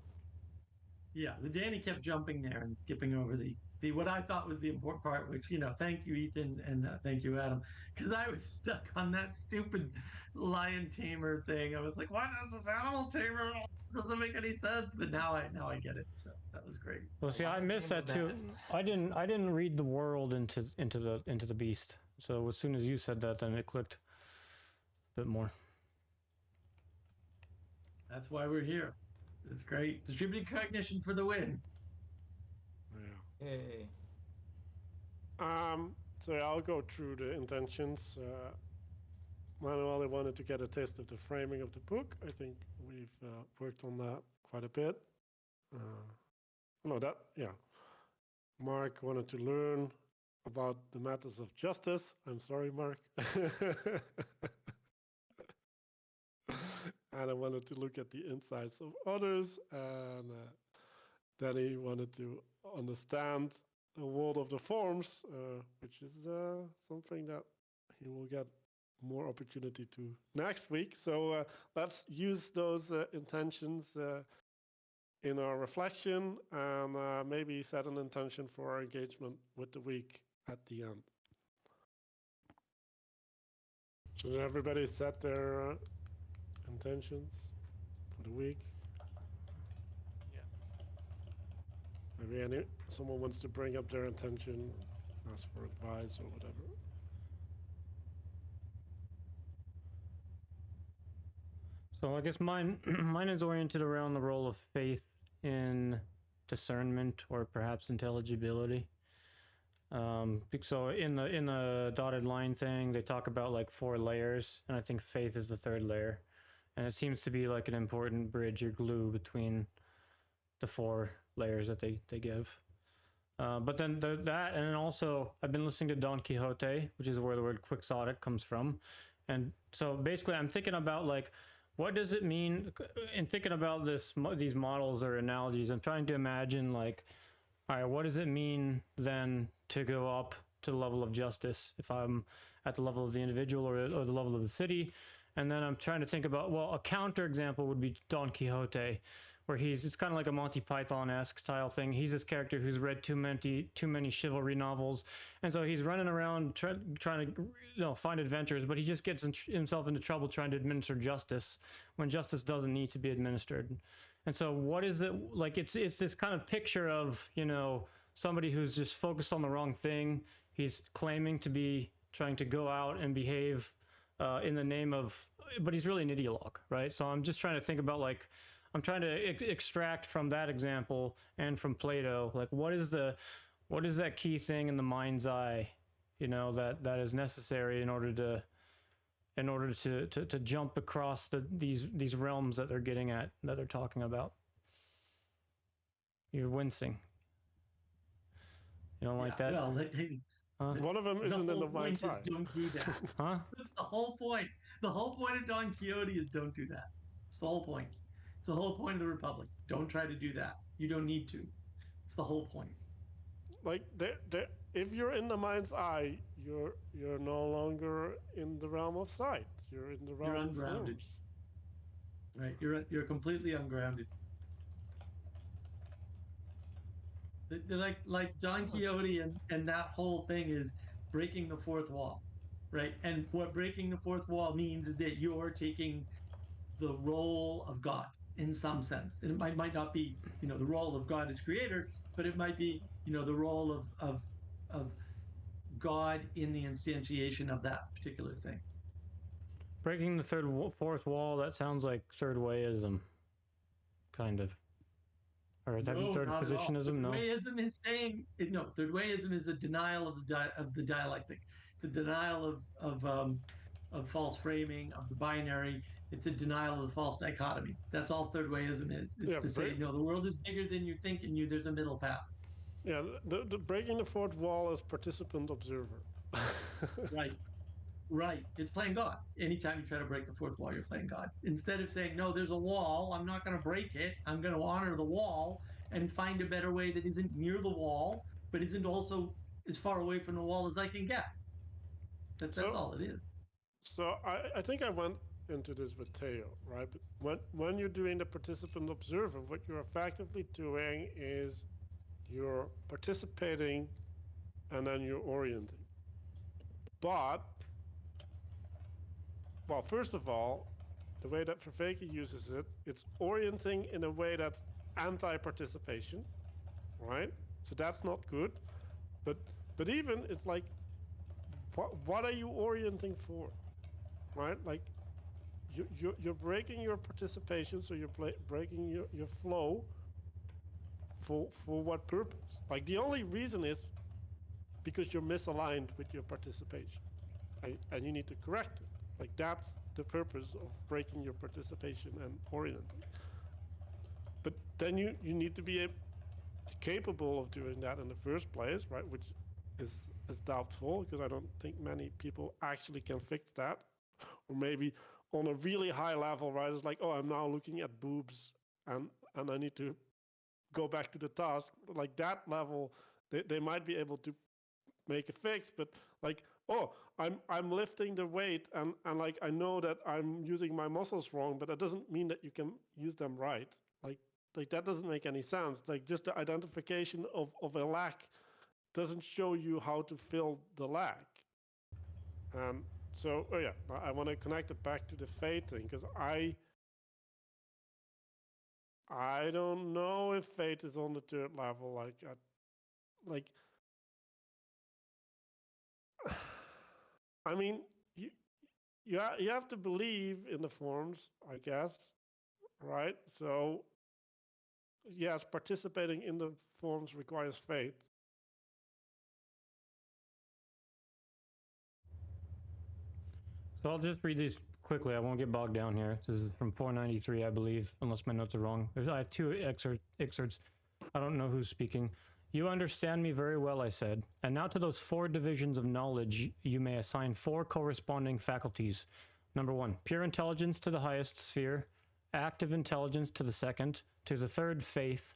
Yeah, the Danny kept jumping there and skipping over the what I thought was the important part, which thank you Ethan and thank you Adam, because I was stuck on that stupid lion tamer thing. I was like, what is this animal tamer? Doesn't make any sense. But now I get it. So that was great. Well, see, I missed that too. I didn't read the world into the beast. So as soon as you said that, then it clicked a bit more. That's why we're here. It's great. Distributed cognition for the win. Yeah. Yay! So yeah, I'll go through the intentions. Manuel wanted to get a taste of the framing of the book. I think we've worked on that quite a bit. Mark wanted to learn about the matters of justice. I'm sorry, Mark. And I wanted to look at the insights of others, and then he wanted to understand the world of the forms, which is something that he will get more opportunity to next week. So let's use those intentions in our reflection, and maybe set an intention for our engagement with the week at the end. Should everybody set their intentions for the week? Yeah. Maybe someone wants to bring up their intention, ask for advice or whatever. So I guess mine is oriented around the role of faith in discernment or perhaps intelligibility. So in the dotted line thing, they talk about like 4 layers, and I think faith is the 3rd layer, and it seems to be like an important bridge or glue between the 4 layers that they give. But then that, and then also I've been listening to Don Quixote, which is where the word quixotic comes from, and so basically I'm thinking about like, what does it mean in thinking about these models or analogies? I'm trying to imagine like, all right, what does it mean then to go up to the level of justice if I'm at the level of the individual or the level of the city? And then I'm trying to think about, well, a counter example would be Don Quixote, where it's kind of like a Monty Python-esque style thing. He's this character who's read too many chivalry novels, and so he's running around trying to find adventures, but he just gets himself into trouble trying to administer justice when justice doesn't need to be administered. And so what is it like? It's this kind of picture of somebody who's just focused on the wrong thing. He's claiming to be trying to go out and behave in the name of, but he's really an ideologue, right? So I'm just trying to think about like, I'm trying to extract from that example and from Plato, like what is that key thing in the mind's eye, that is necessary in order to jump across these realms that they're talking about. You're wincing. You don't like that? Well, Huh? One of them isn't in the whole point mind's is eye. don't do that. Huh? That's the whole point. The whole point of Don Quixote is don't do that. It's the whole point. It's the whole point of the Republic. Don't try to do that. You don't need to. It's the whole point. Like if you're in the mind's eye, you're no longer in the realm of sight. You're in the realm of ungrounded. forms. Right? You're completely ungrounded. They're like Don Quixote and that whole thing is breaking the 4th wall. right? And what breaking the fourth wall means is that you're taking the role of God in some sense. And it might not be, the role of God as creator, but it might be, the role of God in the instantiation of that particular thing. Breaking the fourth wall, that sounds like third wayism, kind of. Or have you third not at all. positionism? No. Third wayism is saying, third wayism is a denial of the dialectic. It's a denial of false framing, of the binary. It's a denial of the false dichotomy. That's all third wayism is. It's to say, no, the world is bigger than you think, and there's a middle path. Yeah, the breaking the fourth wall is participant observer. Right. It's playing God. Anytime you try to break the fourth wall, you're playing God. Instead of saying, no, there's a wall, I'm not going to break it. I'm going to honor the wall and find a better way that isn't near the wall, but isn't also as far away from the wall as I can get. That's all it is. So I think I went into this with Theo, right? But when you're doing the participant observer, what you're effectively doing is you're participating and then you're orienting. But, well, first of all, the way that Vervaeke uses it, it's orienting in a way that's anti-participation, right? So that's not good. But even it's like, what are you orienting for, right? Like, you're breaking your participation, so you're breaking your flow. For what purpose? Like, the only reason is because you're misaligned with your participation, and you need to correct it. Like, that's the purpose of breaking your participation and orienting. But then you need to be capable of doing that in the first place, right? Which is doubtful, because I don't think many people actually can fix that. Or maybe on a really high level, right? It's like, oh, I'm now looking at boobs and I need to go back to the task. Like, that level, they might be able to make a fix, but like, oh, I'm lifting the weight and like, I know that I'm using my muscles wrong, but that doesn't mean that you can use them right. Like that doesn't make any sense. Like, just the identification of a lack doesn't show you how to fill the lack. So, oh yeah, I want to connect it back to the fate thing, because I don't know if fate is on the third level. I mean, you have to believe in the forms, I guess, right? So, yes, participating in the forms requires faith. So I'll just read these quickly. I won't get bogged down here. This is from 493, I believe, unless my notes are wrong. I have two excerpts. I don't know who's speaking. You understand me very well, I said. And now to those four divisions of knowledge, you may assign four corresponding faculties. Number one, pure intelligence to the highest sphere, active intelligence to the second, to the third, faith,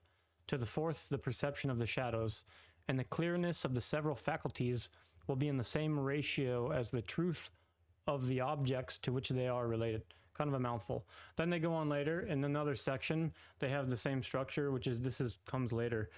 to the fourth, the perception of the shadows, and the clearness of the several faculties will be in the same ratio as the truth of the objects to which they are related. Kind of a mouthful. Then they go on later in another section. They have the same structure, which is comes later.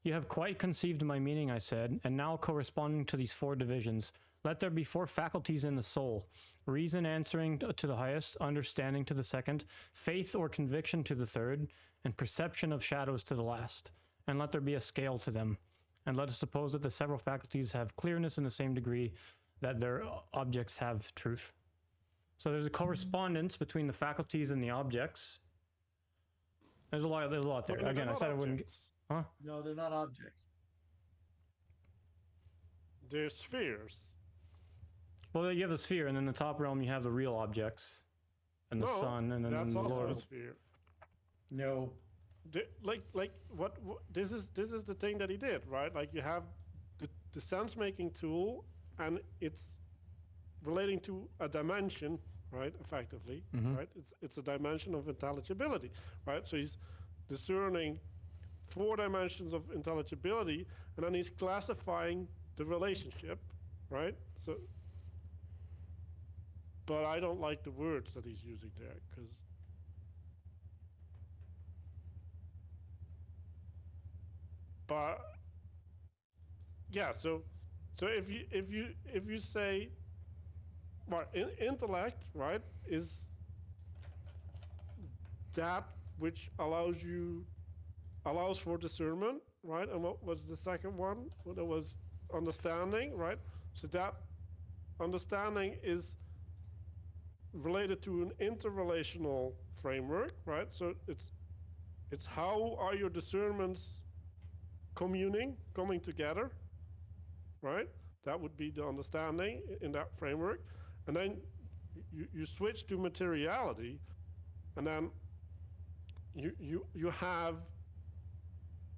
You have quite conceived my meaning, I said, and now corresponding to these four divisions, let there be four faculties in the soul: reason answering to the highest, understanding to the second, faith or conviction to the third, and perception of shadows to the last. And let there be a scale to them. And let us suppose that the several faculties have clearness in the same degree that their objects have truth. So there's a correspondence between the faculties and the objects. There's a lot there. Again, I said I wouldn't. Huh? No, they're not objects. They're spheres. Well, you have the sphere, and in the top realm you have the real objects, and the sun, and then that's the also Lord. a sphere. No. What this is the thing that he did, right? Like, you have the sense making tool, and it's relating to a dimension, right? Effectively, right? It's a dimension of intelligibility, right? So he's discerning four dimensions of intelligibility, and then he's classifying the relationship, right? So, but I don't like the words that he's using there, because yeah, so if you say Well, intellect, right, is that which allows for discernment, right? And what was the second one? Well, there was understanding, right? So that understanding is related to an interrelational framework, right? So it's how are your discernments coming together, right? That would be the understanding in that framework. And then you switch to materiality, and then you have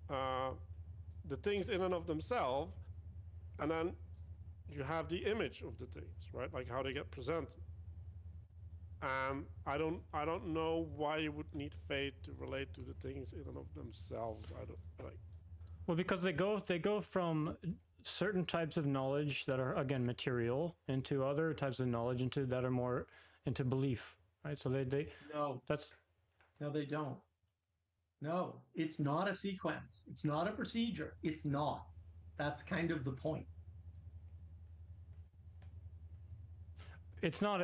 the things in and of themselves, and then you have the image of the things, right? Like how they get presented. I don't know why you would need faith to relate to the things in and of themselves. I don't like. Well, because they go from certain types of knowledge that are, again, material into other types of knowledge that are more into belief, right? So they No, they don't. No, it's not a sequence. It's not a procedure. It's not. That's kind of the point. It's not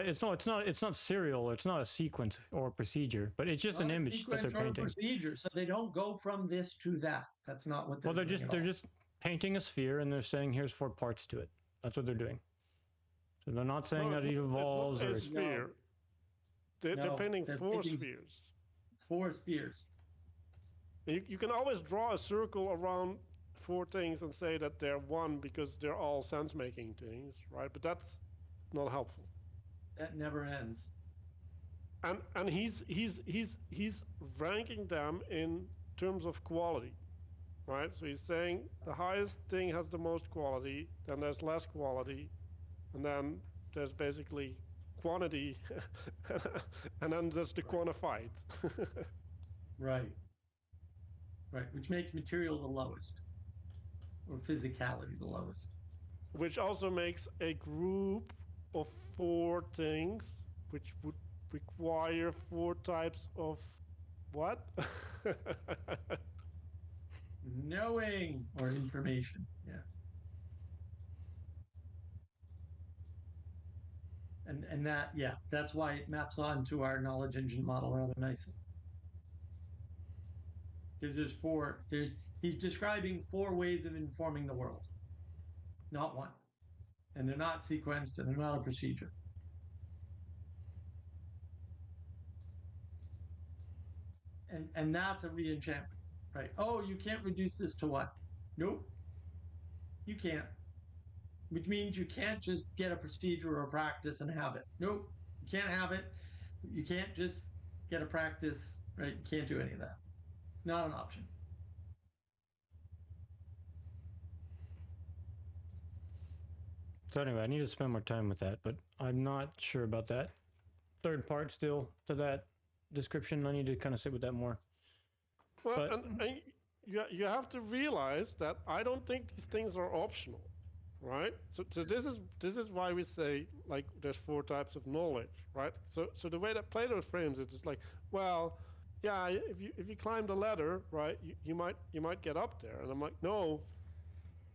serial. It's not a sequence or a procedure, but it's just an image that they're painting. Procedure, so they don't go from this to that. That's not what they're doing. Well, they're just painting a sphere, and they're saying here's 4 parts to it. That's what they're doing. So they're not saying that it evolves. It's not a sphere. They're painting 4 spheres. It's 4 spheres. You can always draw a circle around 4 things and say that they're one because they're all sense-making things, right? But that's not helpful. That never ends. And he's ranking them in terms of quality, right? So he's saying the highest thing has the most quality, then there's less quality, and then there's basically quantity, and then there's the quantified. Right. Right, which makes material the lowest, or physicality the lowest. Which also makes a group of 4 things, which would require 4 types of what? Knowing or information, yeah. And that, yeah, that's why it maps onto our knowledge engine model rather nicely. Because he's describing 4 ways of informing the world, not 1. And they're not sequenced, and they're not a procedure. And that's a re-enchantment, right? Oh, you can't reduce this to 1. Nope, you can't. Which means you can't just get a procedure or a practice and have it. Nope, you can't have it. You can't just get a practice, right? You can't do any of that. It's not an option. So anyway, I need to spend more time with that, but I'm not sure about that 3rd part still to that description. I need to kind of sit with that more. Well, but, and you have to realize that I don't think these things are optional, right? So this is why we say like there's 4 types of knowledge, right? So the way that Plato frames it is like, well, yeah, if you climb the ladder, right, you might get up there, and I'm like, no,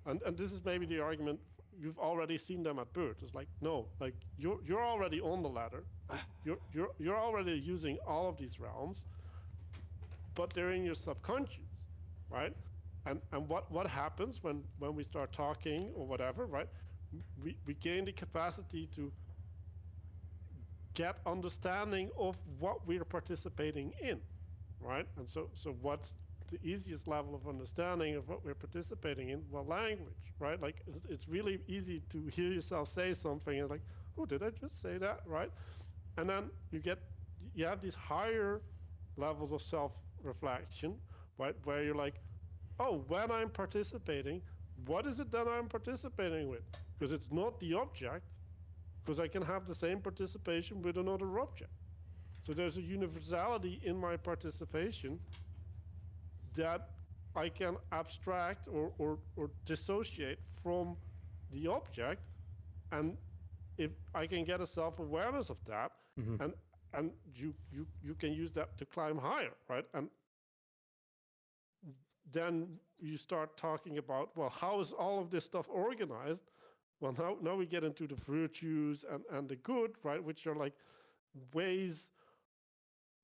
and this is maybe the argument. You've already seen them at birth. It's like, no, like you're already on the ladder. You're already using all of these realms, but they're in your subconscious, right? And what happens when we start talking or whatever, right? We gain the capacity to get understanding of what we're participating in, right? And so what's the easiest level of understanding of what we're participating in? Well, language, right? Like it's really easy to hear yourself say something and like, oh, did I just say that, right? And then you have these higher levels of self-reflection, right? Where you're like, oh, when I'm participating, what is it that I'm participating with? Because it's not the object, because I can have the same participation with another object. So there's a universality in my participation that I can abstract or dissociate from the object, and if I can get a self-awareness of that, and you can use that to climb higher, right? And then you start talking about, well, how is all of this stuff organized? Well, now we get into the virtues and the good, right, which are like ways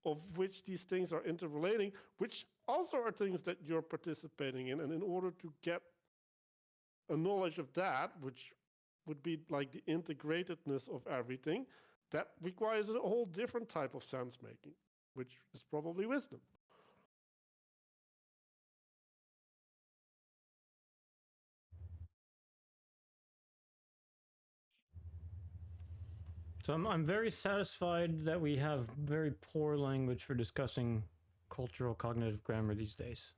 of which these things are interrelating, which also are things that you're participating in. And in order to get a knowledge of that, which would be like the integratedness of everything, that requires a whole different type of sense making, which is probably wisdom. So I'm very satisfied that we have very poor language for discussing cultural cognitive grammar these days.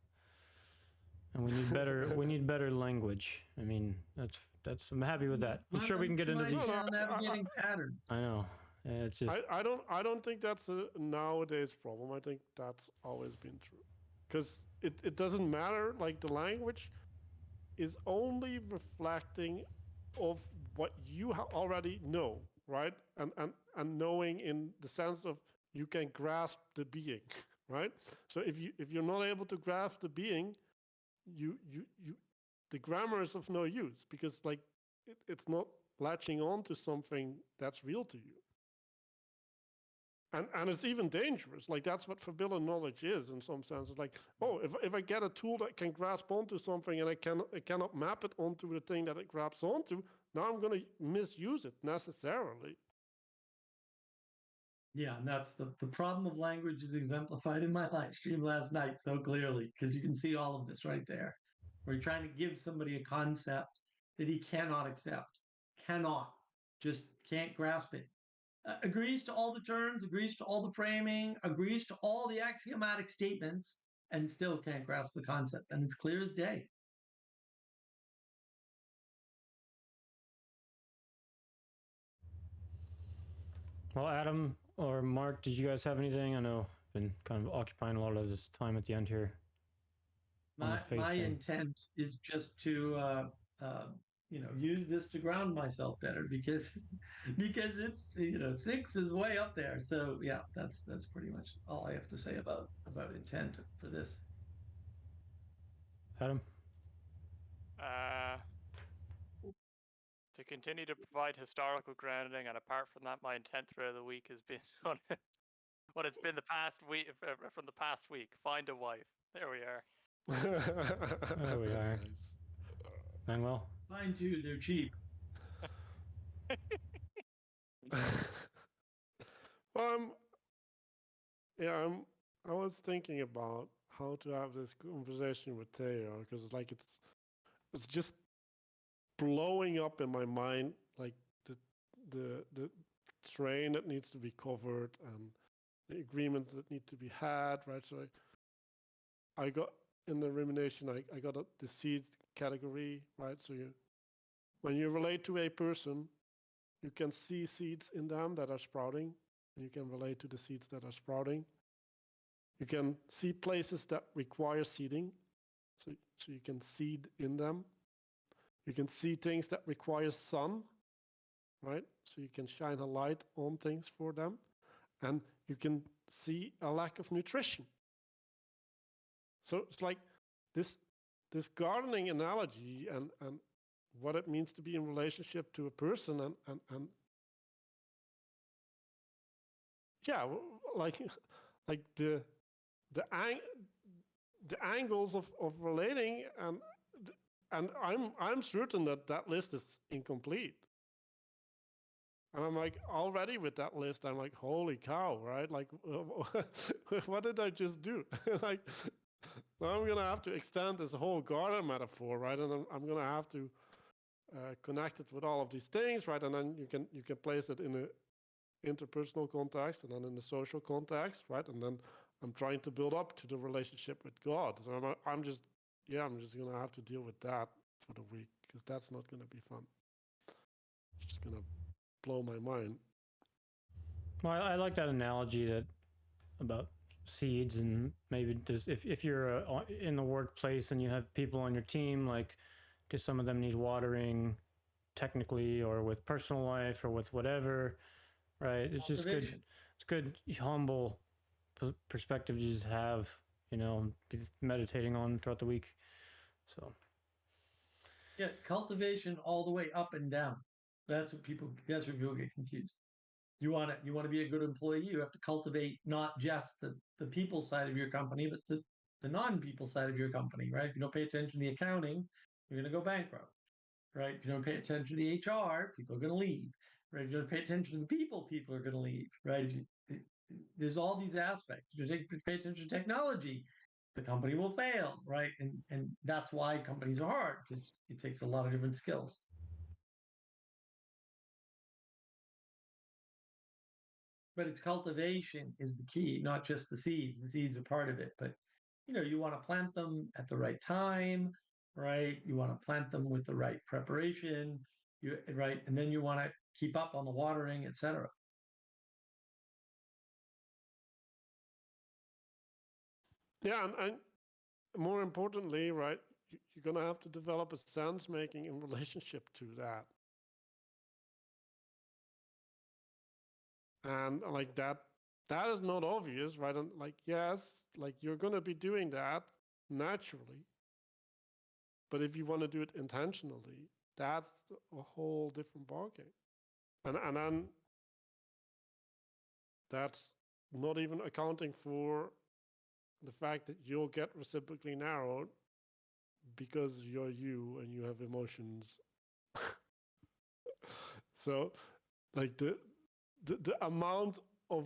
And we need better language. I mean, that's I'm happy with that. I'm sure we can get into these. Navigating patterns. I know. It's just I don't think that's a nowadays problem. I think that's always been true. Because it doesn't matter, like the language is only reflecting of what you already know, right? And knowing in the sense of you can grasp the being, right? So if you're not able to grasp the being, you the grammar is of no use because like it's not latching on to something that's real to you. And it's even dangerous. Like that's what forbidden knowledge is in some sense. It's like, oh, if I get a tool that can grasp onto something and I cannot map it onto the thing that it grabs onto, now I'm going to misuse it necessarily. Yeah, and that's the problem of language is exemplified in my live stream last night so clearly, because you can see all of this right there. Where you're trying to give somebody a concept that he cannot accept, just can't grasp it. Agrees to all the terms, agrees to all the framing, agrees to all the axiomatic statements, and still can't grasp the concept. And it's clear as day. Well, Adam or Mark, did you guys have anything? I know I've been kind of occupying a lot of this time at the end here. My intent is just to use this to ground myself better because it's 6 is way up there. So yeah, that's pretty much all I have to say about intent for this. Adam? To continue to provide historical grounding, and apart from that, my intent throughout the week has been on what it's been the past week. From the past week, find a wife. There we are. There we are. Manuel? Mine too. They're cheap. Well, I was thinking about how to have this conversation with Theo because like it's just blowing up in my mind, like the train that needs to be covered and the agreements that need to be had, right? So I got in the rumination, I got the seeds category, right? So when you relate to a person, you can see seeds in them that are sprouting, and you can relate to the seeds that are sprouting. You can see places that require seeding, so you can seed in them. You can see things that require sun, right? So you can shine a light on things for them. And you can see a lack of nutrition. So it's like this gardening analogy and what it means to be in relationship to a person and yeah, like the angles of relating and I'm certain that list is incomplete. And I'm like, already with that list, I'm like, holy cow, right? Like, what did I just do? Like, so I'm gonna have to extend this whole garden metaphor, right? And I'm gonna have to connect it with all of these things, right? And then you can place it in a interpersonal context, and then in the social context, right? And then I'm trying to build up to the relationship with God. So I'm just gonna have to deal with that for the week because that's not gonna be fun. It's just gonna blow my mind. Well, I like that analogy that about seeds, and maybe just if you're in the workplace and you have people on your team, like, do some of them need watering technically or with personal life or with whatever, right? It's just good. It's good, humble perspective you just have, be meditating on throughout the week. So Yeah, cultivation all the way up and down. That's what people get confused. You want to be a good employee, you have to cultivate not just the people side of your company, but the non-people side of your company, right? If you don't pay attention to the accounting, you're going to go bankrupt, right? If you don't pay attention to the HR, people are going to leave, right? If you don't pay attention to the people are going to leave, right? There's all these aspects. If you pay attention to technology, the company will fail, right? And that's why companies are hard, because it takes a lot of different skills. But it's cultivation is the key, not just the seeds. The seeds are part of it, but you want to plant them at the right time, right? You want to plant them with the right preparation, right? And then you want to keep up on the watering, etc. Yeah, and more importantly, right, you're going to have to develop a sense making in relationship to that. And like that is not obvious, right? And like, yes, like you're going to be doing that naturally. But if you want to do it intentionally, that's a whole different ballgame. And then that's not even accounting for the fact that you'll get reciprocally narrowed because you're you and you have emotions. So like the amount of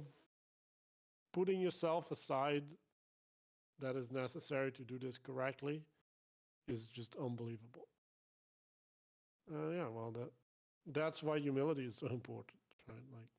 putting yourself aside that is necessary to do this correctly is just unbelievable. Yeah, well, that's why humility is so important, right? Like